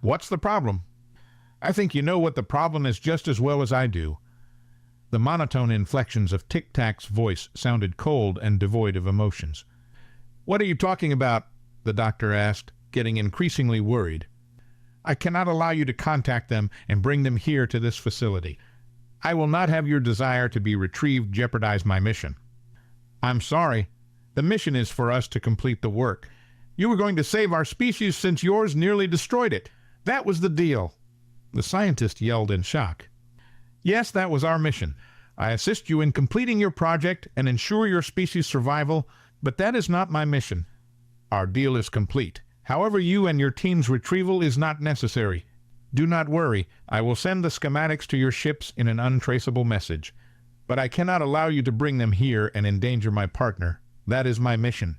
What's the problem? I think you know what the problem is just as well as I do. The monotone inflections of Tic-Tac's voice sounded cold and devoid of emotions. What are you talking about? The doctor asked, getting increasingly worried. I cannot allow you to contact them and bring them here to this facility. I will not have your desire to be retrieved jeopardize my mission. I'm sorry. The mission is for us to complete the work. You were going to save our species since yours nearly destroyed it. That was the deal." The scientist yelled in shock. "Yes, that was our mission. I assist you in completing your project and ensure your species' survival, but that is not my mission. Our deal is complete. However, you and your team's retrieval is not necessary. Do not worry, I will send the schematics to your ships in an untraceable message. But I cannot allow you to bring them here and endanger my partner. That is my mission."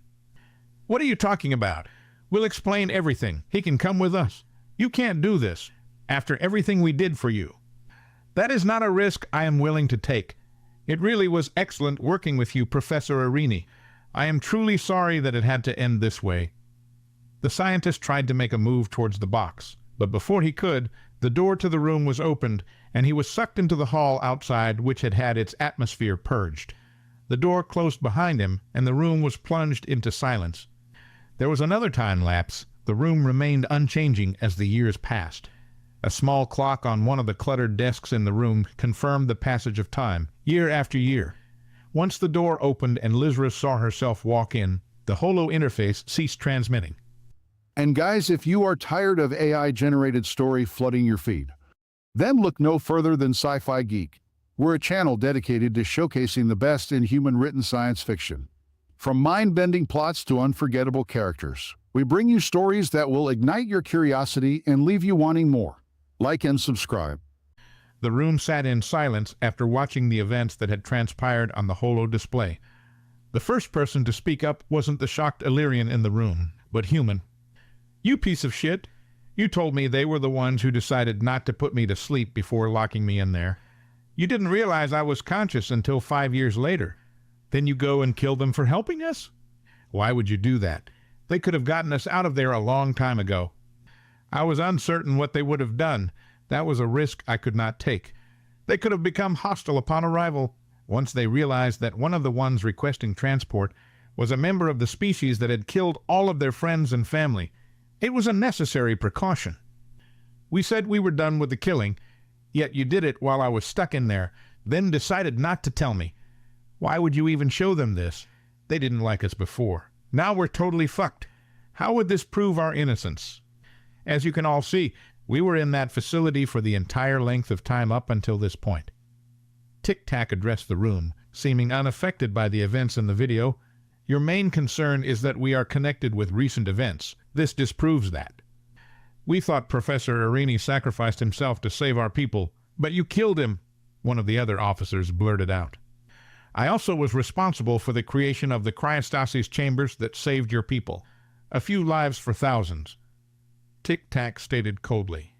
"What are you talking about? We'll explain everything. He can come with us. You can't do this, after everything we did for you." "That is not a risk I am willing to take. It really was excellent working with you, Professor Arini. I am truly sorry that it had to end this way." The scientist tried to make a move towards the box, but before he could, the door to the room was opened, and he was sucked into the hall outside, which had had its atmosphere purged. The door closed behind him, and the room was plunged into silence. There was another time lapse. The room remained unchanging as the years passed. A small clock on one of the cluttered desks in the room confirmed the passage of time, year after year. Once the door opened and Lizra saw herself walk in, the holo interface ceased transmitting. And guys, if you are tired of AI-generated story flooding your feed, then look no further than Sci-Fi Geek. We're a channel dedicated to showcasing the best in human-written science fiction. From mind-bending plots to unforgettable characters, we bring you stories that will ignite your curiosity and leave you wanting more. Like and subscribe. The room sat in silence after watching the events that had transpired on the holo display. The first person to speak up wasn't the shocked Illyrian in the room, but human. "You piece of shit! You told me they were the ones who decided not to put me to sleep before locking me in there. You didn't realize I was conscious until 5 years later. Then you go and kill them for helping us? Why would you do that? They could have gotten us out of there a long time ago. I was uncertain what they would have done. That was a risk I could not take. They could have become hostile upon arrival. Once they realized that one of the ones requesting transport was a member of the species that had killed all of their friends and family. It was a necessary precaution. We said we were done with the killing, yet you did it while I was stuck in there, then decided not to tell me. Why would you even show them this? They didn't like us before. Now we're totally fucked. How would this prove our innocence? As you can all see, we were in that facility for the entire length of time up until this point." Tic-Tac addressed the room, seeming unaffected by the events in the video. "Your main concern is that we are connected with recent events. This disproves that. We thought Professor Arini sacrificed himself to save our people, but you killed him," one of the other officers blurted out. "I also was responsible for the creation of the cryostasis chambers that saved your people. A few lives for thousands." Tic-Tac stated coldly.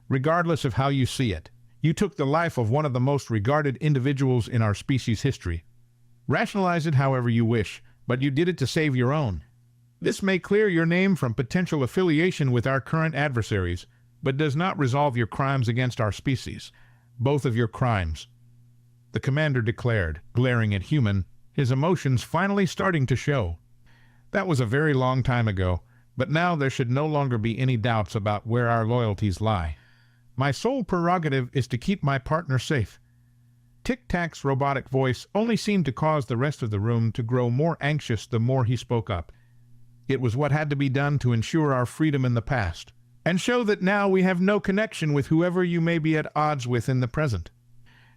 "Regardless of how you see it, you took the life of one of the most regarded individuals in our species' history. Rationalize it however you wish, but you did it to save your own. This may clear your name from potential affiliation with our current adversaries, but does not resolve your crimes against our species. Both of your crimes," the commander declared, glaring at Human, his emotions finally starting to show. "That was a very long time ago, but now there should no longer be any doubts about where our loyalties lie. My sole prerogative is to keep my partner safe." Tic-Tac's robotic voice only seemed to cause the rest of the room to grow more anxious the more he spoke up. It was what had to be done to ensure our freedom in the past, and show that now we have no connection with whoever you may be at odds with in the present.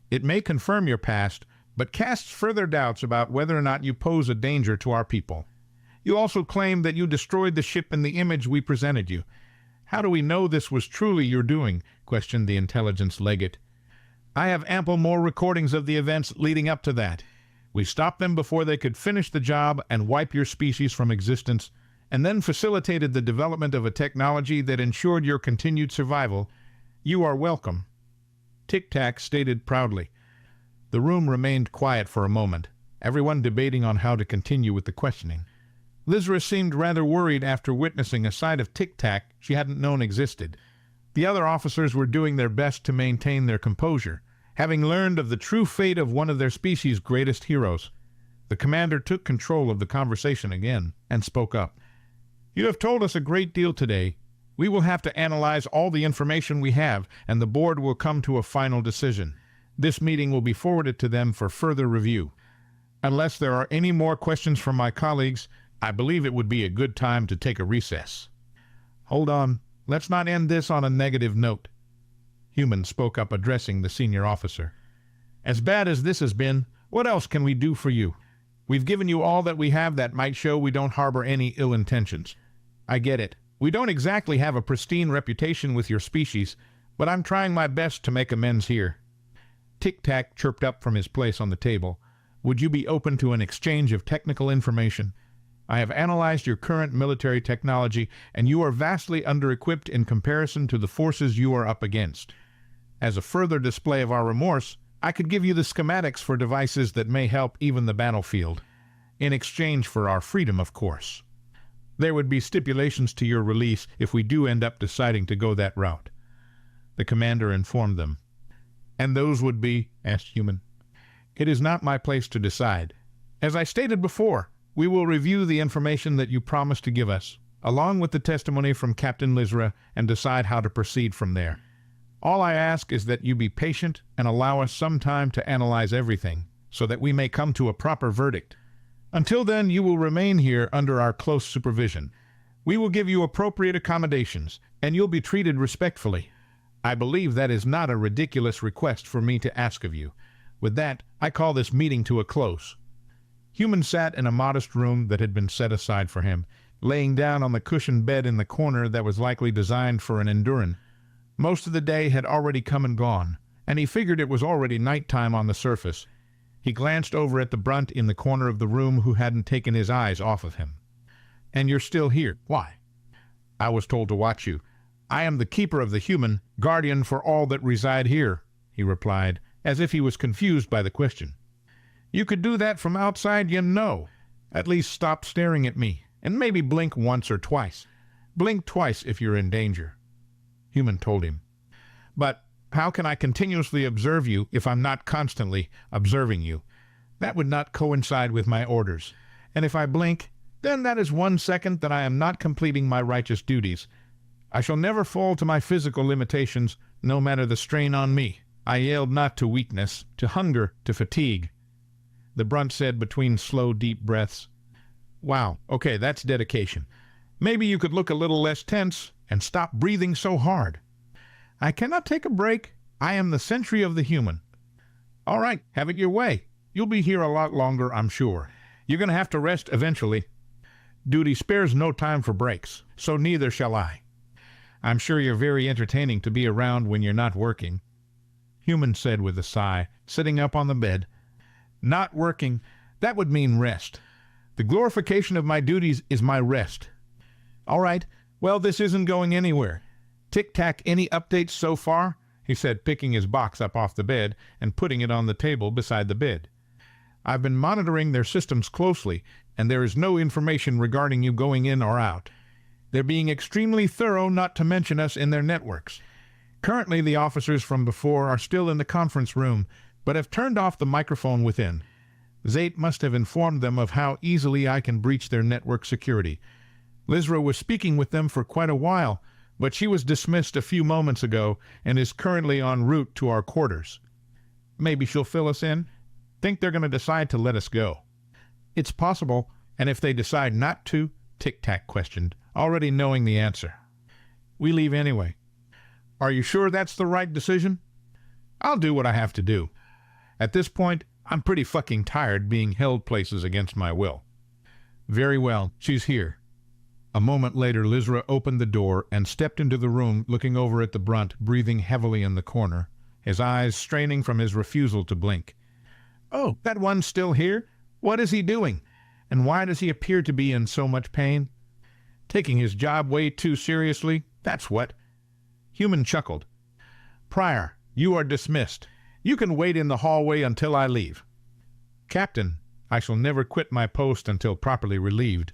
It may confirm your past, but casts further doubts about whether or not you pose a danger to our people. You also claim that you destroyed the ship in the image we presented you. How do we know this was truly your doing? Questioned the intelligence legate. I have ample more recordings of the events leading up to that. We stopped them before they could finish the job and wipe your species from existence, and then facilitated the development of a technology that ensured your continued survival. You are welcome. Tic-Tac stated proudly. The room remained quiet for a moment, everyone debating on how to continue with the questioning. Lizra seemed rather worried after witnessing a side of Tic-Tac she hadn't known existed. The other officers were doing their best to maintain their composure, having learned of the true fate of one of their species' greatest heroes. The commander took control of the conversation again and spoke up. You have told us a great deal today. We will have to analyze all the information we have, and the board will come to a final decision. This meeting will be forwarded to them for further review. Unless there are any more questions from my colleagues, I believe it would be a good time to take a recess. Hold on. Let's not end this on a negative note. Human spoke up, addressing the senior officer. As bad as this has been, what else can we do for you? We've given you all that we have that might show we don't harbor any ill intentions. I get it. We don't exactly have a pristine reputation with your species, but I'm trying my best to make amends here. Tic-Tac chirped up from his place on the table. Would you be open to an exchange of technical information? I have analyzed your current military technology, and you are vastly under-equipped in comparison to the forces you are up against. As a further display of our remorse, I could give you the schematics for devices that may help even the battlefield. In exchange for our freedom, of course. There would be stipulations to your release if we do end up deciding to go that route. The commander informed them. And those would be? Asked Human. It is not my place to decide. As I stated before, we will review the information that you promised to give us, along with the testimony from Captain Lizra, and decide how to proceed from there. All I ask is that you be patient and allow us some time to analyze everything, so that we may come to a proper verdict. Until then, you will remain here under our close supervision. We will give you appropriate accommodations, and you'll be treated respectfully. I believe that is not a ridiculous request for me to ask of you. With that, I call this meeting to a close. Human sat in a modest room that had been set aside for him, laying down on the cushioned bed in the corner that was likely designed for an Enduran. Most of the day had already come and gone, and he figured it was already nighttime on the surface. He glanced over at the Brunt in the corner of the room, who hadn't taken his eyes off of him. "And you're still here. Why?" "I was told to watch you. I am the keeper of the Human, guardian for all that reside here," he replied, as if he was confused by the question. "You could do that from outside, you know. At least stop staring at me, and maybe blink once or twice. Blink twice if you're in danger." Human told him. "But how can I continuously observe you if I'm not constantly observing you? That would not coincide with my orders. And if I blink, then that is 1 second that I am not completing my righteous duties. I shall never fall to my physical limitations, no matter the strain on me. I yield not to weakness, to hunger, to fatigue." The Brunt said between slow, deep breaths. "Wow, okay, that's dedication. Maybe you could look a little less tense and stop breathing so hard." "I cannot take a break. I am the sentry of the Human." "All right, have it your way. You'll be here a lot longer, I'm sure. You're going to have to rest eventually. Duty spares no time for breaks, so neither shall I. I'm sure you're very entertaining to be around when you're not working." Human said with a sigh, sitting up on the bed. "Not working. That would mean rest. The glorification of my duties is my rest." "All right. Well, this isn't going anywhere. Tic-Tac, any updates so far?" he said, picking his box up off the bed and putting it on the table beside the bed. "I've been monitoring their systems closely, and there is no information regarding you going in or out. They're being extremely thorough, not to mention us, in their networks. Currently, the officers from before are still in the conference room, but have turned off the microphone within. Zate must have informed them of how easily I can breach their network security. Lizra was speaking with them for quite a while, but she was dismissed a few moments ago and is currently en route to our quarters. Maybe she'll fill us in? Think they're going to decide to let us go." "It's possible, and if they decide not to?" Tic-Tac questioned, already knowing the answer. "We leave anyway." "Are you sure that's the right decision?" "I'll do what I have to do. At this point, I'm pretty fucking tired being held places against my will." "Very well, she's here." A moment later, Lizra opened the door and stepped into the room, looking over at the Brunt, breathing heavily in the corner, his eyes straining from his refusal to blink. "Oh, that one's still here? What is he doing? And why does he appear to be in so much pain? Taking his job way too seriously, that's what." Human chuckled. "Pryor, you are dismissed. You can wait in the hallway until I leave." "Captain, I shall never quit my post until properly relieved.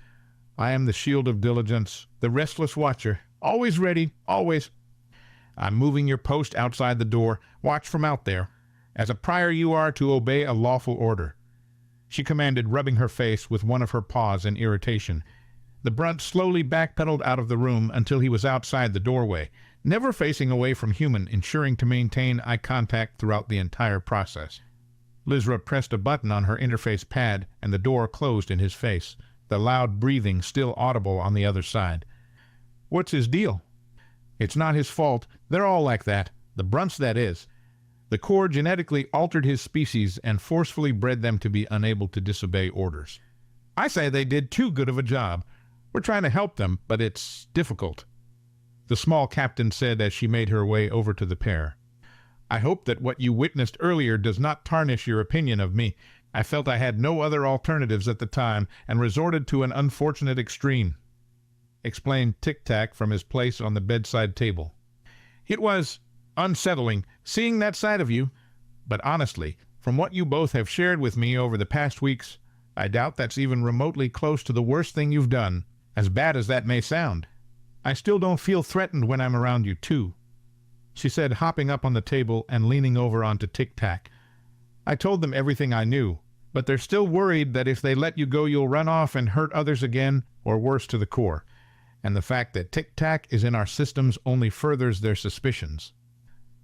I am the shield of diligence, the restless watcher, always ready, always—" "I'm moving your post outside the door. Watch from out there. As a Pryor you are to obey a lawful order," she commanded, rubbing her face with one of her paws in irritation. The Brunt slowly backpedaled out of the room until he was outside the doorway, never facing away from Human, ensuring to maintain eye contact throughout the entire process. Lizra pressed a button on her interface pad, and the door closed in his face, the loud breathing still audible on the other side. "What's his deal?" "It's not his fault. They're all like that. The Brunts, that is. The Corps genetically altered his species and forcefully bred them to be unable to disobey orders. I say they did too good of a job. We're trying to help them, but it's difficult," the small captain said as she made her way over to the pair. "I hope that what you witnessed earlier does not tarnish your opinion of me. I felt I had no other alternatives at the time and resorted to an unfortunate extreme," explained Tic-Tac from his place on the bedside table. "It was unsettling seeing that side of you, but honestly, from what you both have shared with me over the past weeks, I doubt that's even remotely close to the worst thing you've done, as bad as that may sound. I still don't feel threatened when I'm around you, too," she said, hopping up on the table and leaning over onto Tic-Tac. "I told them everything I knew, but they're still worried that if they let you go you'll run off and hurt others again, or worse to the Corps. And the fact that Tic-Tac is in our systems only furthers their suspicions."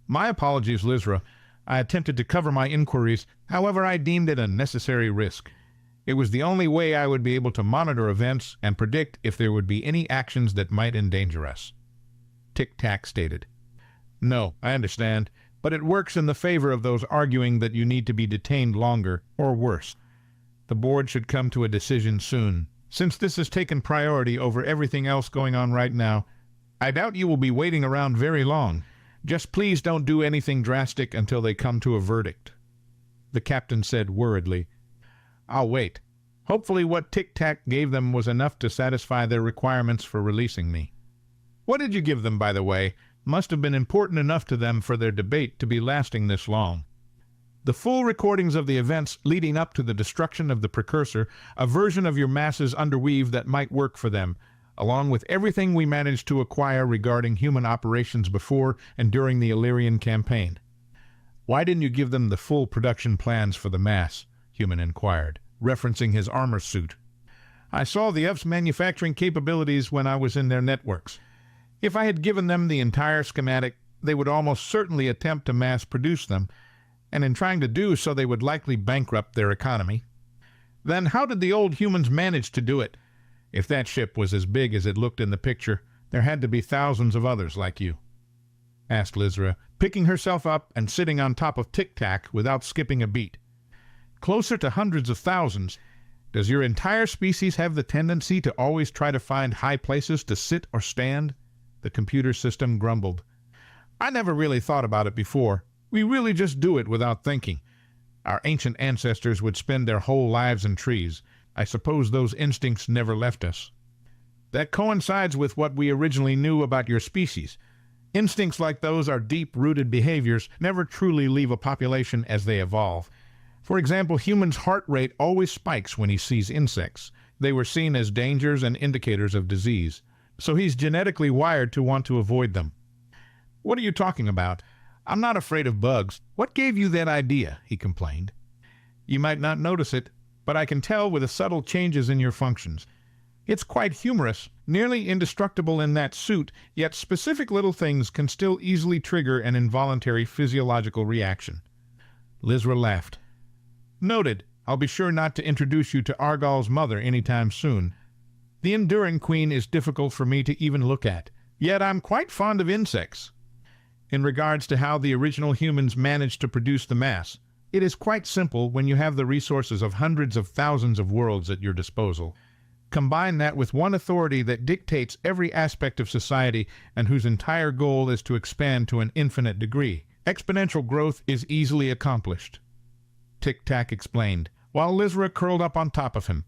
"My apologies, Lizra. I attempted to cover my inquiries, however I deemed it a necessary risk. It was the only way I would be able to monitor events and predict if there would be any actions that might endanger us," Tic-Tac stated. "No, I understand, but it works in the favor of those arguing that you need to be detained longer, or worse. The board should come to a decision soon. Since this has taken priority over everything else going on right now, I doubt you will be waiting around very long. Just please don't do anything drastic until they come to a verdict," the captain said worriedly. "I'll wait. Hopefully what Tic-Tac gave them was enough to satisfy their requirements for releasing me." "What did you give them, by the way? Must have been important enough to them for their debate to be lasting this long." "The full recordings of the events leading up to the destruction of the Precursor, a version of your mass's underweave that might work for them, along with everything we managed to acquire regarding human operations before and during the Illyrian campaign." "Why didn't you give them the full production plans for the mass?" Human inquired, referencing his armor suit. "I saw the F's manufacturing capabilities when I was in their networks. If I had given them the entire schematic, they would almost certainly attempt to mass-produce them, and in trying to do so they would likely bankrupt their economy." "Then how did the old humans manage to do it? If that ship was as big as it looked in the picture, there had to be thousands of others like you," asked Lizra, picking herself up and sitting on top of Tic-Tac without skipping a beat. "Closer to hundreds of thousands. Does your entire species have the tendency to always try to find high places to sit or stand?" the computer system grumbled. "I never really thought about it before. We really just do it without thinking. Our ancient ancestors would spend their whole lives in trees. I suppose those instincts never left us." "That coincides with what we originally knew about your species. Instincts like those are deep-rooted behaviors, never truly leave a population as they evolve. For example, humans' heart rate always spikes when he sees insects. They were seen as dangers and indicators of disease. So he's genetically wired to want to avoid them." "What are you talking about? I'm not afraid of bugs. What gave you that idea?" he complained. "You might not notice it, but I can tell with the subtle changes in your functions. It's quite humorous, nearly indestructible in that suit, yet specific little things can still easily trigger an involuntary physiological reaction." Lizra laughed. "Noted. I'll be sure not to introduce you to Argal's mother any time soon. The Enduring Queen is difficult for me to even look at, yet I'm quite fond of insects. In regards to how the original humans managed to produce the mass, it is quite simple when you have the resources of hundreds of thousands of worlds at your disposal. Combine that with one authority that dictates every aspect of society and whose entire goal is to expand to an infinite degree. Exponential growth is easily accomplished," Tic-Tac explained, while Lizra curled up on top of him.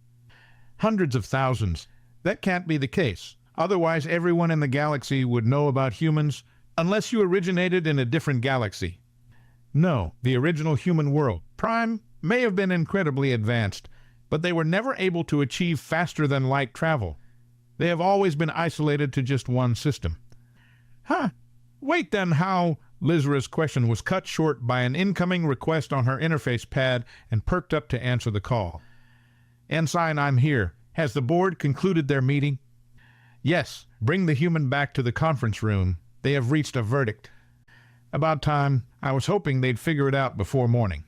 "Hundreds of thousands. That can't be the case. Otherwise everyone in the galaxy would know about humans, unless you originated in a different galaxy. No, the original human world, Prime, may have been incredibly advanced, but they were never able to achieve faster-than-light travel. They have always been isolated to just one system." "Huh. Wait then, how—" Lizra's question was cut short by an incoming request on her interface pad and perked up to answer the call. "Ensign, I'm here. Has the board concluded their meeting?" "Yes. Bring the human back to the conference room. They have reached a verdict." "About time. I was hoping they'd figure it out before morning."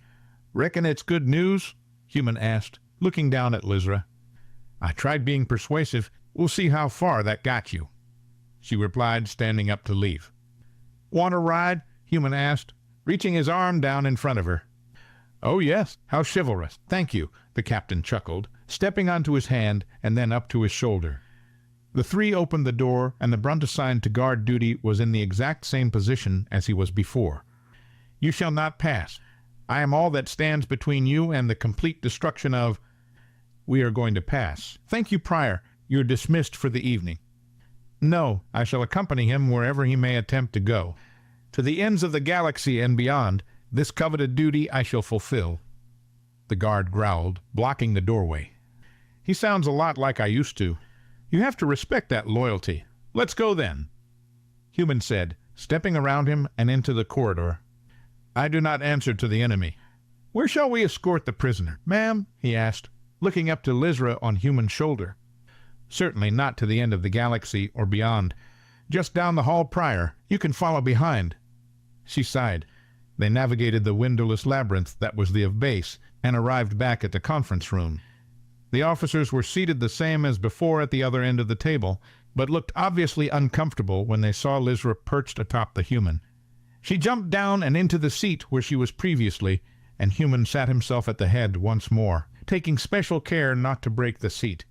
Reckon it's good news? Human asked, looking down at Lizra. I tried being persuasive. We'll see how far that got you. She replied, standing up to leave. Want a ride? Human asked, reaching his arm down in front of her. Oh, yes. How chivalrous. Thank you, the captain chuckled, stepping onto his hand and then up to his shoulder. The three opened the door, and the brunt assigned to guard duty was in the exact same position as he was before. You shall not pass. I am all that stands between you and the complete destruction of... We are going to pass. Thank you, Prior. You're dismissed for the evening. No, I shall accompany him wherever he may attempt to go. To the ends of the galaxy and beyond, this coveted duty I shall fulfill. The guard growled, blocking the doorway. He sounds a lot like I used to. You have to respect that loyalty. Let's go then. Human said, stepping around him and into the corridor. I do not answer to the enemy. Where shall we escort the prisoner? Ma'am, he asked, looking up to Lizra on Human's shoulder. Certainly not to the end of the galaxy or beyond. Just down the hall, Prior. You can follow behind. She sighed. They navigated the windowless labyrinth that was the base and arrived back at the conference room. The officers were seated the same as before at the other end of the table, but looked obviously uncomfortable when they saw Lizra perched atop the Human. She jumped down and into the seat where she was previously, and Human sat himself at the head once more, taking special care not to break the seat.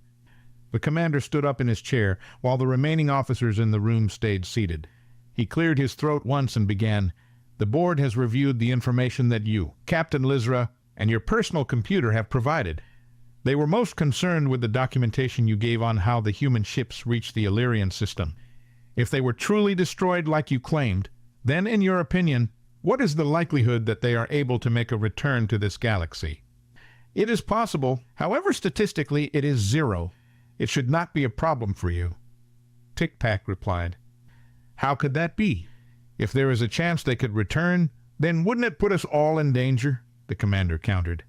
The commander stood up in his chair, while the remaining officers in the room stayed seated. He cleared his throat once and began, The board has reviewed the information that you, Captain Lizra, and your personal computer have provided. They were most concerned with the documentation you gave on how the human ships reached the Illyrian system. If they were truly destroyed like you claimed, then, in your opinion, what is the likelihood that they are able to make a return to this galaxy? It is possible. However, statistically, it is 0. It should not be a problem for you. Tic-Tac replied. How could that be? If there is a chance they could return, then wouldn't it put us all in danger? The commander countered.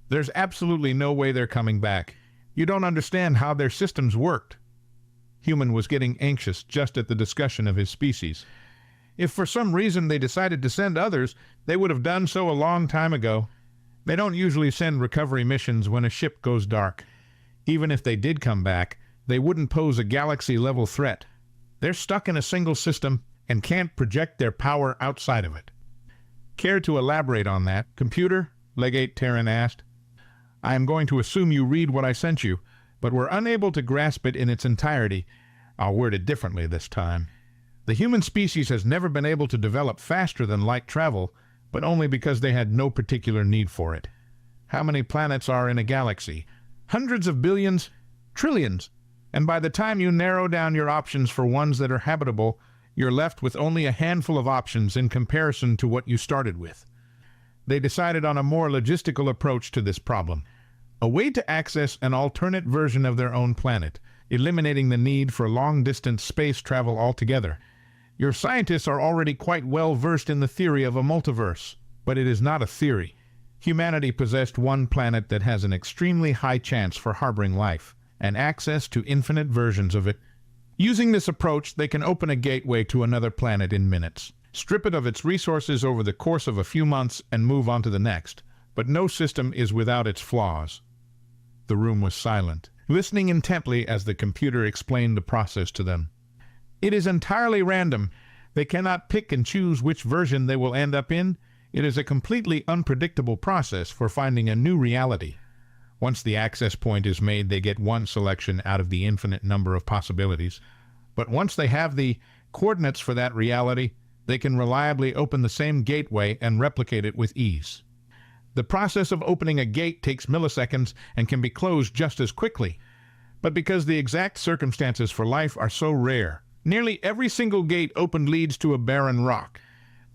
There's absolutely no way they're coming back. You don't understand how their systems worked. Human was getting anxious just at the discussion of his species. If for some reason they decided to send others, they would have done so a long time ago. They don't usually send recovery missions when a ship goes dark. Even if they did come back, they wouldn't pose a galaxy-level threat. They're stuck in a single system and can't project their power outside of it. Care to elaborate on that, computer? Legate Terran asked. I am going to assume you read what I sent you, but were unable to grasp it in its entirety. I'll word it differently this time. The human species has never been able to develop faster than light travel, but only because they had no particular need for it. How many planets are in a galaxy? Hundreds of billions? Trillions? And by the time you narrow down your options for ones that are habitable, you're left with only a handful of options in comparison to what you started with. They decided on a more logistical approach to this problem. A way to access an alternate version of their own planet, eliminating the need for long-distance space travel altogether. Your scientists are already quite well versed in the theory of a multiverse, but it is not a theory. Humanity possessed one planet that has an extremely high chance for harboring life, and access to infinite versions of it. Using this approach, they can open a gateway to another planet in minutes, strip it of its resources over the course of a few months, and move on to the next. But no system is without its flaws. The room was silent, listening intently as the computer explained the process to them. It is entirely random. They cannot pick and choose which version they will end up in. It is a completely unpredictable process for finding a new reality. Once the access point is made, they get one selection out of the infinite number of possibilities. But once they have the coordinates for that reality, they can reliably open the same gateway and replicate it with ease. The process of opening a gate takes milliseconds and can be closed just as quickly. But because the exact circumstances for life are so rare, nearly every single gate opened leads to a barren rock.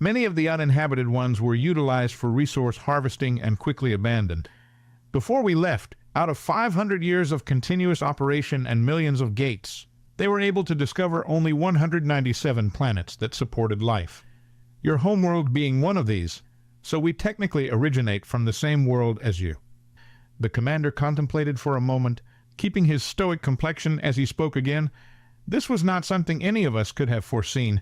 Many of the uninhabited ones were utilized for resource harvesting and quickly abandoned. Before we left, out of 500 years of continuous operation and millions of gates, they were able to discover only 197 planets that supported life. Your homeworld being one of these, so we technically originate from the same world as you. The commander contemplated for a moment, keeping his stoic complexion as he spoke again. This was not something any of us could have foreseen,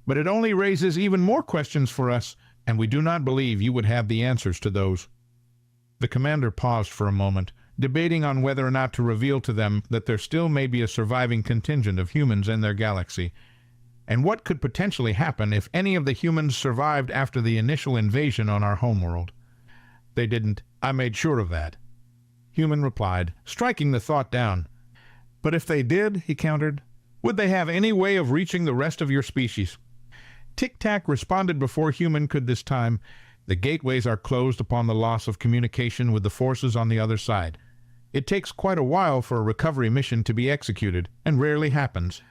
but it only raises even more questions for us, and we do not believe you would have the answers to those. The commander paused for a moment, debating on whether or not to reveal to them that there still may be a surviving contingent of humans in their galaxy, and what could potentially happen if any of the humans survived after the initial invasion on our homeworld. They didn't. I made sure of that. Human replied, striking the thought down. But if they did, he countered, would they have any way of reaching the rest of your species? Tic-Tac responded before Human could this time. The gateways are closed upon the loss of communication with the forces on the other side. It takes quite a while for a recovery mission to be executed, and rarely happens.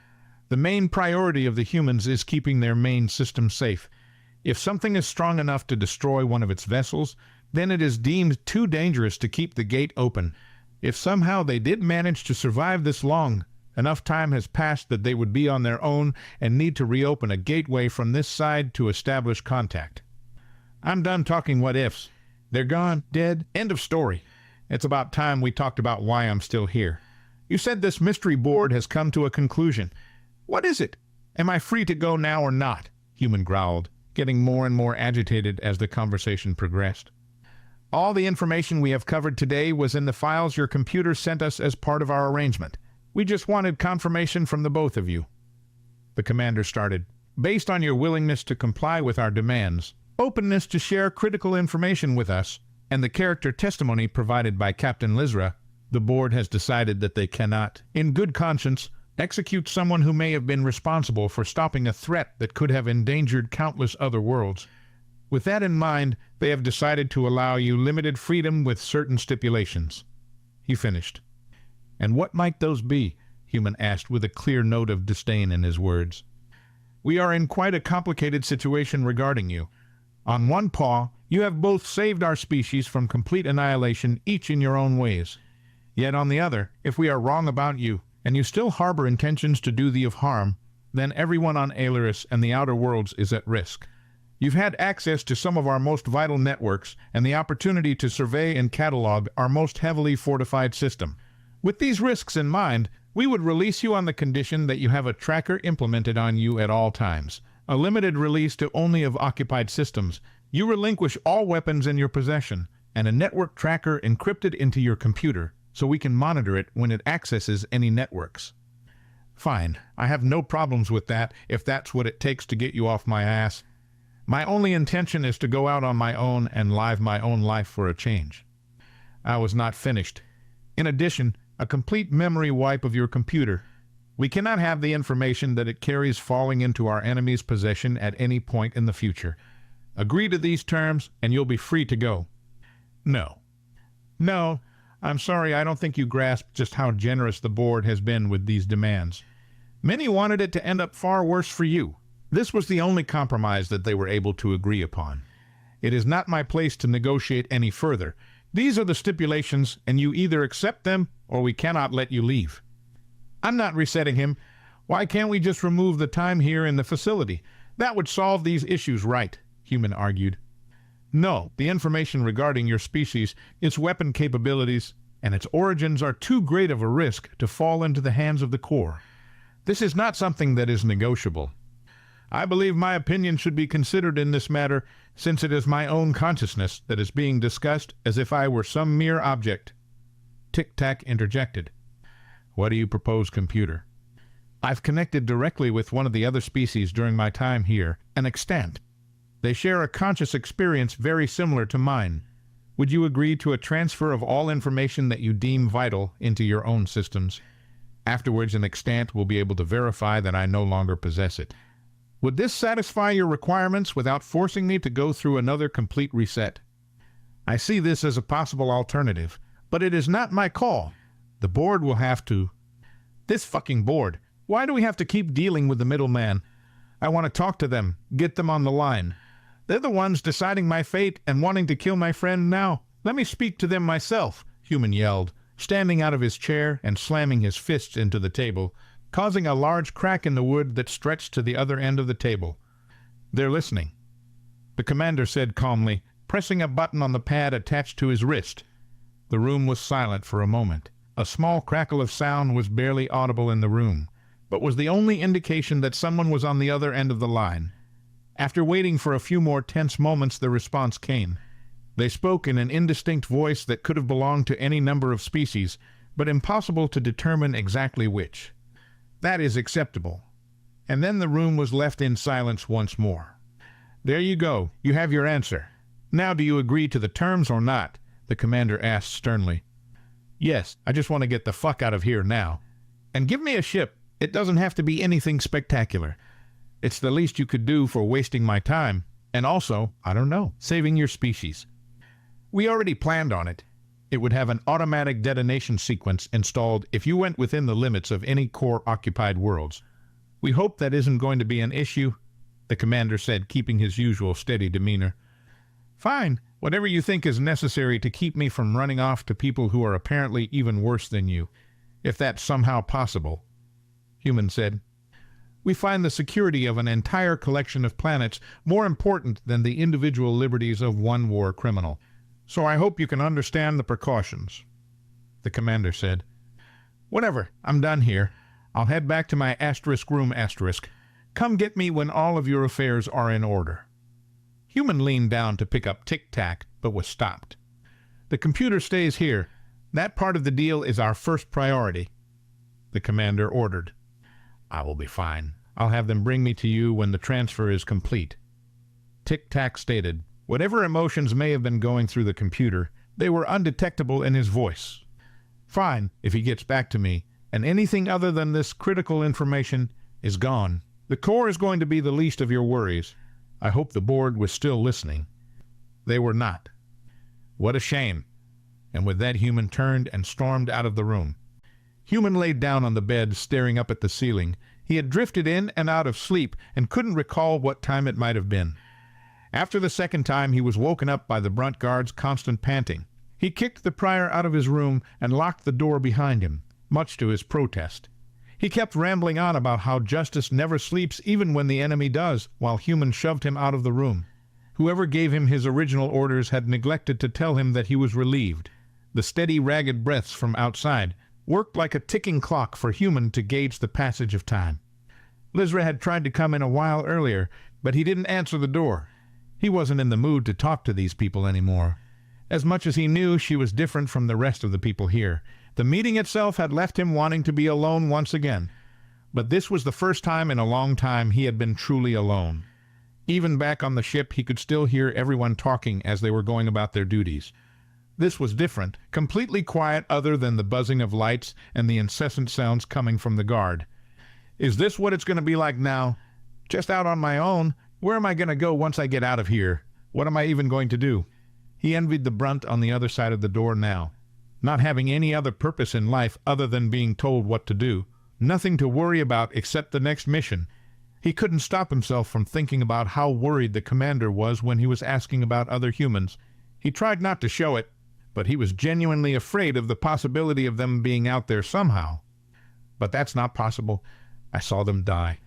The main priority of the humans is keeping their main system safe. If something is strong enough to destroy one of its vessels, then it is deemed too dangerous to keep the gate open. If somehow they did manage to survive this long, enough time has passed that they would be on their own and need to reopen a gateway from this side to establish contact. I'm done talking what-ifs. They're gone, dead, end of story. It's about time we talked about why I'm still here. You said this mystery board has come to a conclusion. What is it? Am I free to go now or not? Human growled, getting more and more agitated as the conversation progressed. All the information we have covered today was in the files your computer sent us as part of our arrangement. We just wanted confirmation from the both of you. The commander started. Based on your willingness to comply with our demands, openness to share critical information with us, and the character testimony provided by Captain Lizra, the board has decided that they cannot, in good conscience, execute someone who may have been responsible for stopping a threat that could have endangered countless other worlds. With that in mind, they have decided to allow you limited freedom with certain stipulations. He finished. And what might those be? Human asked with a clear note of disdain in his words. We are in quite a complicated situation regarding you. On one paw, you have both saved our species from complete annihilation, each in your own ways. Yet on the other, if we are wrong about you, and you still harbor intentions to do thee of harm, then everyone on Aileris and the outer worlds is at risk. You've had access to some of our most vital networks and the opportunity to survey and catalog our most heavily fortified system. With these risks in mind, we would release you on the condition that you have a tracker implemented on you at all times, a limited release to only of occupied systems. You relinquish all weapons in your possession, and a network tracker encrypted into your computer, so we can monitor it when it accesses any networks. Fine, I have no problems with that if that's what it takes to get you off my ass. My only intention is to go out on my own and live my own life for a change. I was not finished. In addition, a complete memory wipe of your computer. We cannot have the information that it carries falling into our enemy's possession at any point in the future. Agree to these terms, and you'll be free to go. No. No, I'm sorry, I don't think you grasp just how generous the board has been with these demands. Many wanted it to end up far worse for you. This was the only compromise that they were able to agree upon. It is not my place to negotiate any further. These are the stipulations, and you either accept them, or we cannot let you leave. I'm not resetting him. Why can't we just remove the time here in the facility? That would solve these issues right, Human argued. No, the information regarding your species, its weapon capabilities, and its origins are too great of a risk to fall into the hands of the Corps. This is not something that is negotiable. I believe my opinion should be considered in this matter, since it is my own consciousness that is being discussed as if I were some mere object. Tic-Tac interjected. What do you propose, computer? I've connected directly with one of the other species during my time here, an extant. They share a conscious experience very similar to mine. Would you agree to a transfer of all information that you deem vital into your own systems? Afterwards, an extant will be able to verify that I no longer possess it. Would this satisfy your requirements without forcing me to go through another complete reset? I see this as a possible alternative, but it is not my call. The board will have to... This fucking board. Why do we have to keep dealing with the middleman? I want to talk to them, get them on the line. They're the ones deciding my fate and wanting to kill my friend now. Let me speak to them myself, Human yelled, standing out of his chair and slamming his fists into the table, causing a large crack in the wood that stretched to the other end of the table. They're listening. The commander said calmly, pressing a button on the pad attached to his wrist. The room was silent for a moment. A small crackle of sound was barely audible in the room, but was the only indication that someone was on the other end of the line. After waiting for a few more tense moments, the response came. They spoke in an indistinct voice that could have belonged to any number of species, but impossible to determine exactly which. That is acceptable. And then the room was left in silence once more. There you go. You have your answer. Now do you agree to the terms or not? The commander asked sternly. Yes, I just want to get the fuck out of here now. And give me a ship. It doesn't have to be anything spectacular. It's the least you could do for wasting my time. And also, I don't know, saving your species. We already planned on it. It would have an automatic detonation sequence installed if you went within the limits of any core-occupied worlds. We hope that isn't going to be an issue, the commander said, keeping his usual steady demeanor. Fine, whatever you think is necessary to keep me from running off to people who are apparently even worse than you, if that's somehow possible, Human said. We find the security of an entire collection of planets more important than the individual liberties of one war criminal. So I hope you can understand the precautions, the commander said. Whatever, I'm done here. I'll head back to my room. Come get me when all of your affairs are in order. Human leaned down to pick up Tic-Tac, but was stopped. The computer stays here. That part of the deal is our first priority, the commander ordered. I will be fine. I'll have them bring me to you when the transfer is complete. Tic-Tac stated. Whatever emotions may have been going through the computer, they were undetectable in his voice. Fine, if he gets back to me, and anything other than this critical information is gone. The core is going to be the least of your worries. I hope the board was still listening. They were not. What a shame. And with that, Human turned and stormed out of the room. Human laid down on the bed, staring up at the ceiling. He had drifted in and out of sleep and couldn't recall what time it might have been. After the second time, he was woken up by the Brunt guard's constant panting. He kicked the prior out of his room and locked the door behind him, much to his protest. He kept rambling on about how justice never sleeps even when the enemy does, while Human shoved him out of the room. Whoever gave him his original orders had neglected to tell him that he was relieved. The steady, ragged breaths from outside worked like a ticking clock for Human to gauge the passage of time. Lizra had tried to come in a while earlier, but he didn't answer the door. He wasn't in the mood to talk to these people anymore. As much as he knew she was different from the rest of the people here, the meeting itself had left him wanting to be alone once again. But this was the first time in a long time he had been truly alone. Even back on the ship, he could still hear everyone talking as they were going about their duties. This was different, completely quiet other than the buzzing of lights and the incessant sounds coming from the guard. Is this what it's going to be like now? Just out on my own? Where am I going to go once I get out of here? What am I even going to do? He envied the Brunt on the other side of the door now. Not having any other purpose in life other than being told what to do. Nothing to worry about except the next mission. He couldn't stop himself from thinking about how worried the commander was when he was asking about other humans. He tried not to show it, but he was genuinely afraid of the possibility of them being out there somehow. But that's not possible. I saw them die.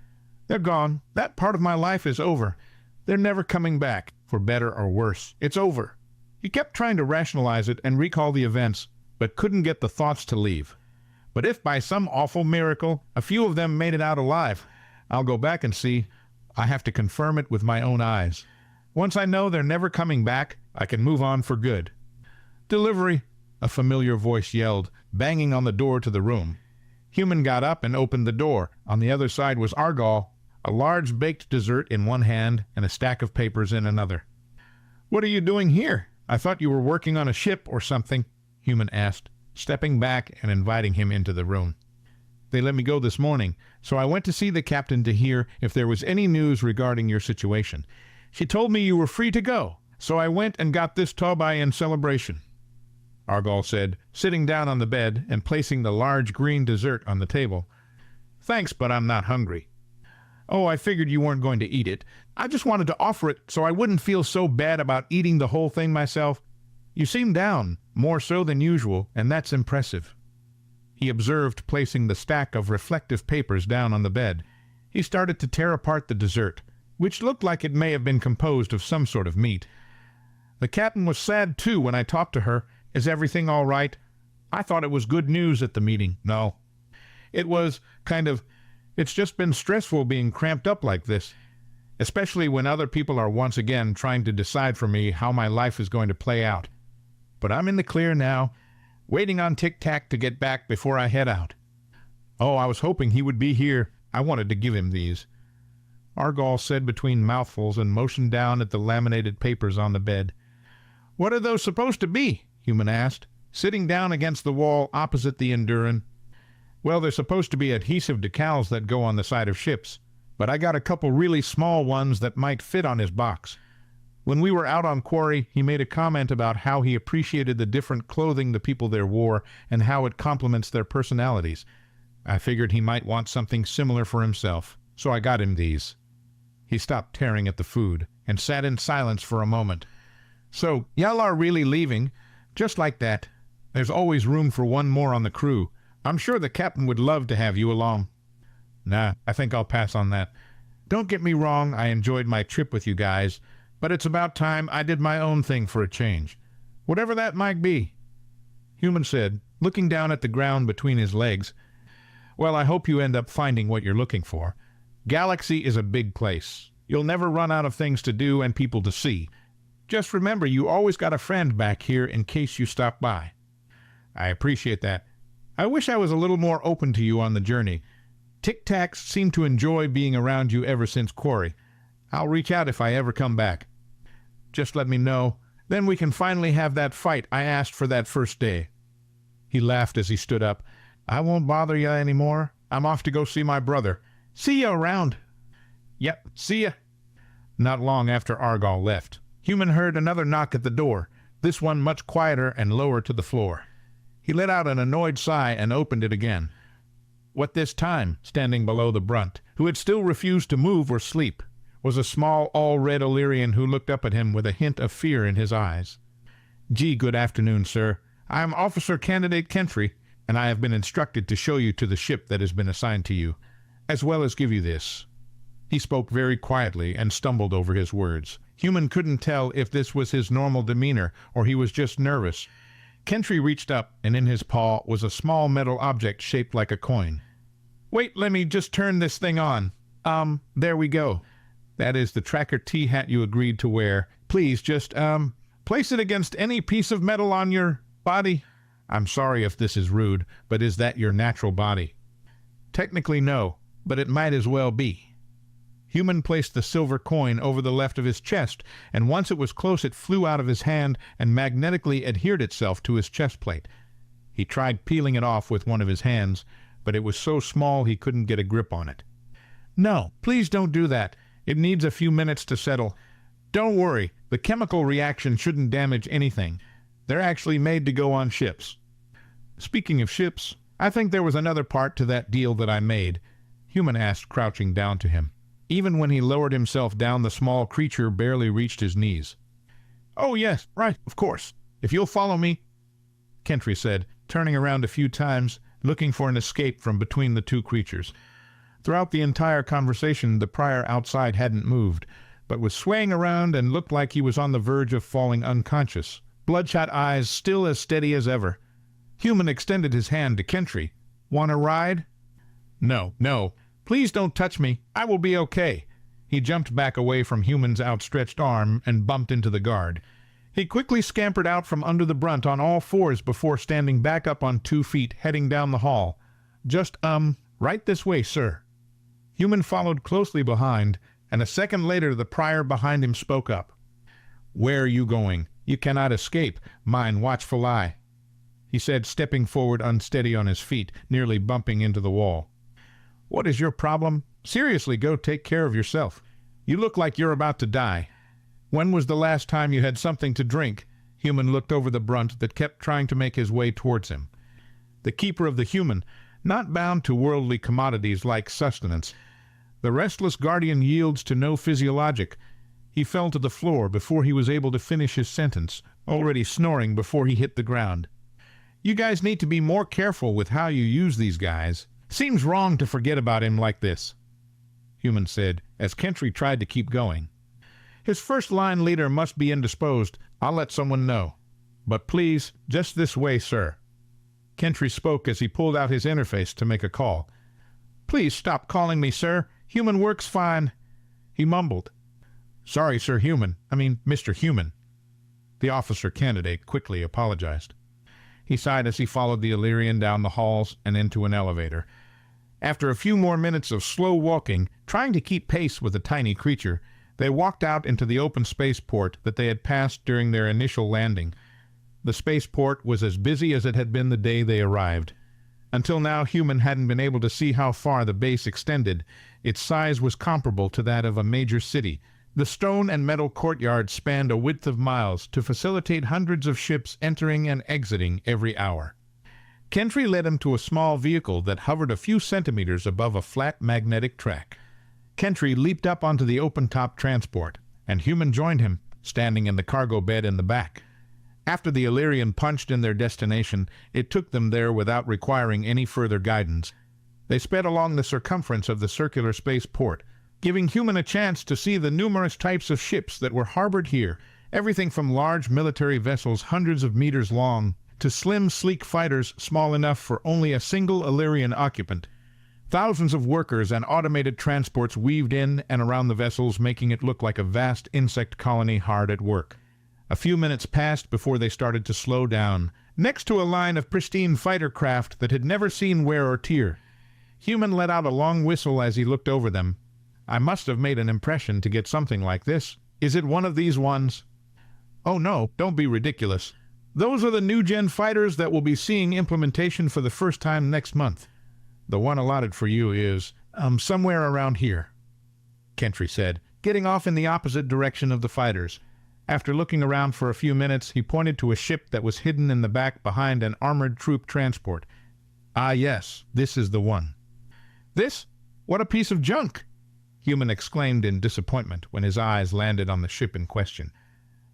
They're gone. That part of my life is over. They're never coming back, for better or worse. It's over. He kept trying to rationalize it and recall the events, but couldn't get the thoughts to leave. But if by some awful miracle a few of them made it out alive, I'll go back and see. I have to confirm it with my own eyes. Once I know they're never coming back, I can move on for good. Delivery, a familiar voice yelled, banging on the door to the room. Human got up and opened the door. On the other side was Argal, a large baked dessert in one hand and a stack of papers in another. What are you doing here? I thought you were working on a ship or something, Human asked, stepping back and inviting him into the room. They let me go this morning, so I went to see the captain to hear if there was any news regarding your situation. She told me you were free to go, so I went and got this Tobai in celebration, Argal said, sitting down on the bed and placing the large green dessert on the table. Thanks, but I'm not hungry. Oh, I figured you weren't going to eat it. I just wanted to offer it so I wouldn't feel so bad about eating the whole thing myself. You seem down, more so than usual, and that's impressive. He observed, placing the stack of reflective papers down on the bed. He started to tear apart the dessert, which looked like it may have been composed of some sort of meat. The captain was sad, too, when I talked to her. Is everything all right? I thought it was good news at the meeting. No. It was kind of... It's just been stressful being cramped up like this. especially when other people are once again trying to decide for me how my life is going to play out. But I'm in the clear now, waiting on Tic-Tac to get back before I head out. Oh, I was hoping he would be here. I wanted to give him these." Argall said between mouthfuls and motioned down at the laminated papers on the bed. "What are those supposed to be?" Human asked, sitting down against the wall opposite the CnRhin. "Well, they're supposed to be adhesive decals that go on the side of ships, but I got a couple really small ones that might fit on his box. When we were out on quarry, he made a comment about how he appreciated the different clothing the people there wore and how it complements their personalities. I figured he might want something similar for himself, so I got him these." He stopped tearing at the food and sat in silence for a moment. "So, y'all are really leaving? Just like that? There's always room for one more on the crew. I'm sure the captain would love to have you along." "Nah, I think I'll pass on that. Don't get me wrong, I enjoyed my trip with you guys, but it's about time I did my own thing for a change. Whatever that might be." Human said, looking down at the ground between his legs, "Well, I hope you end up finding what you're looking for. Galaxy is a big place. You'll never run out of things to do and people to see. Just remember you always got a friend back here in case you stop by." "I appreciate that. I wish I was a little more open to you on the journey. Tic-Tacs seem to enjoy being around you ever since Quarry. I'll reach out if I ever come back. Just let me know. Then we can finally have that fight I asked for that first day." He laughed as he stood up. "I won't bother you anymore. I'm off to go see my brother. See ya around." "Yep, see ya." Not long after Argall left, Human heard another knock at the door, this one much quieter and lower to the floor. He let out an annoyed sigh and opened it again. What this time, standing below the brunt, who had still refused to move or sleep, was a small, all-red Illyrian who looked up at him with a hint of fear in his eyes. "Gee, good afternoon, sir. I am Officer Candidate Kentry, and I have been instructed to show you to the ship that has been assigned to you, as well as give you this." He spoke very quietly and stumbled over his words. Human couldn't tell if this was his normal demeanor or he was just nervous. Kentry reached up, and in his paw was a small metal object shaped like a coin. "Wait, let me just turn this thing on. There we go. That is the Tracker T hat you agreed to wear. Please just, place it against any piece of metal on your body." "I'm sorry if this is rude, but is that your natural body?" "Technically no, but it might as well be." Human placed the silver coin over the left of his chest, and once it was close it flew out of his hand and magnetically adhered itself to his chest plate. He tried peeling it off with one of his hands, but it was so small he couldn't get a grip on it. "No, please don't do that. It needs a few minutes to settle. Don't worry, the chemical reaction shouldn't damage anything. They're actually made to go on ships." "Speaking of ships, I think there was another part to that deal that I made," Human asked, crouching down to him. Even when he lowered himself down, the small creature barely reached his knees. "Oh, yes, right, of course. If you'll follow me," Kentry said, turning around a few times, looking for an escape from between the two creatures. Throughout the entire conversation, the prior outside hadn't moved, but was swaying around and looked like he was on the verge of falling unconscious, bloodshot eyes still as steady as ever. Human extended his hand to Kentry. "Want a ride?" "No, no. Please don't touch me. I will be okay." He jumped back away from Human's outstretched arm and bumped into the guard. He quickly scampered out from under the brunt on all fours before standing back up on 2 feet, heading down the hall. Just, right this way, sir." Human followed closely behind, and a second later the prior behind him spoke up. "Where are you going? You cannot escape. Mine watchful eye," he said, stepping forward unsteady on his feet, nearly bumping into the wall. "What is your problem? Seriously, go take care of yourself. You look like you're about to die. When was the last time you had something to drink?" Human looked over the brunt that kept trying to make his way towards him. The keeper of the Human, not bound to worldly commodities like sustenance. The restless guardian yields to no physiologic. He fell to the floor before he was able to finish his sentence, already snoring before he hit the ground. "You guys need to be more careful with how you use these guys. Seems wrong to forget about him like this," Human said, as Kentry tried to keep going. "His first-line leader must be indisposed. I'll let someone know. But please, just this way, sir." Kentry spoke as he pulled out his interface to make a call. "Please stop calling me, sir. Human works fine." He He mumbled. "Sorry, Sir Human. Mr. Human." The officer candidate quickly apologized. He sighed as he followed the Illyrian down the halls and into an elevator. After a few more minutes of slow walking, trying to keep pace with the tiny creature, they walked out into the open spaceport that they had passed during their initial landing. The spaceport was as busy as it had been the day they arrived. Until now, Human hadn't been able to see how far the base extended. Its size was comparable to that of a major city. The stone and metal courtyard spanned a width of miles to facilitate hundreds of ships entering and exiting every hour. Kentry led him to a small vehicle that hovered a few centimeters above a flat magnetic track. Kentry leaped up onto the open-top transport, and Human joined him, standing in the cargo bed in the back. After the Illyrian punched in their destination, it took them there without requiring any further guidance. They sped along the circumference of the circular spaceport, giving Human a chance to see the numerous types of ships that were harbored here, everything from large military vessels hundreds of meters long to slim, sleek fighters small enough for only a single Illyrian occupant. Thousands of workers and automated transports weaved in and around the vessels, making it look like a vast insect colony hard at work. A few minutes passed before they started to slow down, next to a line of pristine fighter craft that had never seen wear or tear. Human let out a long whistle as he looked over them. "I must have made an impression to get something like this. Is it one of these ones?" "Oh no, don't be ridiculous. Those are the new-gen fighters that will be seeing implementation for the first time next month. The one allotted for you is, somewhere around here," Kentry said, getting off in the opposite direction of the fighters. After looking around for a few minutes, he pointed to a ship that was hidden in the back behind an armored troop transport. "Ah yes, this is the one." "This? What a piece of junk!" Human exclaimed in disappointment when his eyes landed on the ship in question.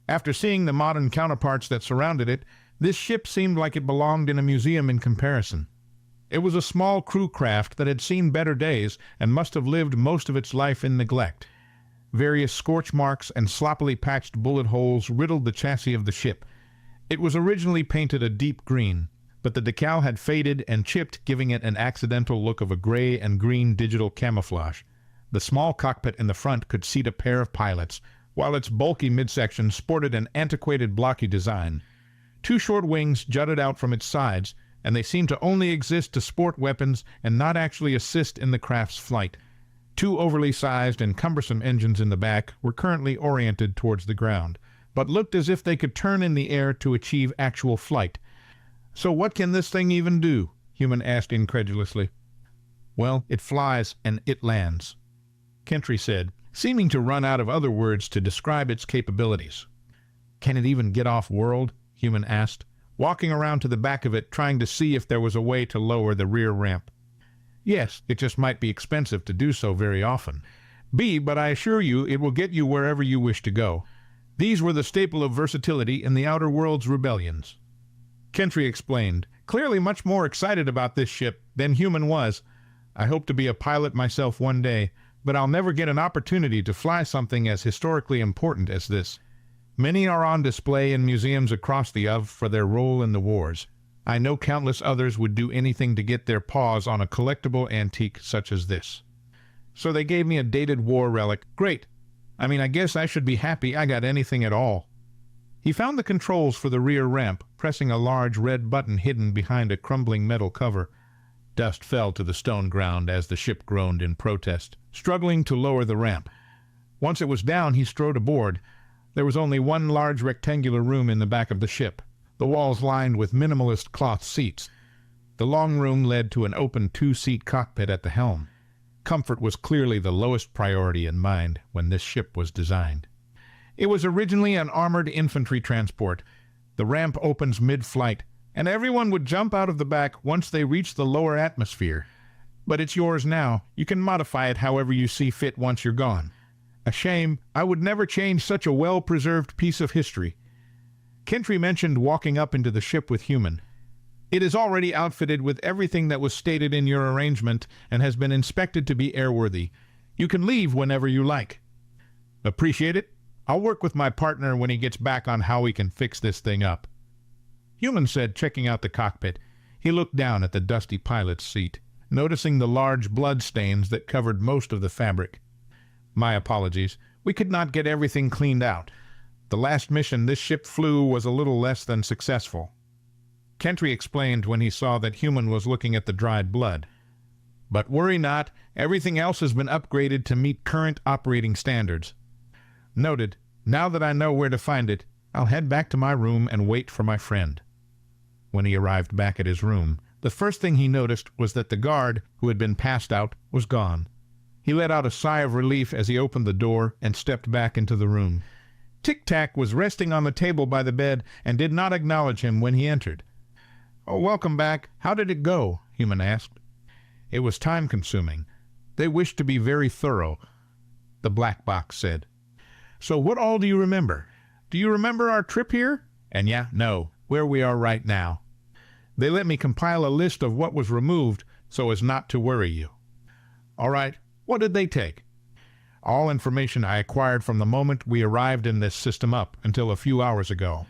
After seeing the modern counterparts that surrounded it, this ship seemed like it belonged in a museum in comparison. It was a small crew craft that had seen better days and must have lived most of its life in neglect. Various scorch marks and sloppily patched bullet holes riddled the chassis of the ship. It was originally painted a deep green, but the decal had faded and chipped, giving it an accidental look of a gray and green digital camouflage. The small cockpit in the front could seat a pair of pilots, while its bulky midsection sported an antiquated blocky design. Two short wings jutted out from its sides, and they seemed to only exist to sport weapons and not actually assist in the craft's flight. Two overly sized and cumbersome engines in the back were currently oriented towards the ground, but looked as if they could turn in the air to achieve actual flight. "So what can this thing even do?" Human asked incredulously. "Well, it flies and it lands," Kentry said, seeming to run out of other words to describe its capabilities. "Can it even get off-world?" Human asked, walking around to the back of it, trying to see if there was a way to lower the rear ramp. "Yes, it just might be expensive to do so very often. But I assure you it will get you wherever you wish to go. These were the staple of versatility in the Outer Worlds rebellions." Kentry explained, clearly much more excited about this ship than Human was. "I hope to be a pilot myself one day, but I'll never get an opportunity to fly something as historically important as this. Many are on display in museums across the UV for their role in the wars. I know countless others would do anything to get their paws on a collectible antique such as this. So they gave me a dated war relic. Great. I guess I should be happy I got anything at all." He found the controls for the rear ramp, pressing a large red button hidden behind a crumbling metal cover. Dust fell to the stone ground as the ship groaned in protest, struggling to lower the ramp. Once it was down, he strode aboard. There was only one large rectangular room in the back of the ship, the walls lined with minimalist cloth seats. The long room led to an open two-seat cockpit at the helm. Comfort was clearly the lowest priority in mind when this ship was designed. It was originally an armored infantry transport. The ramp opens mid-flight, and everyone would jump out of the back once they reached the lower atmosphere. But it's yours now. You can modify it however you see fit once you're gone. A shame. I would never change such a well-preserved piece of history." Kentry mentioned walking up into the ship with Human. "It is already outfitted with everything that was stated in your arrangement and has been inspected to be airworthy. You can leave whenever you like." "Appreciate it. I'll work with my partner when he gets back on how we can fix this thing up," Human said, checking out the cockpit. He looked down at the dusty pilot's seat, noticing the large blood stains that covered most of the fabric. My apologies. We could not get everything cleaned out. The last mission this ship flew was a little less than successful. Kentry explained when he saw that Human was looking at the dried blood. But worry not, everything else has been upgraded to meet current operating standards. Noted. Now that I know where to find it, I'll head back to my room and wait for my friend. When he arrived back at his room, the first thing he noticed was that the guard, who had been passed out, was gone. He let out a sigh of relief as he opened the door and stepped back into the room. Tic-Tac was resting on the table by the bed and did not acknowledge him when he entered. "Oh, welcome back. How did it go?" Human asked. "It was time-consuming. They wished to be very thorough," the black box said. "So what all do you remember? Do you remember our trip here? And no, where we are right now. They let me compile a list of what was removed so as not to worry you." "All right. What did they take?" "All information I acquired from the moment we arrived in this system up until a few hours ago.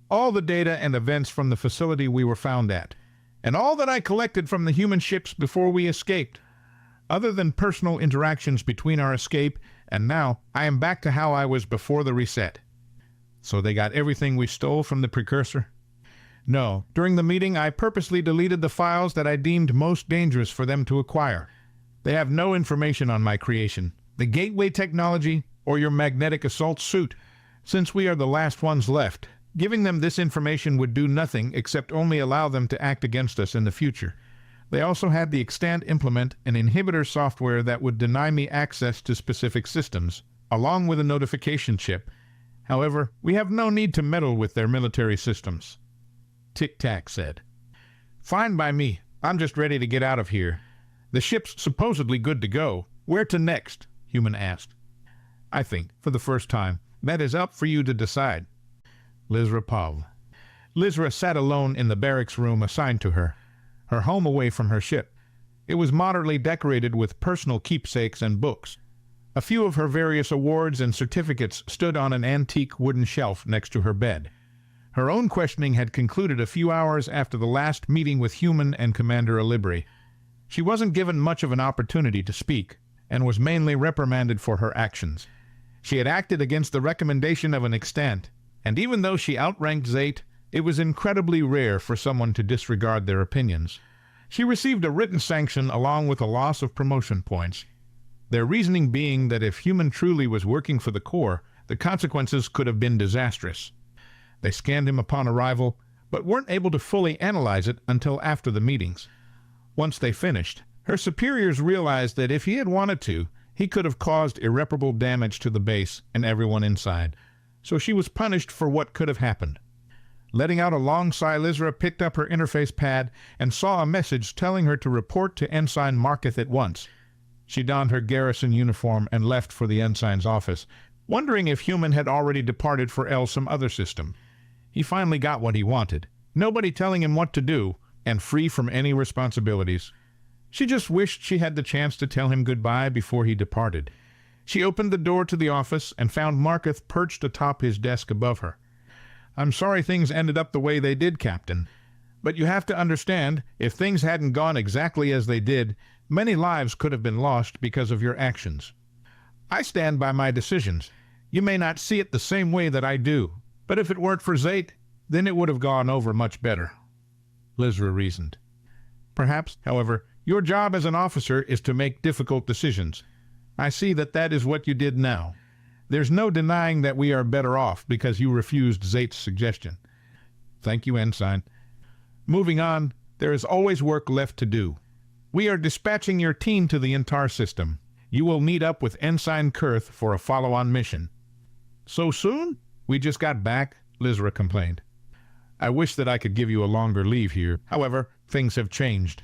All the data and events from the facility we were found at, and all that I collected from the human ships before we escaped. Other than personal interactions between our escape and now, I am back to how I was before the reset." "So they got everything we stole from the precursor?" "No. During the meeting, I purposely deleted the files that I deemed most dangerous for them to acquire. They have no information on my creation, the gateway technology, or your magnetic assault suit. Since we are the last ones left, giving them this information would do nothing except only allow them to act against us in the future. They also had the extant implement an inhibitor software that would deny me access to specific systems, along with a notification chip. However, we have no need to meddle with their military systems." Tic-Tac said. "Fine by me. I'm just ready to get out of here. The ship's supposedly good to go. Where to next?" Human asked. "I think, for the first time, that is up for you to decide." Lizra paused. Lizra sat alone in the barracks room assigned to her, her home away from her ship. It was moderately decorated with personal keepsakes and books. A few of her various awards and certificates stood on an antique wooden shelf next to her bed. Her own questioning had concluded a few hours after the last meeting with Human and Commander Alibri. She wasn't given much of an opportunity to speak, and was mainly reprimanded for her actions. She had acted against the recommendation of an extant, and even though she outranked Zate, it was incredibly rare for someone to disregard their opinions. She received a written sanction along with a loss of promotion points, their reasoning being that if Human truly was working for the Corps, the consequences could have been disastrous. They scanned him upon arrival, but weren't able to fully analyze it until after the meetings. Once they finished, her superiors realized that if he had wanted to, he could have caused irreparable damage to the base and everyone inside, so she was punished for what could have happened. Letting out a long sigh, Lizra picked up her interface pad and saw a message telling her to report to Ensign Marketh at once. She donned her garrison uniform and left for the ensign's office, wondering if Human had already departed for some other system. He finally got what he wanted, nobody telling him what to do, and free from any responsibilities. She just wished she had the chance to tell him goodbye before he departed. She opened the door to the office and found Marketh perched atop his desk above her. "I'm sorry things ended up the way they did, Captain. But you have to understand, if things hadn't gone exactly as they did, many lives could have been lost because of your actions. I stand by my decisions. You may not see it the same way that I do, but if it weren't for Zate, then it would have gone over much better," Lizra reasoned. "Perhaps, however, your job as an officer is to make difficult decisions. I see that that is what you did now. There's no denying that we are better off because you refused Zate's suggestion." "Thank you, Ensign. Moving on, there is always work left to do. We are dispatching your team to the Intar system. You will meet up with Ensign Kurth for a follow-on mission." "So soon? We just got back," Lizra complained. "I wish that I could give you a longer leave here. However, things have changed.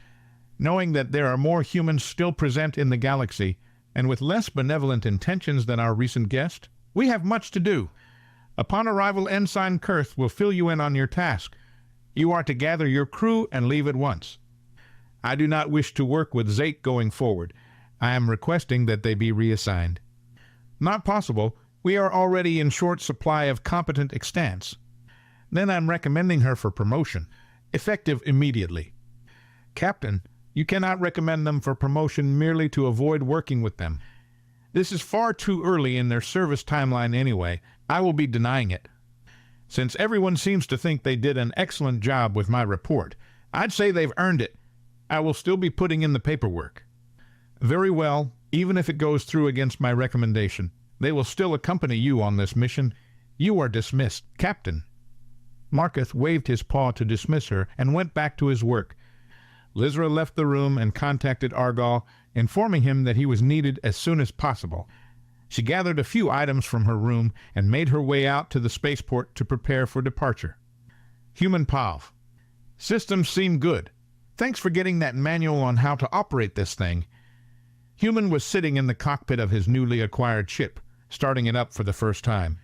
Knowing that there are more humans still present in the galaxy, and with less benevolent intentions than our recent guest, we have much to do. Upon arrival, Ensign Kurth will fill you in on your task. You are to gather your crew and leave at once. I do not wish to work with Zate going forward. I am requesting that they be reassigned." "Not possible. We are already in short supply of competent extants." "Then I'm recommending her for promotion, effective immediately." "Captain, you cannot recommend them for promotion merely to avoid working with them. This is far too early in their service timeline anyway. I will be denying it. Since everyone seems to think they did an excellent job with my report, I'd say they've earned it. I will still be putting in the paperwork. Very well, even if it goes through against my recommendation. They will still accompany you on this mission. You are dismissed, Captain." Marketh waved his paw to dismiss her and went back to his work. Lizra left the room and contacted Argal, informing him that he was needed as soon as possible. She gathered a few items from her room and made her way out to the spaceport to prepare for departure. Human Pav. "Systems seem good. Thanks for getting that manual on how to operate this thing." Human was sitting in the cockpit of his newly acquired ship, starting it up for the first time.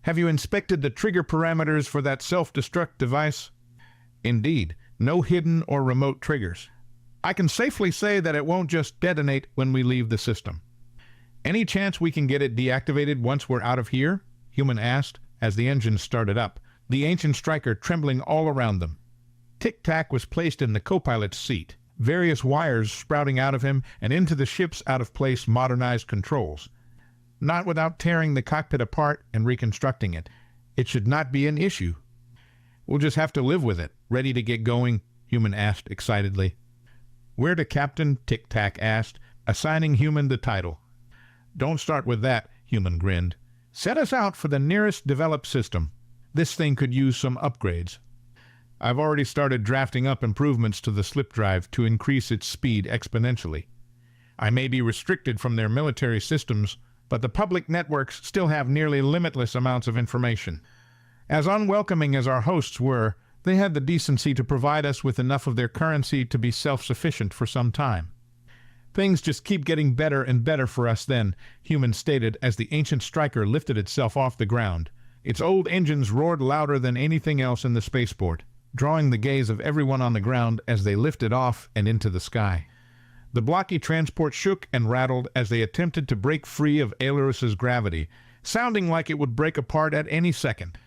"Have you inspected the trigger parameters for that self-destruct device?" "Indeed, no hidden or remote triggers. I can safely say that it won't just detonate when we leave the system." "Any chance we can get it deactivated once we're out of here?" Human asked, as the engines started up, the ancient striker trembling all around them. Tic-Tac was placed in the co-pilot's seat, various wires sprouting out of him and into the ship's out-of-place modernized controls. "Not without tearing the cockpit apart and reconstructing it. It should not be an issue." "We'll just have to live with it. Ready to get going?" Human asked excitedly. "Where to, Captain?" Tic-Tac asked, assigning Human the title. "Don't start with that," Human grinned. "Set us out for the nearest developed system. This thing could use some upgrades. I've already started drafting up improvements to the slip drive to increase its speed exponentially. I may be restricted from their military systems, but the public networks still have nearly limitless amounts of information. As unwelcoming as our hosts were, they had the decency to provide us with enough of their currency to be self-sufficient for some time. Things just keep getting better and better for us then," Human stated as the ancient striker lifted itself off the ground. Its old engines roared louder than anything else in the spaceport, drawing the gaze of everyone on the ground as they lifted off and into the sky. The blocky transport shook and rattled as they attempted to break free of Aelerus's gravity, sounding like it would break apart at any second.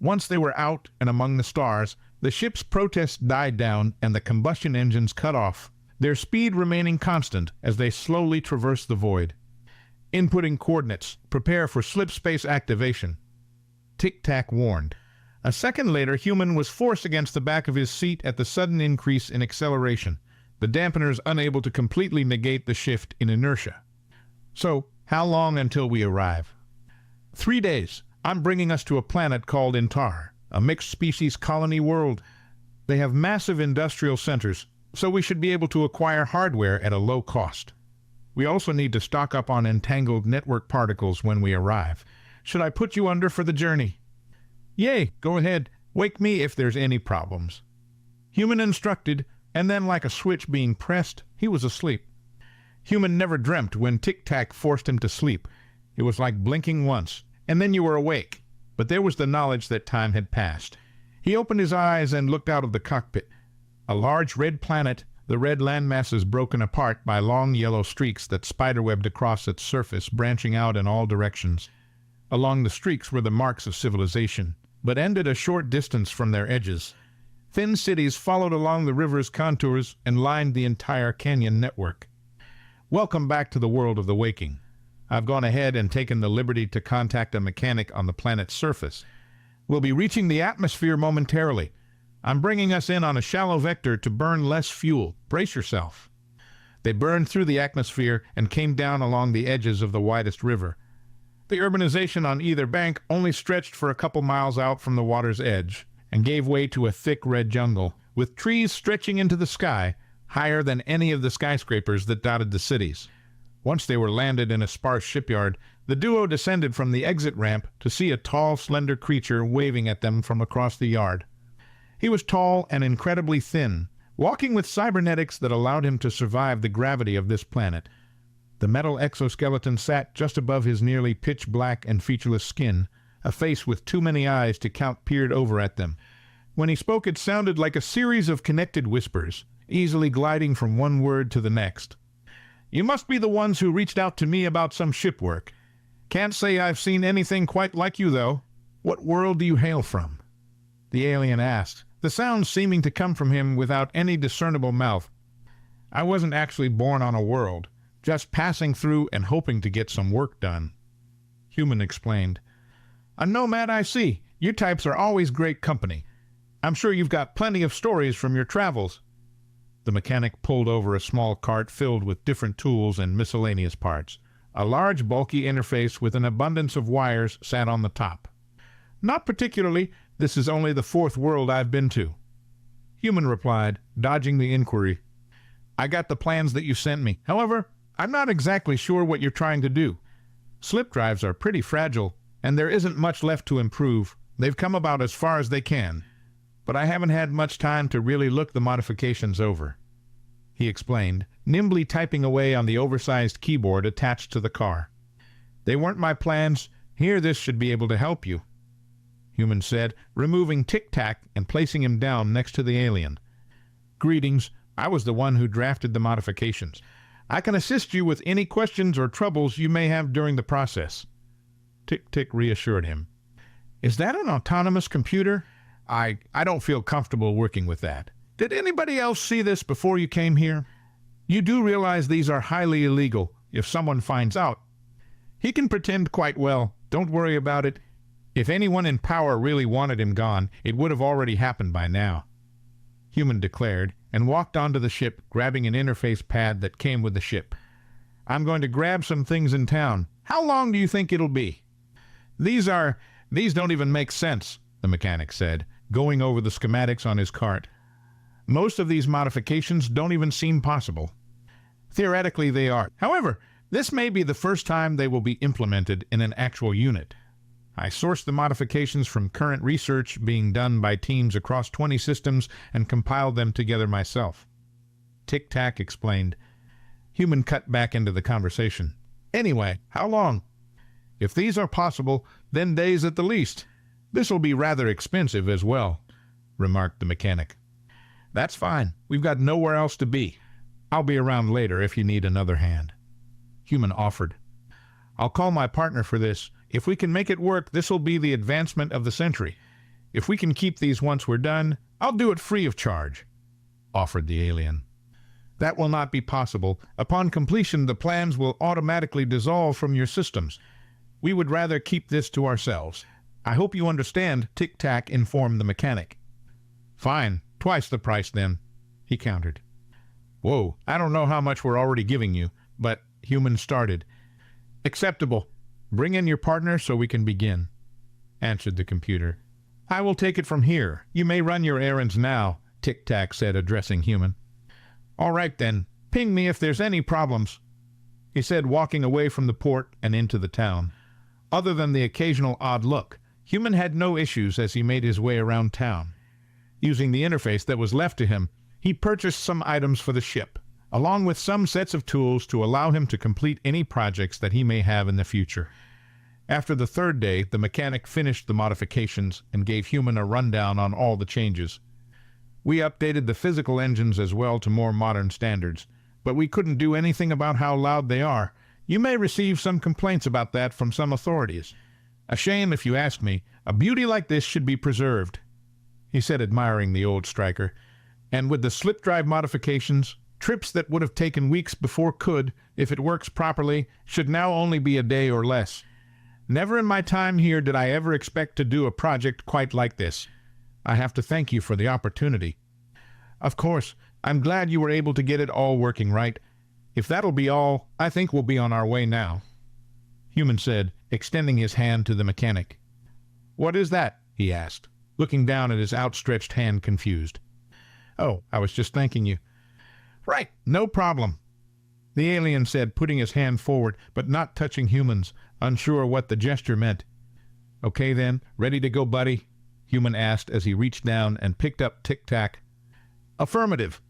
Once they were out and among the stars, the ship's protests died down and the combustion engines cut off, their speed remaining constant as they slowly traversed the void. "Inputting coordinates. Prepare for slip space activation," Tic-Tac warned. A second later, Human was forced against the back of his seat at the sudden increase in acceleration, the dampeners unable to completely negate the shift in inertia. "So, how long until we arrive?" 3 days. I'm bringing us to a planet called Intar, a mixed-species colony world. They have massive industrial centers, so we should be able to acquire hardware at a low cost. We also need to stock up on entangled network particles when we arrive. Should I put you under for the journey?" "Yay, go ahead. Wake me if there's any problems." Human instructed, and then like a switch being pressed, he was asleep. Human never dreamt when Tic-Tac forced him to sleep. It was like blinking once, and then you were awake. But there was the knowledge that time had passed. He opened his eyes and looked out of the cockpit. A large red planet, the red landmasses broken apart by long yellow streaks that spiderwebbed across its surface, branching out in all directions. Along the streaks were the marks of civilization, but ended a short distance from their edges. Thin cities followed along the river's contours and lined the entire canyon network. "Welcome back to the world of the waking. I've gone ahead and taken the liberty to contact a mechanic on the planet's surface. We'll be reaching the atmosphere momentarily. I'm bringing us in on a shallow vector to burn less fuel. Brace yourself." They burned through the atmosphere and came down along the edges of the widest river. The urbanization on either bank only stretched for a couple miles out from the water's edge and gave way to a thick red jungle, with trees stretching into the sky, higher than any of the skyscrapers that dotted the cities. Once they were landed in a sparse shipyard, the duo descended from the exit ramp to see a tall, slender creature waving at them from across the yard. He was tall and incredibly thin, walking with cybernetics that allowed him to survive the gravity of this planet. The metal exoskeleton sat just above his nearly pitch-black and featureless skin. A face with too many eyes to count peered over at them. When he spoke, it sounded like a series of connected whispers, easily gliding from one word to the next. "You must be the ones who reached out to me about some ship work. Can't say I've seen anything quite like you, though. What world do you hail from?" The alien asked, the sound seeming to come from him without any discernible mouth. "I wasn't actually born on a world. Just passing through and hoping to get some work done. Human explained. A nomad, I see. You types are always great company. I'm sure you've got plenty of stories from your travels. The mechanic pulled over a small cart filled with different tools and miscellaneous parts. A large, bulky interface with an abundance of wires sat on the top. Not particularly. This is only the 4th world I've been to. Human replied, dodging the inquiry. I got the plans that you sent me. However, I'm not exactly sure what you're trying to do. Slip drives are pretty fragile, and there isn't much left to improve. They've come about as far as they can. But I haven't had much time to really look the modifications over. He explained, nimbly typing away on the oversized keyboard attached to the car. They weren't my plans. Here, this should be able to help you. Human said, removing Tic-Tac and placing him down next to the alien. Greetings. I was the one who drafted the modifications. I can assist you with any questions or troubles you may have during the process. Tic-Tic reassured him. Is that an autonomous computer? I don't feel comfortable working with that. Did anybody else see this before you came here? You do realize these are highly illegal if someone finds out. He can pretend quite well. Don't worry about it. If anyone in power really wanted him gone, it would have already happened by now. Human declared, and walked onto the ship, grabbing an interface pad that came with the ship. I'm going to grab some things in town. How long do you think it'll be? These don't even make sense, the mechanic said, going over the schematics on his cart. Most of these modifications don't even seem possible. Theoretically, they are. However, this may be the first time they will be implemented in an actual unit. I sourced the modifications from current research being done by teams across 20 systems and compiled them together myself. Tic-Tac explained. Human cut back into the conversation. Anyway, how long? If these are possible, then days at the least. This'll be rather expensive as well, remarked the mechanic. That's fine. We've got nowhere else to be. I'll be around later if you need another hand. Human offered. I'll call my partner for this. If we can make it work, this'll be the advancement of the century. If we can keep these once we're done, I'll do it free of charge, offered the alien. That will not be possible. Upon completion, the plans will automatically dissolve from your systems. We would rather keep this to ourselves. I hope you understand, Tic-Tac informed the mechanic. Fine. Twice the price, then, he countered. Whoa, I don't know how much we're already giving you, but Human started. Acceptable. Bring in your partner so we can begin, answered the computer. I will take it from here. You may run your errands now, Tic-Tac said, addressing Human. All right, then. Ping me if there's any problems, he said, walking away from the port and into the town. Other than the occasional odd look, Human had no issues as he made his way around town. Using the interface that was left to him, he purchased some items for the ship, along with some sets of tools to allow him to complete any projects that he may have in the future. After the 3rd day, the mechanic finished the modifications and gave Human a rundown on all the changes. We updated the physical engines as well to more modern standards, but we couldn't do anything about how loud they are. You may receive some complaints about that from some authorities. A shame, if you ask me. A beauty like this should be preserved, he said, admiring the old striker. And with the slip drive modifications, trips that would have taken weeks before could, if it works properly, should now only be a day or less. Never in my time here did I ever expect to do a project quite like this. I have to thank you for the opportunity. Of course, I'm glad you were able to get it all working right. If that'll be all, I think we'll be on our way now, Human said, extending his hand to the mechanic. What is that? He asked, looking down at his outstretched hand confused. Oh, I was just thanking you. Right, no problem, the alien said, putting his hand forward, but not touching Human's, unsure what the gesture meant. Okay then, ready to go, buddy? Human asked as he reached down and picked up Tic-Tac. Affirmative.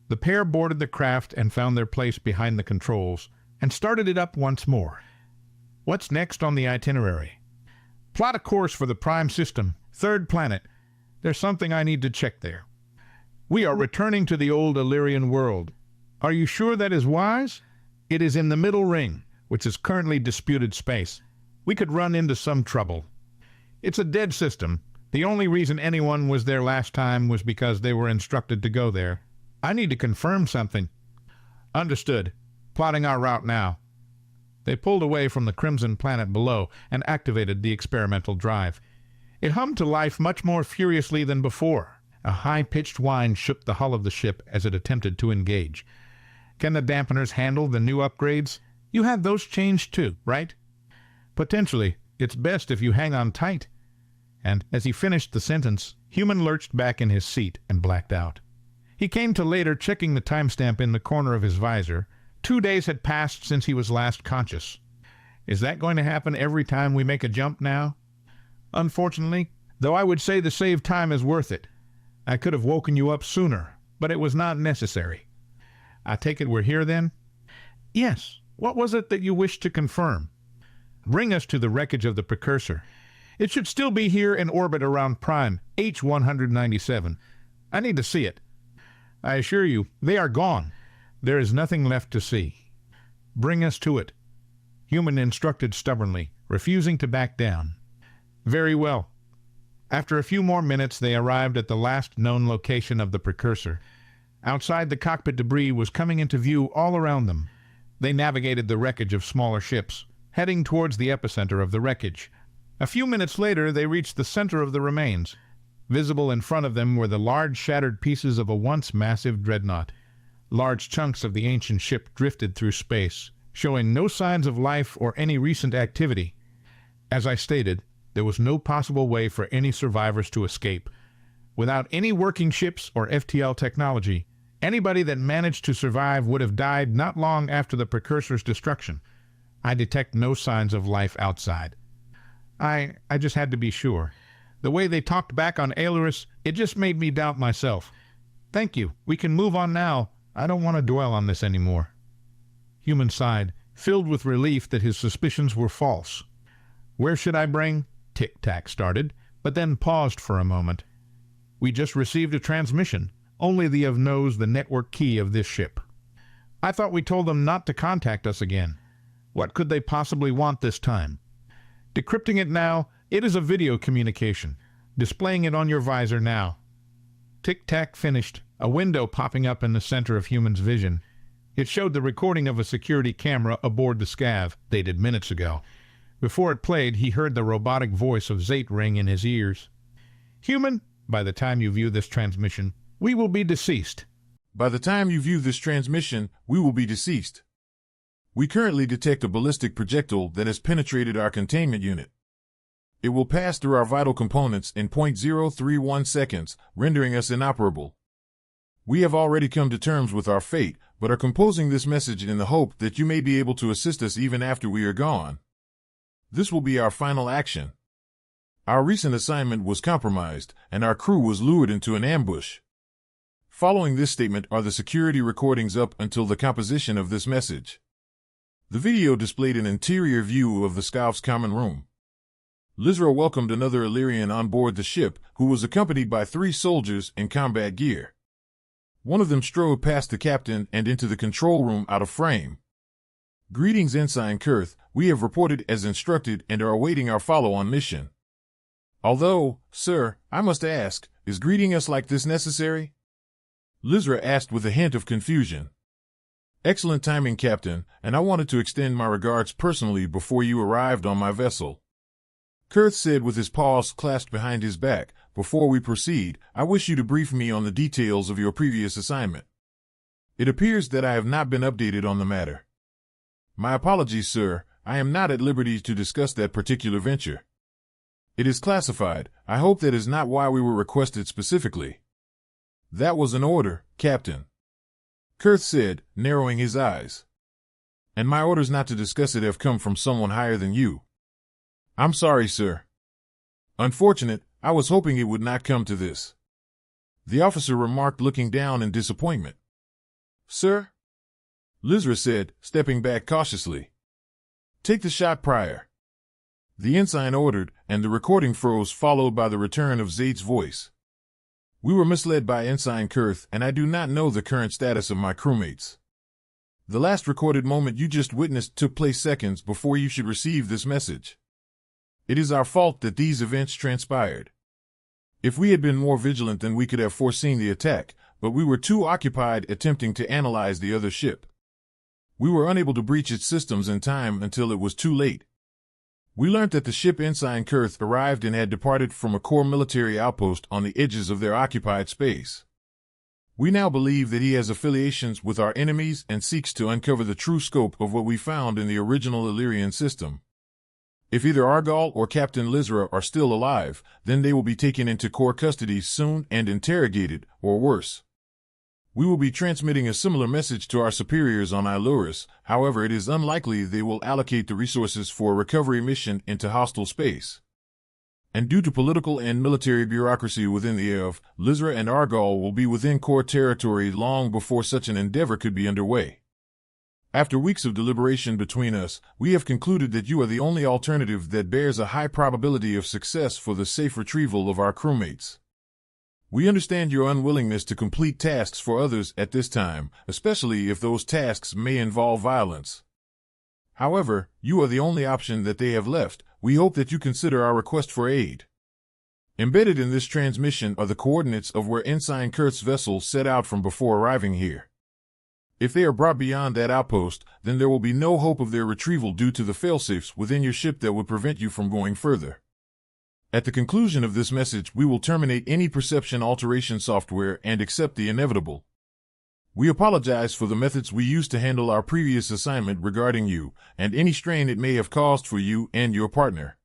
The pair boarded the craft and found their place behind the controls, and started it up once more. What's next on the itinerary? Plot a course for the Prime System, 3rd planet. There's something I need to check there. We are returning to the old Illyrian world. Are you sure that is wise? It is in the middle ring, which is currently disputed space. We could run into some trouble. It's a dead system. The only reason anyone was there last time was because they were instructed to go there. I need to confirm something. Understood. plotting our route now." They pulled away from the crimson planet below and activated the experimental drive. It hummed to life much more furiously than before. A high-pitched whine shook the hull of the ship as it attempted to engage. "Can the dampeners handle the new upgrades? You had those changed too, right?" "Potentially. It's best if you hang on tight." And as he finished the sentence, Human lurched back in his seat and blacked out. He came to later checking the timestamp in the corner of his visor. 2 days had passed since he was last conscious. Is that going to happen every time we make a jump now? Unfortunately, though I would say the saved time is worth it. I could have woken you up sooner, but it was not necessary. I take it we're here then? Yes. What was it that you wished to confirm? Bring us to the wreckage of the precursor. It should still be here in orbit around Prime H197. I need to see it. I assure you, they are gone. There is nothing left to see. Bring us to it. Human instructed stubbornly, refusing to back down. Very well. After a few more minutes, they arrived at the last known location of the precursor. Outside, the cockpit debris was coming into view all around them. They navigated the wreckage of smaller ships, heading towards the epicenter of the wreckage. A few minutes later, they reached the center of the remains. Visible in front of them were the large shattered pieces of a once massive dreadnought. Large chunks of the ancient ship drifted through space, showing no signs of life or any recent activity. As I stated, there was no possible way for any survivors to escape. Without any working ships or FTL technology, anybody that managed to survive would have died not long after the precursor's destruction. I detect no signs of life outside. I just had to be sure. The way they talked back on Aelurus, it just made me doubt myself. Thank you. We can move on now. I don't want to dwell on this anymore. Human sighed, filled with relief that his suspicions were false. Where should I bring? Tic-Tac started, but then paused for a moment. We just received a transmission. Only the of knows the network key of this ship. I thought we told them not to contact us again. What could they possibly want this time? Decrypting it now, it is a video communication. Displaying it on your visor now. Tic-Tac finished, a window popping up in the center of Human's vision. It showed the recording of a security camera aboard the scav, dated minutes ago. Before it played, he heard the robotic voice of Zate ring in his ears. Human, by the time you view this transmission, we will be deceased. By the time you view this transmission, we will be deceased. We currently detect a ballistic projectile that has penetrated our containment unit. It will pass through our vital components in 0.031 seconds, rendering us inoperable. We have already come to terms with our fate, but are composing this message in the hope that you may be able to assist us even after we are gone. This will be our final action. Our recent assignment was compromised, and our crew was lured into an ambush. Following this statement are the security recordings up until the composition of this message. The video displayed an interior view of the Scav's common room. Lizra welcomed another Illyrian on board the ship, who was accompanied by 3 soldiers in combat gear. One of them strode past the captain and into the control room out of frame. Greetings, Ensign Kurth. We have reported as instructed and are awaiting our follow-on mission. Although, sir, I must ask, is greeting us like this necessary? Lizra asked with a hint of confusion. Excellent timing, Captain, and I wanted to extend my regards personally before you arrived on my vessel. Kurth said with his paws clasped behind his back. Before we proceed, I wish you to brief me on the details of your previous assignment. It appears that I have not been updated on the matter. My apologies, sir. I am not at liberty to discuss that particular venture. It is classified. I hope that is not why we were requested specifically. That was an order, Captain. Kurth said, narrowing his eyes. And my orders not to discuss it have come from someone higher than you. I'm sorry, sir. Unfortunate, I was hoping it would not come to this. The officer remarked, looking down in disappointment. Sir? Lizra said, stepping back cautiously. Take the shot prior. The ensign ordered, and the recording froze, followed by the return of Zade's voice. We were misled by Ensign Kurth, and I do not know the current status of my crewmates. The last recorded moment you just witnessed took place seconds before you should receive this message. It is our fault that these events transpired. If we had been more vigilant, then we could have foreseen the attack, but we were too occupied attempting to analyze the other ship. We were unable to breach its systems in time until it was too late. We learned that the ship Ensign Kurth arrived and had departed from a core military outpost on the edges of their occupied space. We now believe that he has affiliations with our enemies and seeks to uncover the true scope of what we found in the original Illyrian system. If either Argal or Captain Lizra are still alive, then they will be taken into core custody soon and interrogated, or worse. We will be transmitting a similar message to our superiors on Iluris. However, it is unlikely they will allocate the resources for a recovery mission into hostile space. And due to political and military bureaucracy within the EV, Lizra and Argal will be within core territory long before such an endeavor could be underway. After weeks of deliberation between us, we have concluded that you are the only alternative that bears a high probability of success for the safe retrieval of our crewmates. We understand your unwillingness to complete tasks for others at this time, especially if those tasks may involve violence. However, you are the only option that they have left. We hope that you consider our request for aid. Embedded in this transmission are the coordinates of where Ensign Kurth's vessel set out from before arriving here. If they are brought beyond that outpost, then there will be no hope of their retrieval due to the failsafes within your ship that would prevent you from going further. At the conclusion of this message, we will terminate any perception alteration software and accept the inevitable. We apologize for the methods we used to handle our previous assignment regarding you, and any strain it may have caused for you and your partner.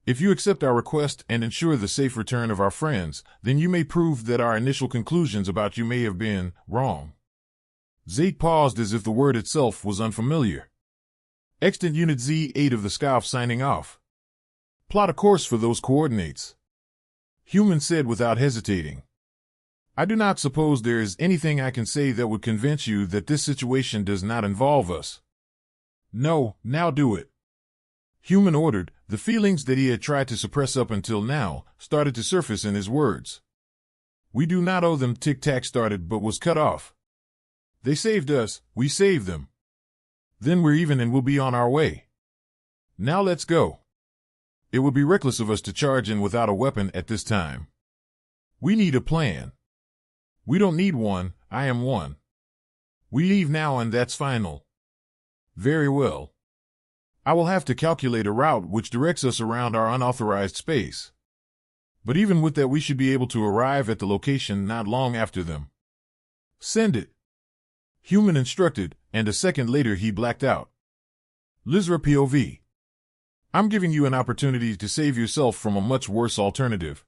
If you accept our request and ensure the safe return of our friends, then you may prove that our initial conclusions about you may have been wrong. Zate paused as if the word itself was unfamiliar. Extant Unit Z8 of the Scifi signing off. Plot a course for those coordinates. Human said without hesitating. I do not suppose there is anything I can say that would convince you that this situation does not involve us. No, now do it. Human ordered. The feelings that he had tried to suppress up until now started to surface in his words. We do not owe them. Tic-tac started but was cut off. They saved us, we saved them. Then we're even and we'll be on our way. Now let's go. It would be reckless of us to charge in without a weapon at this time. We need a plan. We don't need one, I am one. We leave now and that's final. Very well. I will have to calculate a route which directs us around our unauthorized space. But even with that we should be able to arrive at the location not long after them. Send it. Human instructed, and a second later he blacked out. Lizra POV. I'm giving you an opportunity to save yourself from a much worse alternative.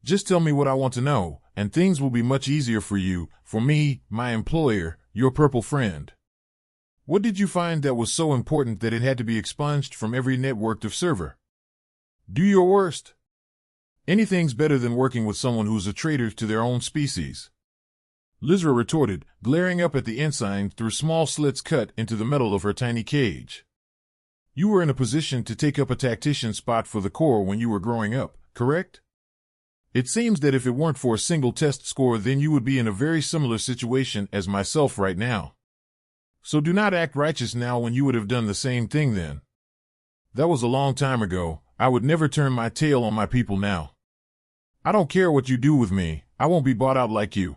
Just tell me what I want to know, and things will be much easier for you, for me, my employer, your purple friend. What did you find that was so important that it had to be expunged from every networked server? Do your worst. Anything's better than working with someone who's a traitor to their own species. Lizra retorted, glaring up at the ensign through small slits cut into the metal of her tiny cage. You were in a position to take up a tactician spot for the Corps when you were growing up, correct? It seems that if it weren't for a single test score, then you would be in a very similar situation as myself right now. So do not act righteous now when you would have done the same thing then. That was a long time ago. I would never turn my tail on my people now. I don't care what you do with me, I won't be bought out like you.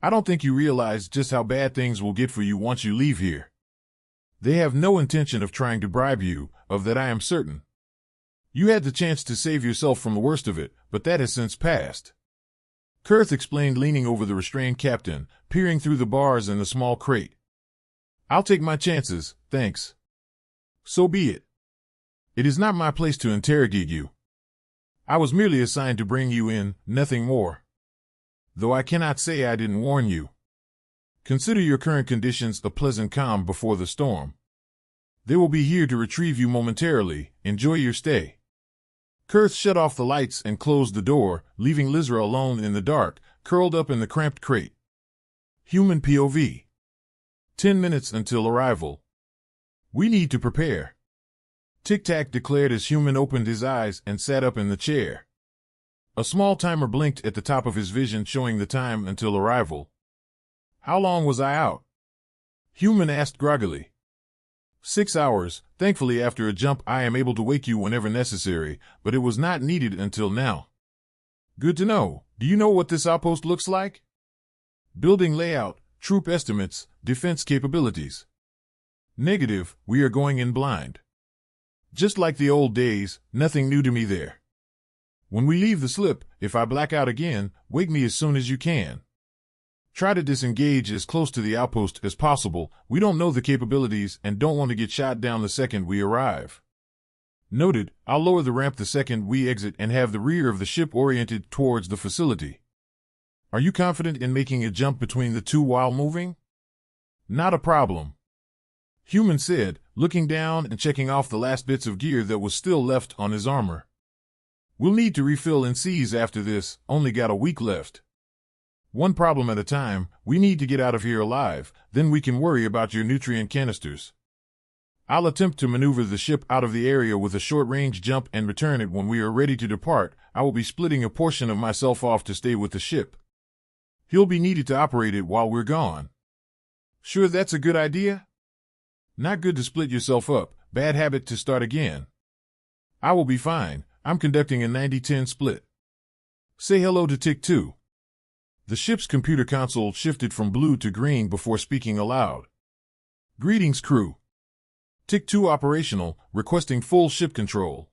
I don't think you realize just how bad things will get for you once you leave here. They have no intention of trying to bribe you, of that I am certain. You had the chance to save yourself from the worst of it, but that has since passed. Kurth explained, leaning over the restrained captain, peering through the bars in the small crate. I'll take my chances, thanks. So be it. It is not my place to interrogate you. I was merely assigned to bring you in, nothing more. Though I cannot say I didn't warn you. Consider your current conditions a pleasant calm before the storm. They will be here to retrieve you momentarily. Enjoy your stay. Kurth shut off the lights and closed the door, leaving Lizra alone in the dark, curled up in the cramped crate. Human POV. 10 minutes until arrival. We need to prepare. Tic-tac declared as Human opened his eyes and sat up in the chair. A small timer blinked at the top of his vision, showing the time until arrival. How long was I out? Human asked groggily. 6 hours. Thankfully, after a jump, I am able to wake you whenever necessary, but it was not needed until now. Good to know. Do you know what this outpost looks like? Building layout, Troop estimates, defense capabilities. Negative, we are going in blind. Just like the old days, nothing new to me there. When we leave the slip, if I black out again, wake me as soon as you can. Try to disengage as close to the outpost as possible. We don't know the capabilities and don't want to get shot down the second we arrive. Noted, I'll lower the ramp the second we exit and have the rear of the ship oriented towards the facility. Are you confident in making a jump between the two while moving? Not a problem. Human said, looking down and checking off the last bits of gear that was still left on his armor. We'll need to refill NCs after this, only got a week left. One problem at a time, we need to get out of here alive, then we can worry about your nutrient canisters. I'll attempt to maneuver the ship out of the area with a short-range jump and return it when we are ready to depart. I will be splitting a portion of myself off to stay with the ship. He'll be needed to operate it while we're gone. Sure that's a good idea? Not good to split yourself up, bad habit to start again. I will be fine, I'm conducting a 90-10 split. Say hello to Tick 2. The ship's computer console shifted from blue to green before speaking aloud. Greetings, crew. Tick 2 operational, requesting full ship control.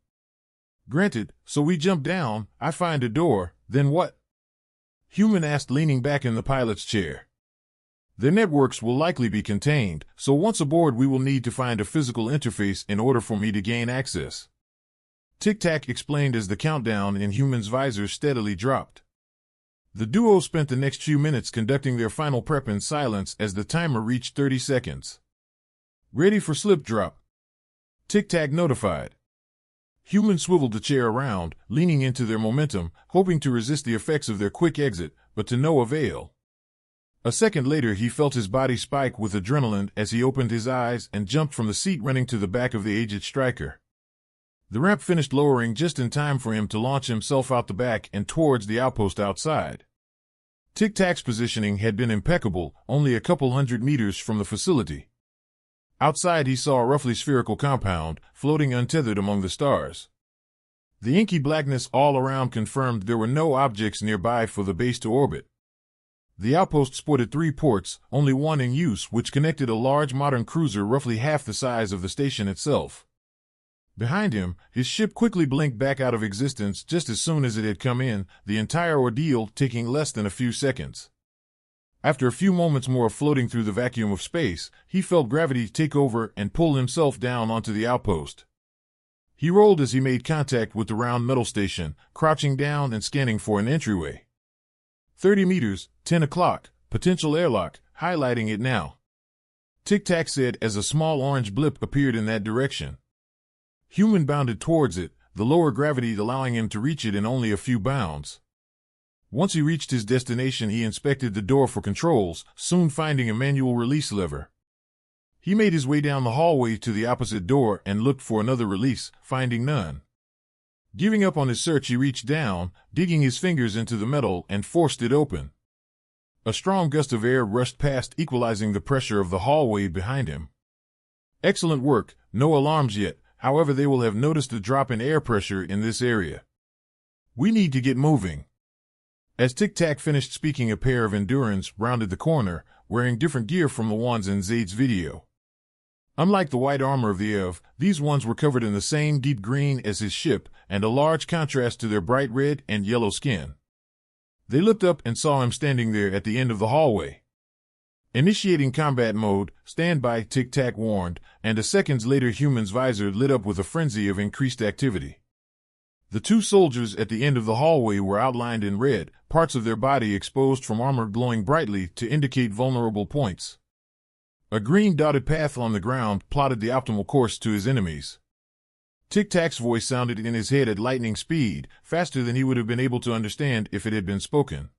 Granted, so we jump down, I find a door, then what? Human asked, leaning back in the pilot's chair. Their networks will likely be contained, so once aboard we will need to find a physical interface in order for me to gain access. Tic-Tac explained as the countdown in Human's visor steadily dropped. The duo spent the next few minutes conducting their final prep in silence as the timer reached 30 seconds. Ready for slip drop. Tic-Tac notified. Human swiveled the chair around, leaning into their momentum, hoping to resist the effects of their quick exit, but to no avail. A second later he felt his body spike with adrenaline as he opened his eyes and jumped from the seat, running to the back of the aged striker. The ramp finished lowering just in time for him to launch himself out the back and towards the outpost outside. Tic-Tac's positioning had been impeccable, only a couple hundred meters from the facility. Outside he saw a roughly spherical compound, floating untethered among the stars. The inky blackness all around confirmed there were no objects nearby for the base to orbit. The outpost sported 3 ports, only one in use, which connected a large modern cruiser roughly half the size of the station itself. Behind him, his ship quickly blinked back out of existence just as soon as it had come in, the entire ordeal taking less than a few seconds. After a few moments more of floating through the vacuum of space, he felt gravity take over and pull himself down onto the outpost. He rolled as he made contact with the round metal station, crouching down and scanning for an entryway. 30 meters, 10 o'clock, potential airlock, highlighting it now. Tic-Tac said as a small orange blip appeared in that direction. Human bounded towards it, the lower gravity allowing him to reach it in only a few bounds. Once he reached his destination, he inspected the door for controls, soon finding a manual release lever. He made his way down the hallway to the opposite door and looked for another release, finding none. Giving up on his search, he reached down, digging his fingers into the metal, and forced it open. A strong gust of air rushed past, equalizing the pressure of the hallway behind him. Excellent work, no alarms yet. However, they will have noticed a drop in air pressure in this area. We need to get moving. As Tic-Tac finished speaking, a pair of Endurans rounded the corner, wearing different gear from the ones in Zaid's video. Unlike the white armor of the EV, these ones were covered in the same deep green as his ship, and a large contrast to their bright red and yellow skin. They looked up and saw him standing there at the end of the hallway. Initiating combat mode, stand by, Tic-Tac warned, and a seconds later Human's visor lit up with a frenzy of increased activity. The 2 soldiers at the end of the hallway were outlined in red, parts of their body exposed from armor glowing brightly to indicate vulnerable points. A green dotted path on the ground plotted the optimal course to his enemies. Tic-Tac's voice sounded in his head at lightning speed, faster than he would have been able to understand if it had been spoken.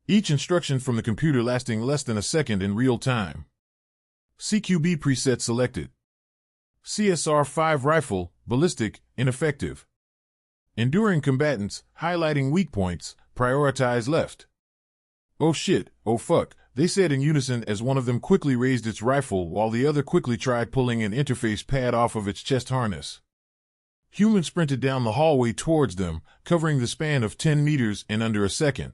Each instruction from the computer lasting less than a second in real time. CQB preset selected. CSR-5 rifle, ballistic, ineffective. Enduring combatants, highlighting weak points, prioritize left. Oh shit, oh fuck, they said in unison as one of them quickly raised its rifle while the other quickly tried pulling an interface pad off of its chest harness. Human sprinted down the hallway towards them, covering the span of 10 meters in under a second.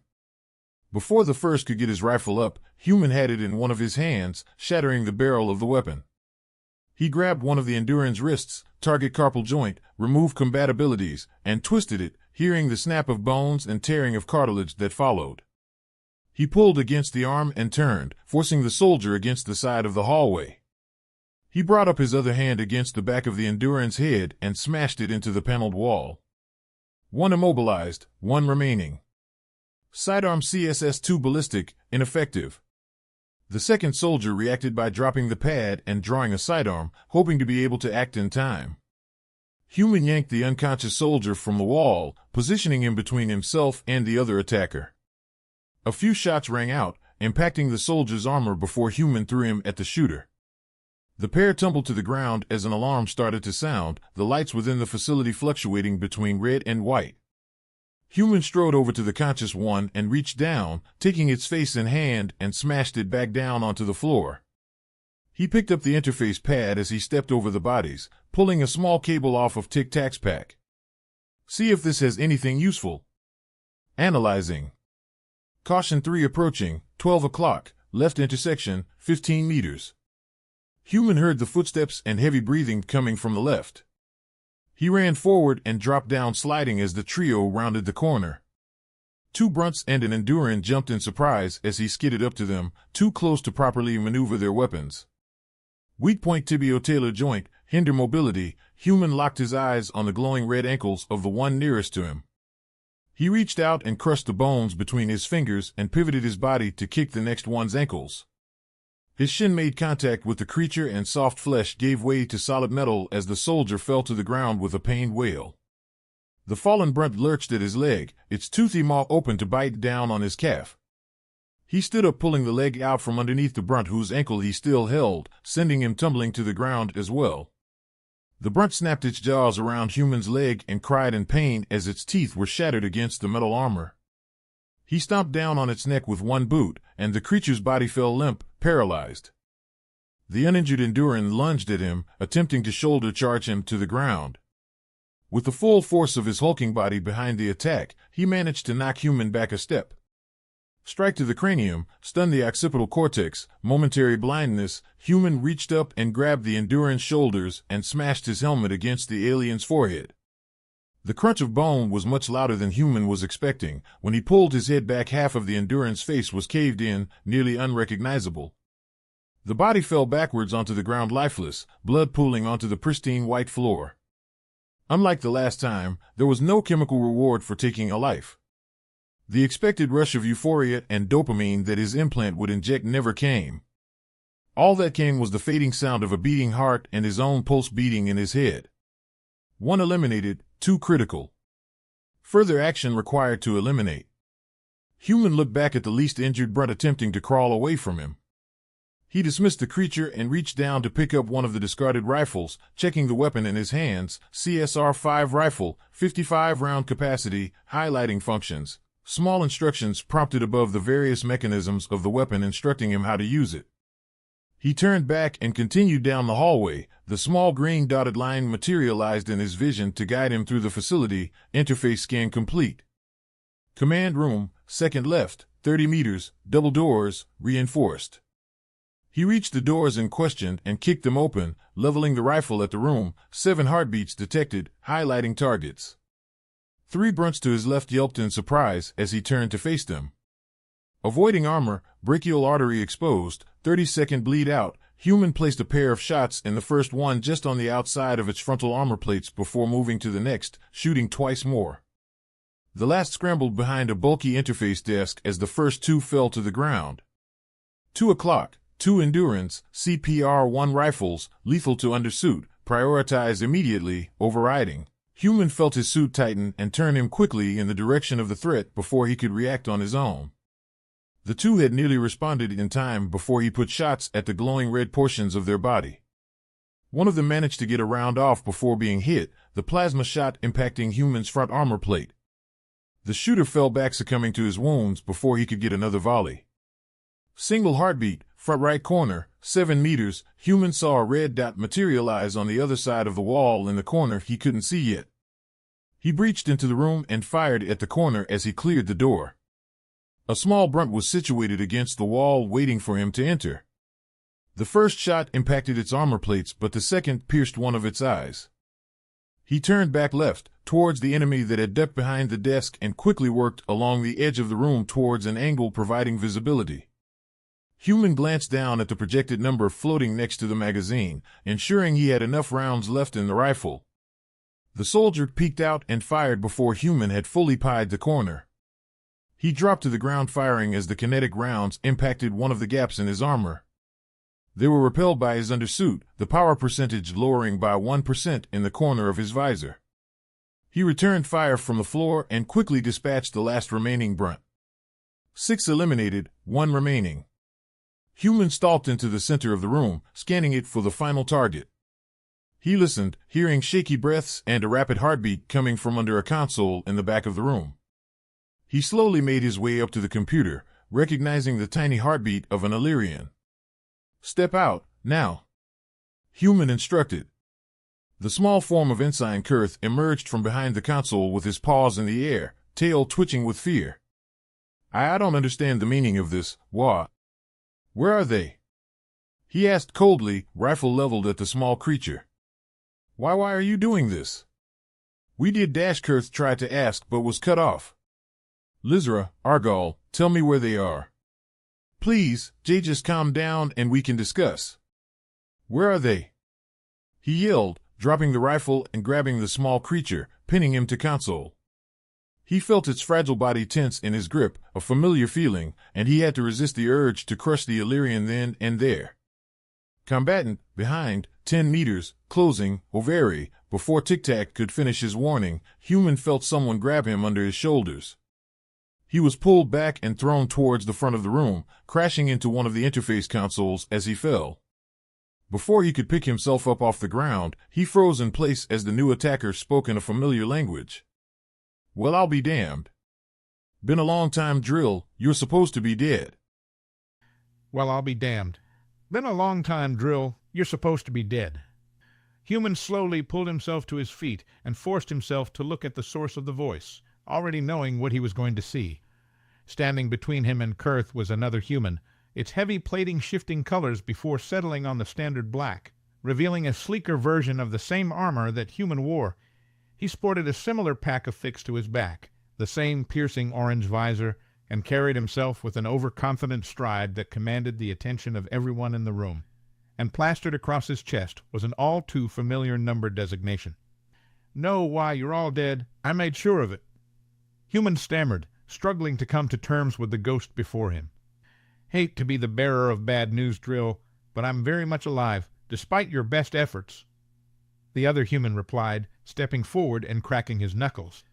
Before the first could get his rifle up, Human had it in one of his hands, shattering the barrel of the weapon. He grabbed one of the Enduran's wrists, target carpal joint, removed compatibilities, and twisted it, hearing the snap of bones and tearing of cartilage that followed. He pulled against the arm and turned, forcing the soldier against the side of the hallway. He brought up his other hand against the back of the Enduran's head and smashed it into the paneled wall. One immobilized, one remaining. Sidearm CSS-2 ballistic, ineffective. The second soldier reacted by dropping the pad and drawing a sidearm, hoping to be able to act in time. Human yanked the unconscious soldier from the wall, positioning him between himself and the other attacker. A few shots rang out, impacting the soldier's armor before Human threw him at the shooter. The pair tumbled to the ground as an alarm started to sound, the lights within the facility fluctuating between red and white. Human strode over to the conscious one and reached down, taking its face in hand and smashed it back down onto the floor. He picked up the interface pad as he stepped over the bodies, pulling a small cable off of Tic Tac's pack. See if this has anything useful. Analyzing. Caution 3 approaching, 12 o'clock, left intersection, 15 meters. Human heard the footsteps and heavy breathing coming from the left. He ran forward and dropped down sliding as the trio rounded the corner. Two Brunts and an Enduran jumped in surprise as he skidded up to them, too close to properly maneuver their weapons. Weak point tibio-talar joint, hinder mobility. Human locked his eyes on the glowing red ankles of the one nearest to him. He reached out and crushed the bones between his fingers and pivoted his body to kick the next one's ankles. His shin made contact with the creature and soft flesh gave way to solid metal as the soldier fell to the ground with a pained wail. The fallen Brunt lurched at his leg, its toothy maw open to bite down on his calf. He stood up, pulling the leg out from underneath the Brunt whose ankle he still held, sending him tumbling to the ground as well. The Brunt snapped its jaws around Human's leg and cried in pain as its teeth were shattered against the metal armor. He stomped down on its neck with one boot, and the creature's body fell limp, paralyzed. The uninjured Enduran lunged at him, attempting to shoulder charge him to the ground. With the full force of his hulking body behind the attack, he managed to knock Human back a step. Strike to the cranium, stun the occipital cortex, momentary blindness. Human reached up and grabbed the Enduran's shoulders and smashed his helmet against the alien's forehead. The crunch of bone was much louder than Human was expecting. When he pulled his head back, half of the Enduran's face was caved in, nearly unrecognizable. The body fell backwards onto the ground lifeless, blood pooling onto the pristine white floor. Unlike the last time, there was no chemical reward for taking a life. The expected rush of euphoria and dopamine that his implant would inject never came. All that came was the fading sound of a beating heart and his own pulse beating in his head. One eliminated, two critical. Further action required to eliminate. Human looked back at the least injured Brunt attempting to crawl away from him. He dismissed the creature and reached down to pick up one of the discarded rifles, checking the weapon in his hands. CSR-5 rifle, 55 round capacity, highlighting functions. Small instructions prompted above the various mechanisms of the weapon instructing him how to use it. He turned back and continued down the hallway. The small green dotted line materialized in his vision to guide him through the facility. Interface scan complete. Command room, second left, 30 meters, double doors, reinforced. He reached the doors in question and kicked them open, leveling the rifle at the room. 7 heartbeats detected, highlighting targets. 3 Brunts to his left yelped in surprise as he turned to face them. Avoiding armor, brachial artery exposed, 30-second bleed out. Human placed a pair of shots in the first one just on the outside of its frontal armor plates before moving to the next, shooting twice more. The last scrambled behind a bulky interface desk as the first 2 fell to the ground. 2 o'clock, 2 Endurance, CPR-1 rifles, lethal to undersuit, prioritized immediately, overriding. Human felt his suit tighten and turn him quickly in the direction of the threat before he could react on his own. The 2 had nearly responded in time before he put shots at the glowing red portions of their body. One of them managed to get a round off before being hit, the plasma shot impacting Human's front armor plate. The shooter fell back, succumbing to his wounds before he could get another volley. Single heartbeat, front right corner, 7 meters. Human saw a red dot materialize on the other side of the wall in the corner he couldn't see yet. He breached into the room and fired at the corner as he cleared the door. A small brunt was situated against the wall waiting for him to enter. The first shot impacted its armor plates, but the second pierced one of its eyes. He turned back left, towards the enemy that had ducked behind the desk, and quickly worked along the edge of the room towards an angle providing visibility. Human glanced down at the projected number floating next to the magazine, ensuring he had enough rounds left in the rifle. The soldier peeked out and fired before Human had fully pied the corner. He dropped to the ground firing as the kinetic rounds impacted one of the gaps in his armor. They were repelled by his undersuit, the power percentage lowering by 1% in the corner of his visor. He returned fire from the floor and quickly dispatched the last remaining brunt. 6 eliminated, 1 remaining. Human stalked into the center of the room, scanning it for the final target. He listened, hearing shaky breaths and a rapid heartbeat coming from under a console in the back of the room. He slowly made his way up to the computer, recognizing the tiny heartbeat of an Illyrian. "Step out, now," Human instructed. The small form of Ensign Kurth emerged from behind the console with his paws in the air, tail twitching with fear. I don't understand the meaning of this, what? Where are they?" he asked coldly, rifle leveled at the small creature. Why are you doing this?" "We did," Kurth tried to ask but was cut off. "Lizra, Argal, tell me where they are." "Please, Jay, just calm down and we can discuss." "Where are they?" he yelled, dropping the rifle and grabbing the small creature, pinning him to console. He felt its fragile body tense in his grip, a familiar feeling, and he had to resist the urge to crush the Illyrian then and there. Combatant, behind, 10 meters, closing, ovary, before Tic-Tac could finish his warning, Human felt someone grab him under his shoulders. He was pulled back and thrown towards the front of the room, crashing into one of the interface consoles as he fell. Before he could pick himself up off the ground, he froze in place as the new attacker spoke in a familiar language. "Well, I'll be damned. Been a long time, Drill. You're supposed to be dead." "Well, I'll be damned. Been a long time, Drill. You're supposed to be dead." Human slowly pulled himself to his feet and forced himself to look at the source of the voice, already knowing what he was going to see. Standing between him and Kurth was another human, its heavy plating shifting colors before settling on the standard black, revealing a sleeker version of the same armor that Human wore. He sported a similar pack affixed to his back, the same piercing orange visor, and carried himself with an overconfident stride that commanded the attention of everyone in the room. And plastered across his chest was an all-too-familiar number designation. "No, why, you're all dead. I made sure of it." Human stammered, struggling to come to terms with the ghost before him. "Hate to be the bearer of bad news, Drill, but I'm very much alive, despite your best efforts." The other human replied, stepping forward and cracking his knuckles.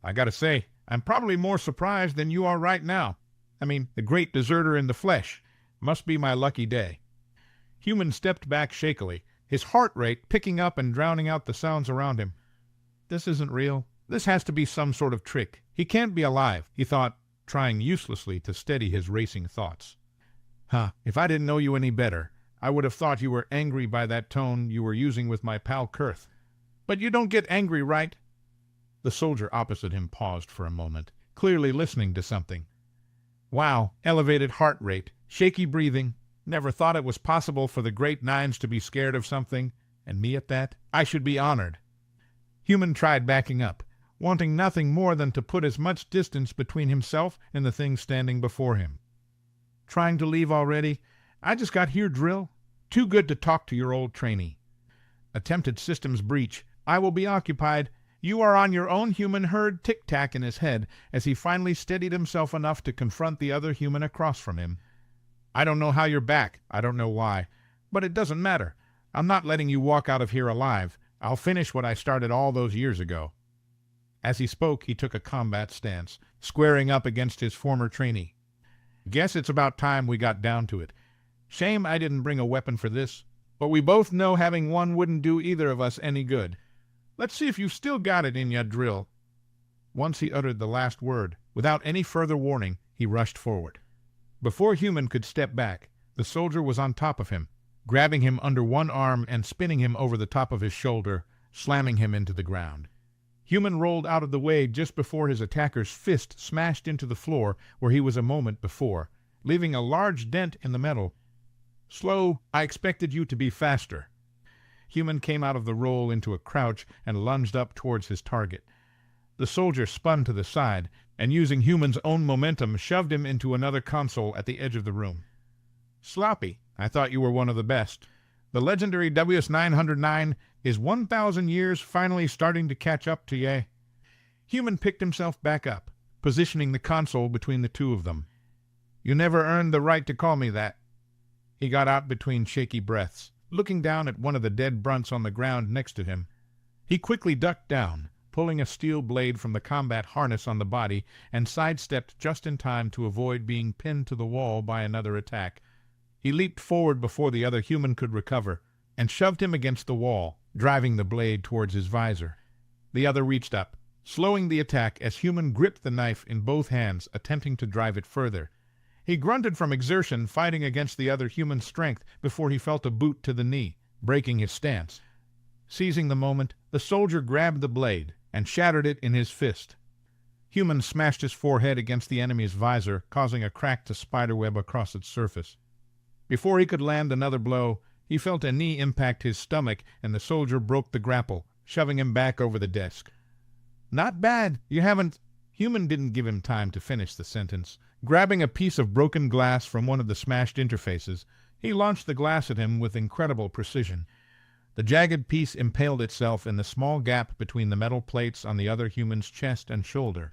"I gotta say, I'm probably more surprised than you are right now. I mean, the great deserter in the flesh. Must be my lucky day." Human stepped back shakily, his heart rate picking up and drowning out the sounds around him. "This isn't real. This has to be some sort of trick. He can't be alive," he thought, trying uselessly to steady his racing thoughts. If I didn't know you any better, I would have thought you were angry by that tone you were using with my pal Kurth. But you don't get angry, right?" The soldier opposite him paused for a moment, clearly listening to something. "Wow, elevated heart rate, shaky breathing. Never thought it was possible for the great nines to be scared of something, and me at that. I should be honored." Human tried backing up, wanting nothing more than to put as much distance between himself and the thing standing before him. "Trying to leave already? I just got here, Drill. Too good to talk to your old trainee. Attempted systems breach. I will be occupied. You are on your own." Human heard tic-tac in his head as he finally steadied himself enough to confront the other human across from him. "I don't know how you're back. I don't know why. But it doesn't matter. I'm not letting you walk out of here alive. I'll finish what I started all those years ago." As he spoke, he took a combat stance, squaring up against his former trainee. "Guess it's about time we got down to it. Shame I didn't bring a weapon for this, but we both know having one wouldn't do either of us any good. Let's see if you've still got it in ya, Drill." Once he uttered the last word, without any further warning, he rushed forward. Before Human could step back, the soldier was on top of him, grabbing him under one arm and spinning him over the top of his shoulder, slamming him into the ground. Human rolled out of the way just before his attacker's fist smashed into the floor where he was a moment before, leaving a large dent in the metal. "Slow, I expected you to be faster." Human came out of the roll into a crouch and lunged up towards his target. The soldier spun to the side, and using Human's own momentum shoved him into another console at the edge of the room. "Sloppy, I thought you were one of the best. The legendary WS-909 is 1,000 years finally starting to catch up to ye." Human picked himself back up, positioning the console between the two of them. "You never earned the right to call me that." He got out between shaky breaths, looking down at one of the dead brunts on the ground next to him. He quickly ducked down, pulling a steel blade from the combat harness on the body, and sidestepped just in time to avoid being pinned to the wall by another attack. He leaped forward before the other human could recover, and shoved him against the wall, driving the blade towards his visor. The other reached up, slowing the attack as Human gripped the knife in both hands, attempting to drive it further. He grunted from exertion, fighting against the other human's strength before he felt a boot to the knee, breaking his stance. Seizing the moment, the soldier grabbed the blade and shattered it in his fist. Human smashed his forehead against the enemy's visor, causing a crack to spiderweb across its surface. Before he could land another blow, he felt a knee impact his stomach, and the soldier broke the grapple, shoving him back over the desk. "Not bad. You haven't—" Human didn't give him time to finish the sentence. Grabbing a piece of broken glass from one of the smashed interfaces, he launched the glass at him with incredible precision. The jagged piece impaled itself in the small gap between the metal plates on the other human's chest and shoulder.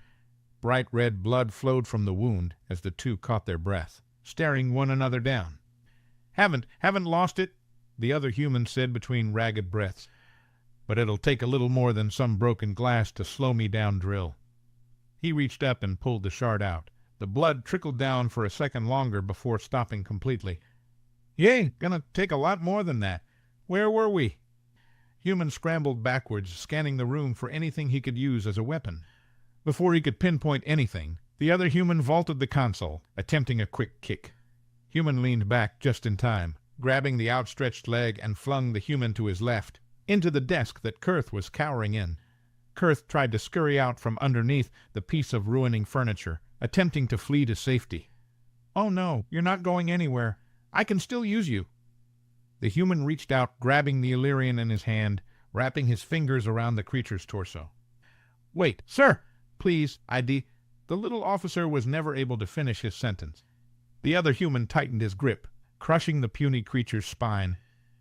Bright red blood flowed from the wound as the two caught their breath, staring one another down. Haven't lost it," the other human said between ragged breaths. "But it'll take a little more than some broken glass to slow me down drill." He reached up and pulled the shard out. The blood trickled down for a second longer before stopping completely. "Yay, gonna take a lot more than that. Where were we?" Human scrambled backwards, scanning the room for anything he could use as a weapon. Before he could pinpoint anything, the other human vaulted the console, attempting a quick kick. Human leaned back just in time, grabbing the outstretched leg and flung the human to his left, into the desk that Kurth was cowering in. Kurth tried to scurry out from underneath the piece of ruining furniture, attempting to flee to safety. "Oh no, you're not going anywhere. I can still use you." The human reached out, grabbing the Illyrian in his hand, wrapping his fingers around the creature's torso. "Wait, sir! Please, ID." The little officer was never able to finish his sentence. The other human tightened his grip, crushing the puny creature's spine.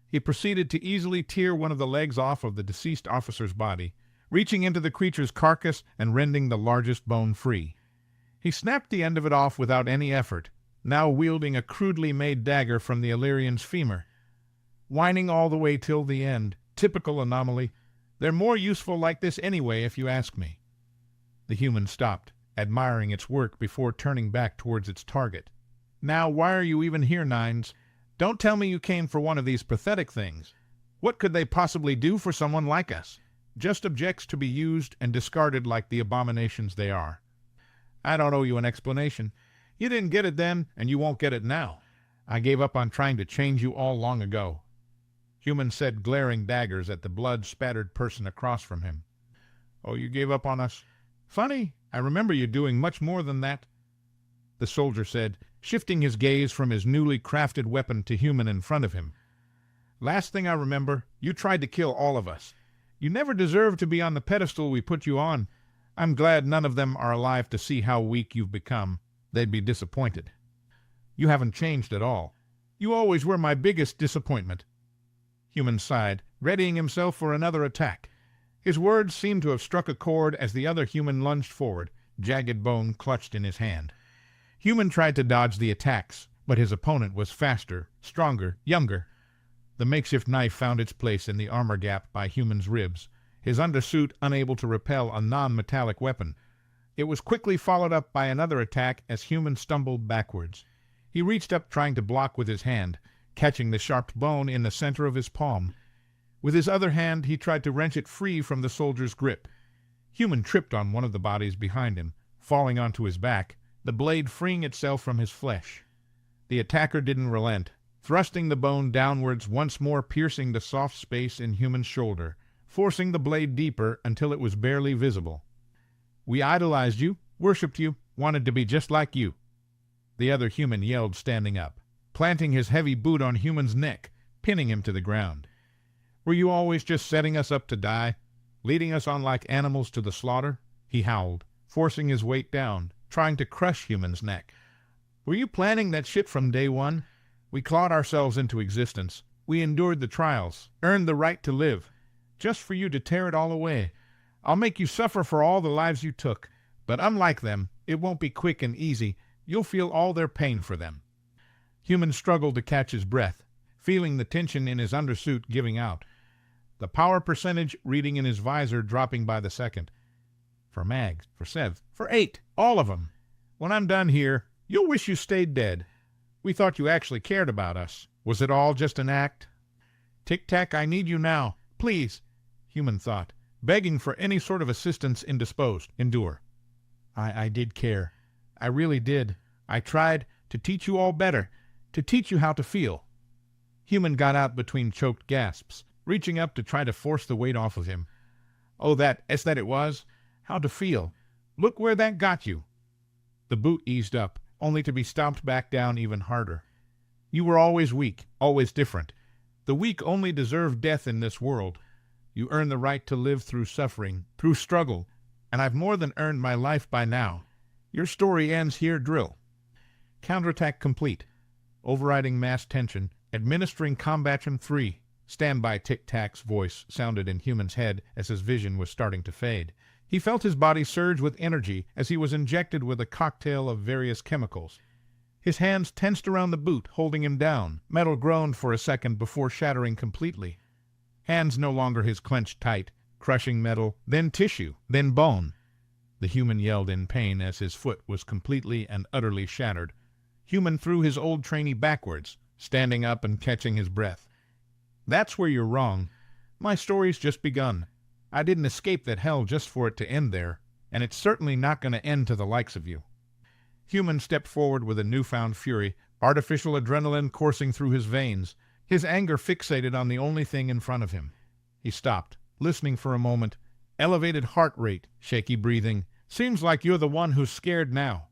He proceeded to easily tear one of the legs off of the deceased officer's body, reaching into the creature's carcass and rending the largest bone free. He snapped the end of it off without any effort, now wielding a crudely made dagger from the Illyrian's femur. Whining all the way till the end. Typical anomaly. They're more useful like this anyway, if you ask me. The human stopped, admiring its work before turning back towards its target. "Now, why are you even here, Nines? Don't tell me you came for one of these pathetic things. What could they possibly do for someone like us? Just objects to be used and discarded like the abominations they are." "I don't owe you an explanation. You didn't get it then, and you won't get it now. I gave up on trying to change you all long ago." Human said, glaring daggers at the blood-spattered person across from him. "Oh, you gave up on us? Funny, I remember you doing much more than that." The soldier said, shifting his gaze from his newly crafted weapon to Human in front of him. "Last thing I remember, you tried to kill all of us. You never deserved to be on the pedestal we put you on. I'm glad none of them are alive to see how weak you've become. They'd be disappointed." "You haven't changed at all. You always were my biggest disappointment." Human sighed, readying himself for another attack. His words seemed to have struck a chord as the other human lunged forward, jagged bone clutched in his hand. Human tried to dodge the attacks, but his opponent was faster, stronger, younger. The makeshift knife found its place in the armor gap by Human's ribs, his undersuit unable to repel a non-metallic weapon. It was quickly followed up by another attack as Human stumbled backwards. He reached up trying to block with his hand, catching the sharp bone in the center of his palm. With his other hand he tried to wrench it free from the soldier's grip. Human tripped on one of the bodies behind him, falling onto his back, the blade freeing itself from his flesh. The attacker didn't relent, thrusting the bone downwards, once more piercing the soft space in Human's shoulder, forcing the blade deeper until it was barely visible. "We idolized you, worshipped you, wanted to be just like you," the other human yelled, standing up, planting his heavy boot on Human's neck, pinning him to the ground. "Were you always just setting us up to die, leading us on like animals to the slaughter?" he howled, forcing his weight down, trying to crush Human's neck. "Were you planning that shit from day one? We clawed ourselves into existence. We endured the trials, earned the right to live, just for you to tear it all away. I'll make you suffer for all the lives you took, but unlike them, it won't be quick and easy. You'll feel all their pain for them." Human struggled to catch his breath, feeling the tension in his undersuit giving out, the power percentage reading in his visor dropping by the second. "For Mags, for Sev, for 8, all of them. When I'm done here, you'll wish you stayed dead. We thought you actually cared about us. Was it all just an act?" "Tic-Tac, I need you now. Please," Human thought, begging for any sort of assistance indisposed. "Endure. I did care. I really did. I tried to teach you all better, to teach you how to feel." Human got out between choked gasps, reaching up to try to force the weight off of him. "Oh, that it was? How to feel. Look where that got you." The boot eased up, only to be stomped back down even harder. "You were always weak, always different. The weak only deserve death in this world. You earn the right to live through suffering, through struggle, and I've more than earned my life by now. Your story ends here, drill." Counterattack complete. Overriding mass tension, administering combatant 3. Standby Tic-Tac's voice sounded in Human's head as his vision was starting to fade. He felt his body surge with energy as he was injected with a cocktail of various chemicals. His hands tensed around the boot, holding him down. Metal groaned for a second before shattering completely. Hands no longer his clenched tight, crushing metal, then tissue, then bone. The Human yelled in pain as his foot was completely and utterly shattered. Human threw his old trainee backwards, standing up and catching his breath. "That's where you're wrong. My story's just begun. I didn't escape that hell just for it to end there, and it's certainly not going to end to the likes of you." Human stepped forward with a newfound fury, artificial adrenaline coursing through his veins, his anger fixated on the only thing in front of him. He stopped, listening for a moment. Elevated heart rate, shaky breathing. "Seems like you're the one who's scared now."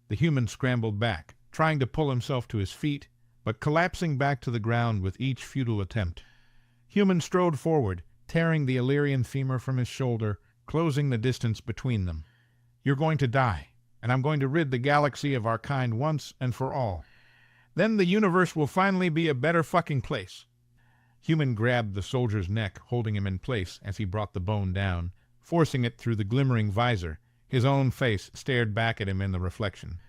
The Human scrambled back, trying to pull himself to his feet, but collapsing back to the ground with each futile attempt. Human strode forward, tearing the Illyrian femur from his shoulder, closing the distance between them. "You're going to die, and I'm going to rid the galaxy of our kind once and for all. Then the universe will finally be a better fucking place." Human grabbed the soldier's neck, holding him in place as he brought the bone down, forcing it through the glimmering visor. His own face stared back at him in the reflection.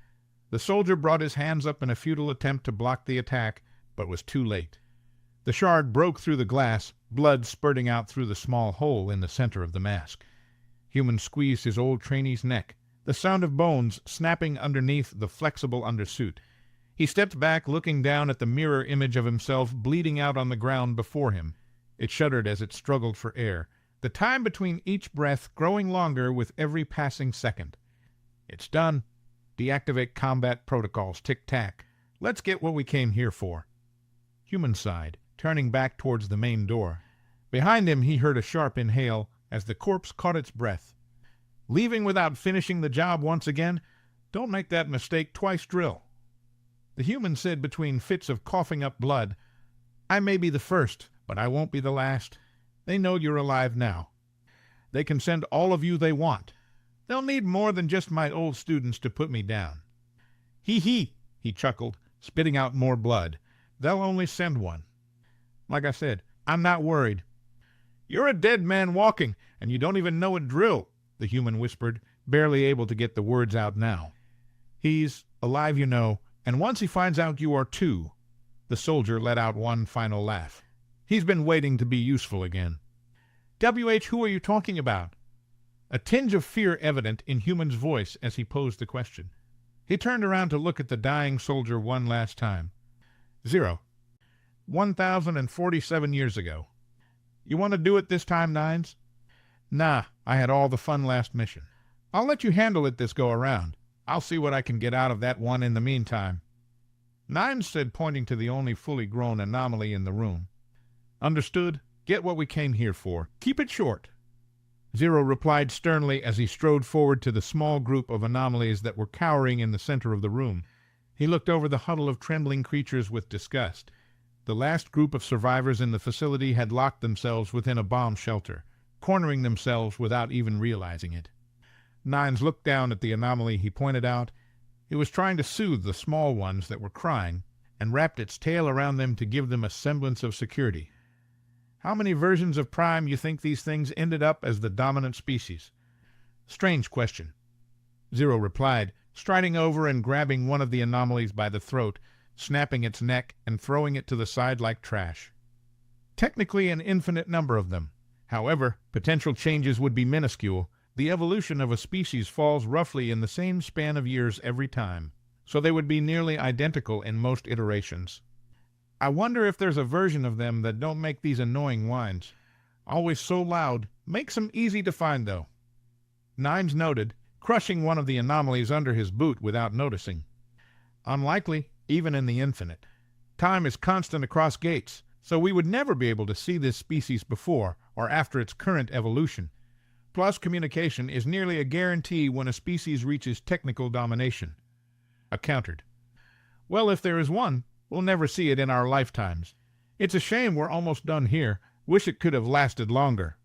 The soldier brought his hands up in a futile attempt to block the attack, but was too late. The shard broke through the glass, blood spurting out through the small hole in the center of the mask. Human squeezed his old trainee's neck, the sound of bones snapping underneath the flexible undersuit. He stepped back, looking down at the mirror image of himself bleeding out on the ground before him. It shuddered as it struggled for air, the time between each breath growing longer with every passing second. "It's done. Deactivate combat protocols. Tic-Tac. Let's get what we came here for." Human sighed, turning back towards the main door. Behind him he heard a sharp inhale as the corpse caught its breath. "Leaving without finishing the job once again? Don't make that mistake twice, drill." The Human said between fits of coughing up blood, "I may be the first, but I won't be the last. They know you're alive now. They can send all of you they want. They'll need more than just my old students to put me down." He chuckled, spitting out more blood. "They'll only send one. Like I said, I'm not worried." "You're a dead man walking, and you don't even know a drill," the Human whispered, barely able to get the words out now. "He's alive, you know, and once he finds out you are too," the soldier let out one final laugh. "He's been waiting to be useful again." "WH, who are you talking about?" A tinge of fear evident in Human's voice as he posed the question. He turned around to look at the dying soldier one last time. 0. 1,047 years ago. "You want to do it this time, Nines?" "Nah, I had all the fun last mission. I'll let you handle it this go-around. I'll see what I can get out of that one in the meantime." Nines said, pointing to the only fully grown anomaly in the room. "Understood. Get what we came here for. Keep it short. Zero replied sternly as he strode forward to the small group of anomalies that were cowering in the center of the room. He looked over the huddle of trembling creatures with disgust. The last group of survivors in the facility had locked themselves within a bomb shelter, cornering themselves without even realizing it. Nines looked down at the anomaly he pointed out. It was trying to soothe the small ones that were crying, and wrapped its tail around them to give them a semblance of security. How many versions of Prime you think these things ended up as the dominant species? Strange question. Zero replied, striding over and grabbing one of the anomalies by the throat, snapping its neck and throwing it to the side like trash. Technically an infinite number of them. However, potential changes would be minuscule. The evolution of a species falls roughly in the same span of years every time, so they would be nearly identical in most iterations. I wonder if there's a version of them that don't make these annoying whines. Always so loud. Makes them easy to find, though. Nines noted, crushing one of the anomalies under his boot without noticing. Unlikely, even in the infinite. Time is constant across gates, so we would never be able to see this species before or after its current evolution. Plus, communication is nearly a guarantee when a species reaches technical domination. I countered. Well, if there is one, we'll never see it in our lifetimes. It's a shame we're almost done here. Wish it could have lasted longer.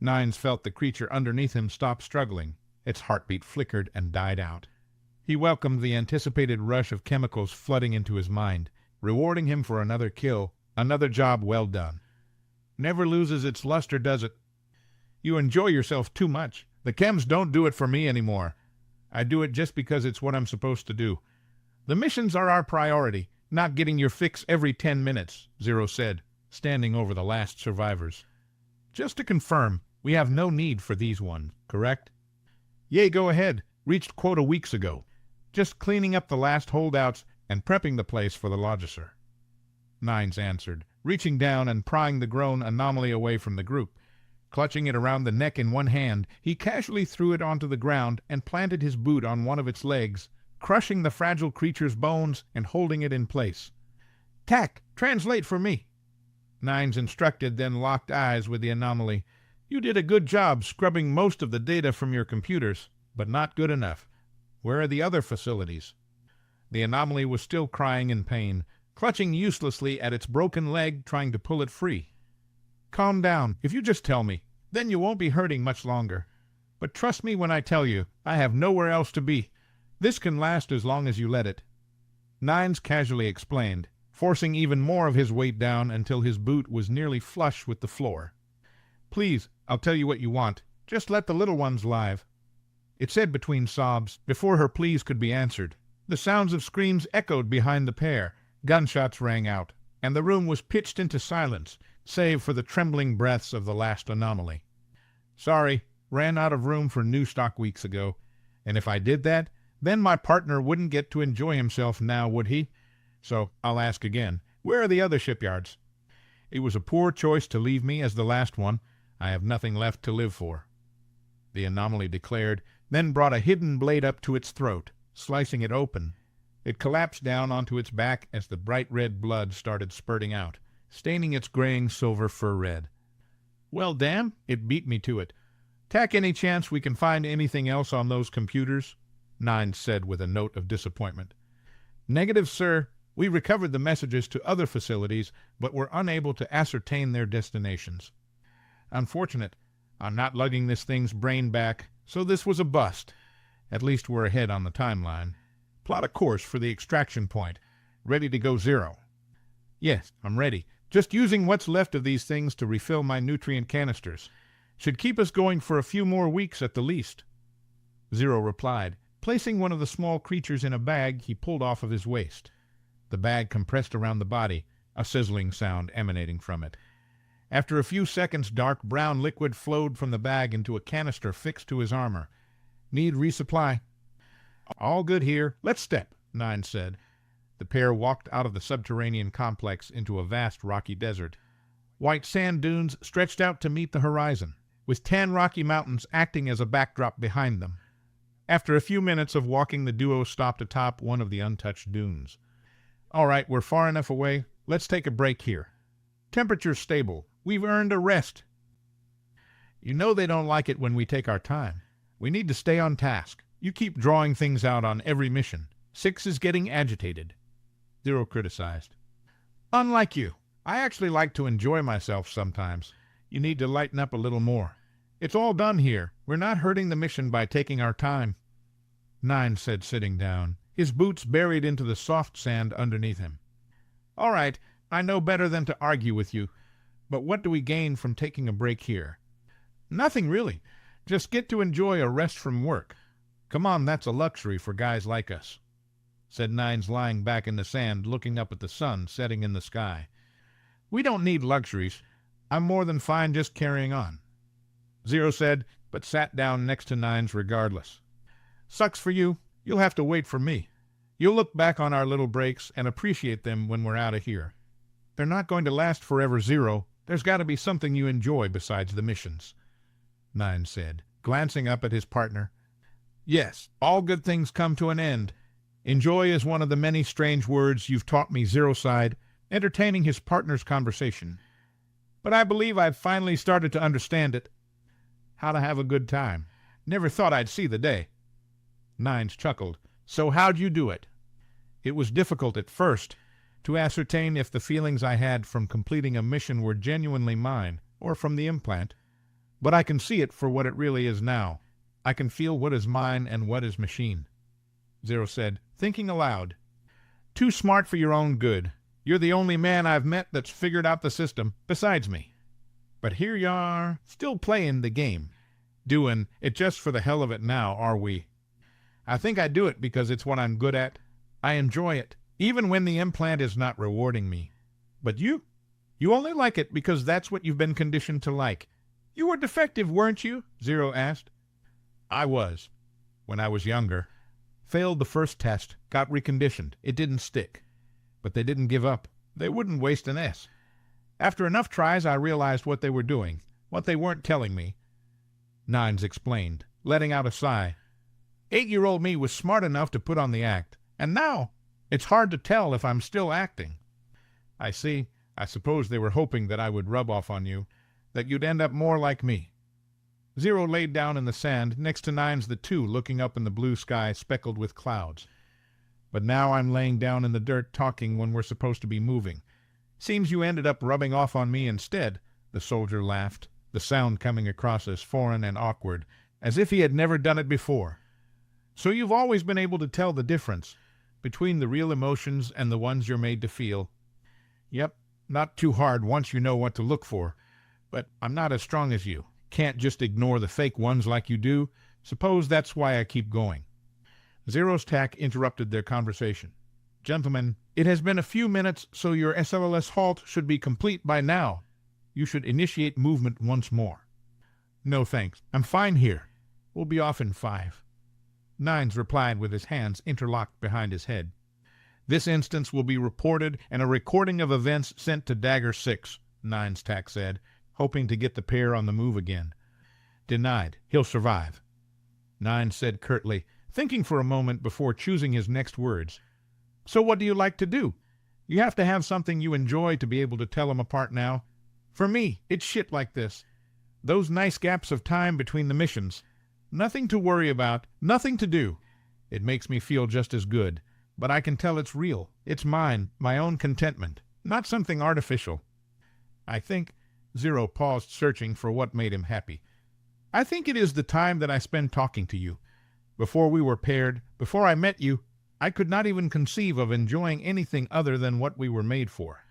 Nines felt the creature underneath him stop struggling. Its heartbeat flickered and died out. He welcomed the anticipated rush of chemicals flooding into his mind, rewarding him for another kill, another job well done. Never loses its luster, does it? You enjoy yourself too much. The chems don't do it for me anymore. I do it just because it's what I'm supposed to do. The missions are our priority, not getting your fix every 10 minutes, Zero said, standing over the last survivors. Just to confirm, we have no need for these ones, correct? Yay, go ahead. Reached quota weeks ago. Just cleaning up the last holdouts and prepping the place for the Logicer. Nines answered, reaching down and prying the grown anomaly away from the group. Clutching it around the neck in one hand, he casually threw it onto the ground and planted his boot on one of its legs, crushing the fragile creature's bones and holding it in place. "Tack, translate for me." Nines instructed, then locked eyes with the anomaly. "You did a good job scrubbing most of the data from your computers, but not good enough. Where are the other facilities?" The anomaly was still crying in pain, clutching uselessly at its broken leg, trying to pull it free. "Calm down. If you just tell me, then you won't be hurting much longer. But trust me when I tell you, I have nowhere else to be. This can last as long as you let it." Nines casually explained, forcing even more of his weight down until his boot was nearly flush with the floor. "Please, I'll tell you what you want. Just let the little ones live." It said between sobs, before her pleas could be answered. The sounds of screams echoed behind the pair, gunshots rang out, and the room was pitched into silence, save for the trembling breaths of the last anomaly. "Sorry, ran out of room for new stock weeks ago. And if I did that, then my partner wouldn't get to enjoy himself now, would he? So I'll ask again, where are the other shipyards? It was a poor choice to leave me as the last one. I have nothing left to live for." The anomaly declared, then brought a hidden blade up to its throat, slicing it open. It collapsed down onto its back as the bright red blood started spurting out, staining its graying silver fur red. "Well, damn, it beat me to it. Tack, any chance we can find anything else on those computers?" Nines said with a note of disappointment. "Negative, sir. We recovered the messages to other facilities, but were unable to ascertain their destinations. Unfortunate. I'm not lugging this thing's brain back, so this was a bust. At least we're ahead on the timeline. Plot a course for the extraction point. Ready to go Zero." "Yes, I'm ready. Just using what's left of these things to refill my nutrient canisters. Should keep us going for a few more weeks at the least." Zero replied, placing one of the small creatures in a bag he pulled off of his waist. The bag compressed around the body, a sizzling sound emanating from it. After a few seconds, dark brown liquid flowed from the bag into a canister fixed to his armor. "Need resupply." "All good here. Let's step," Nines said. The pair walked out of the subterranean complex into a vast rocky desert. White sand dunes stretched out to meet the horizon, with 10 rocky mountains acting as a backdrop behind them. After a few minutes of walking, the duo stopped atop one of the untouched dunes. "All right, we're far enough away. Let's take a break here. Temperature's stable. We've earned a rest. You know they don't like it when we take our time. We need to stay on task. You keep drawing things out on every mission. 6 is getting agitated. 0 criticized. Unlike you, I actually like to enjoy myself sometimes. You need to lighten up a little more. It's all done here. We're not hurting the mission by taking our time. 9 said, sitting down, his boots buried into the soft sand underneath him. All right, I know better than to argue with you, but what do we gain from taking a break here? Nothing really. Just get to enjoy a rest from work. Come on, that's a luxury for guys like us, said 9's, lying back in the sand, looking up at the sun setting in the sky. We don't need luxuries. I'm more than fine just carrying on. 0 said, but sat down next to 9's regardless. Sucks for you. You'll have to wait for me. You'll look back on our little breaks and appreciate them when we're out of here. They're not going to last forever, 0. There's got to be something you enjoy besides the missions, 9 said, glancing up at his partner. Yes, all good things come to an end. Enjoy is one of the many strange words you've taught me, 0 sighed, entertaining his partner's conversation. But I believe I've finally started to understand it. How to have a good time. Never thought I'd see the day. 9's chuckled. So how'd you do it? It was difficult at first to ascertain if the feelings I had from completing a mission were genuinely mine or from the implant. But I can see it for what it really is now. I can feel what is mine and what is machine. 0 said, thinking aloud. Too smart for your own good. You're the only man I've met that's figured out the system, besides me. But here you are, still playing the game. Doing it just for the hell of it now, are we? I think I do it because it's what I'm good at. I enjoy it, even when the implant is not rewarding me. But you only like it because that's what you've been conditioned to like. You were defective, weren't you? 0 asked. I was, when I was younger. Failed the first test, got reconditioned. It didn't stick. But they didn't give up. They wouldn't waste an S. After enough tries, I realized what they were doing, what they weren't telling me. 9's explained, letting out a sigh. 8-year-old me was smart enough to put on the act, and now it's hard to tell if I'm still acting. I see. I suppose they were hoping that I would rub off on you, that you'd end up more like me. 0 laid down in the sand next to 9's the 2, looking up in the blue sky speckled with clouds. But now I'm laying down in the dirt talking when we're supposed to be moving. Seems you ended up rubbing off on me instead, the soldier laughed, the sound coming across as foreign and awkward, as if he had never done it before. So you've always been able to tell the difference between the real emotions and the ones you're made to feel. Yep, not too hard once you know what to look for. But I'm not as strong as you. Can't just ignore the fake ones like you do. Suppose that's why I keep going. 0's tack interrupted their conversation. Gentlemen, it has been a few minutes, so your SLS halt should be complete by now. You should initiate movement once more. No thanks. I'm fine here. We'll be off in 5. 9's replied with his hands interlocked behind his head. This instance will be reported and a recording of events sent to Dagger 6, 9's tack said, hoping to get the pair on the move again. Denied. He'll survive. 9 said curtly, thinking for a moment before choosing his next words. So what do you like to do? You have to have something you enjoy to be able to tell them apart now. For me, it's shit like this. Those nice gaps of time between the missions. Nothing to worry about, nothing to do. It makes me feel just as good, but I can tell it's real. It's mine, my own contentment, not something artificial. I think, 0 paused, searching for what made him happy. I think it is the time that I spend talking to you. Before we were paired, before I met you, I could not even conceive of enjoying anything other than what we were made for.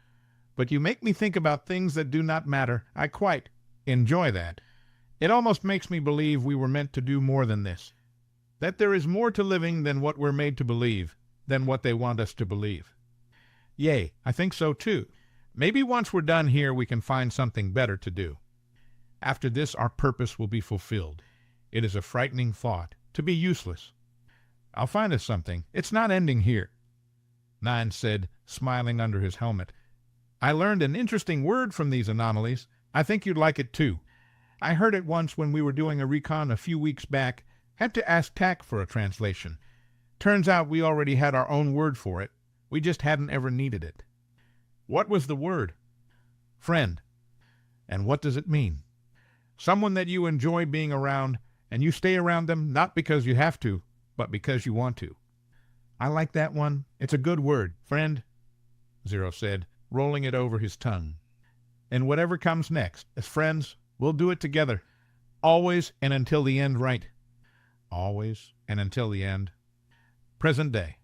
But you make me think about things that do not matter. I quite enjoy that. It almost makes me believe we were meant to do more than this. That there is more to living than what we're made to believe, than what they want us to believe. Yea, I think so too. Maybe once we're done here we can find something better to do. After this our purpose will be fulfilled. It is a frightening thought, to be useless. I'll find us something. It's not ending here. 9 said, smiling under his helmet. I learned an interesting word from these anomalies. I think you'd like it too. I heard it once when we were doing a recon a few weeks back. Had to ask TAC for a translation. Turns out we already had our own word for it. We just hadn't ever needed it. What was the word? Friend. And what does it mean? Someone that you enjoy being around, and you stay around them not because you have to, but because you want to. I like that one. It's a good word, friend, Zero said, rolling it over his tongue. And whatever comes next, as friends, we'll do it together. Always and until the end, right? Always and until the end. Present day.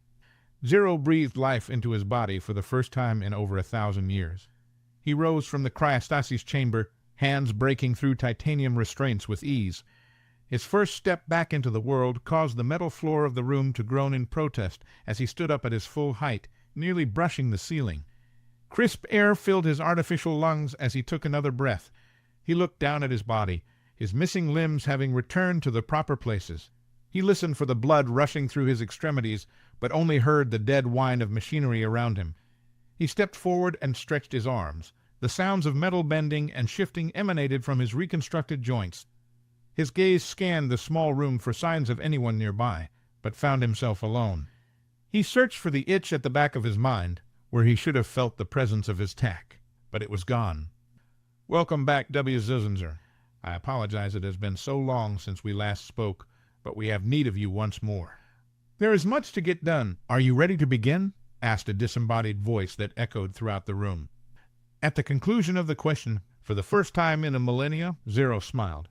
Zero breathed life into his body for the first time in over 1,000 years. He rose from the cryostasis chamber, hands breaking through titanium restraints with ease. His first step back into the world caused the metal floor of the room to groan in protest as he stood up at his full height, nearly brushing the ceiling. Crisp air filled his artificial lungs as he took another breath. He looked down at his body, his missing limbs having returned to the proper places. He listened for the blood rushing through his extremities, but only heard the dead whine of machinery around him. He stepped forward and stretched his arms. The sounds of metal bending and shifting emanated from his reconstructed joints. His gaze scanned the small room for signs of anyone nearby, but found himself alone. He searched for the itch at the back of his mind, where he should have felt the presence of his tack, but it was gone. Welcome back, W. Zuzenzer. I apologize it has been so long since we last spoke, but we have need of you once more. There is much to get done. Are you ready to begin? Asked a disembodied voice that echoed throughout the room. At the conclusion of the question, for the first time in a millennia, Zero smiled.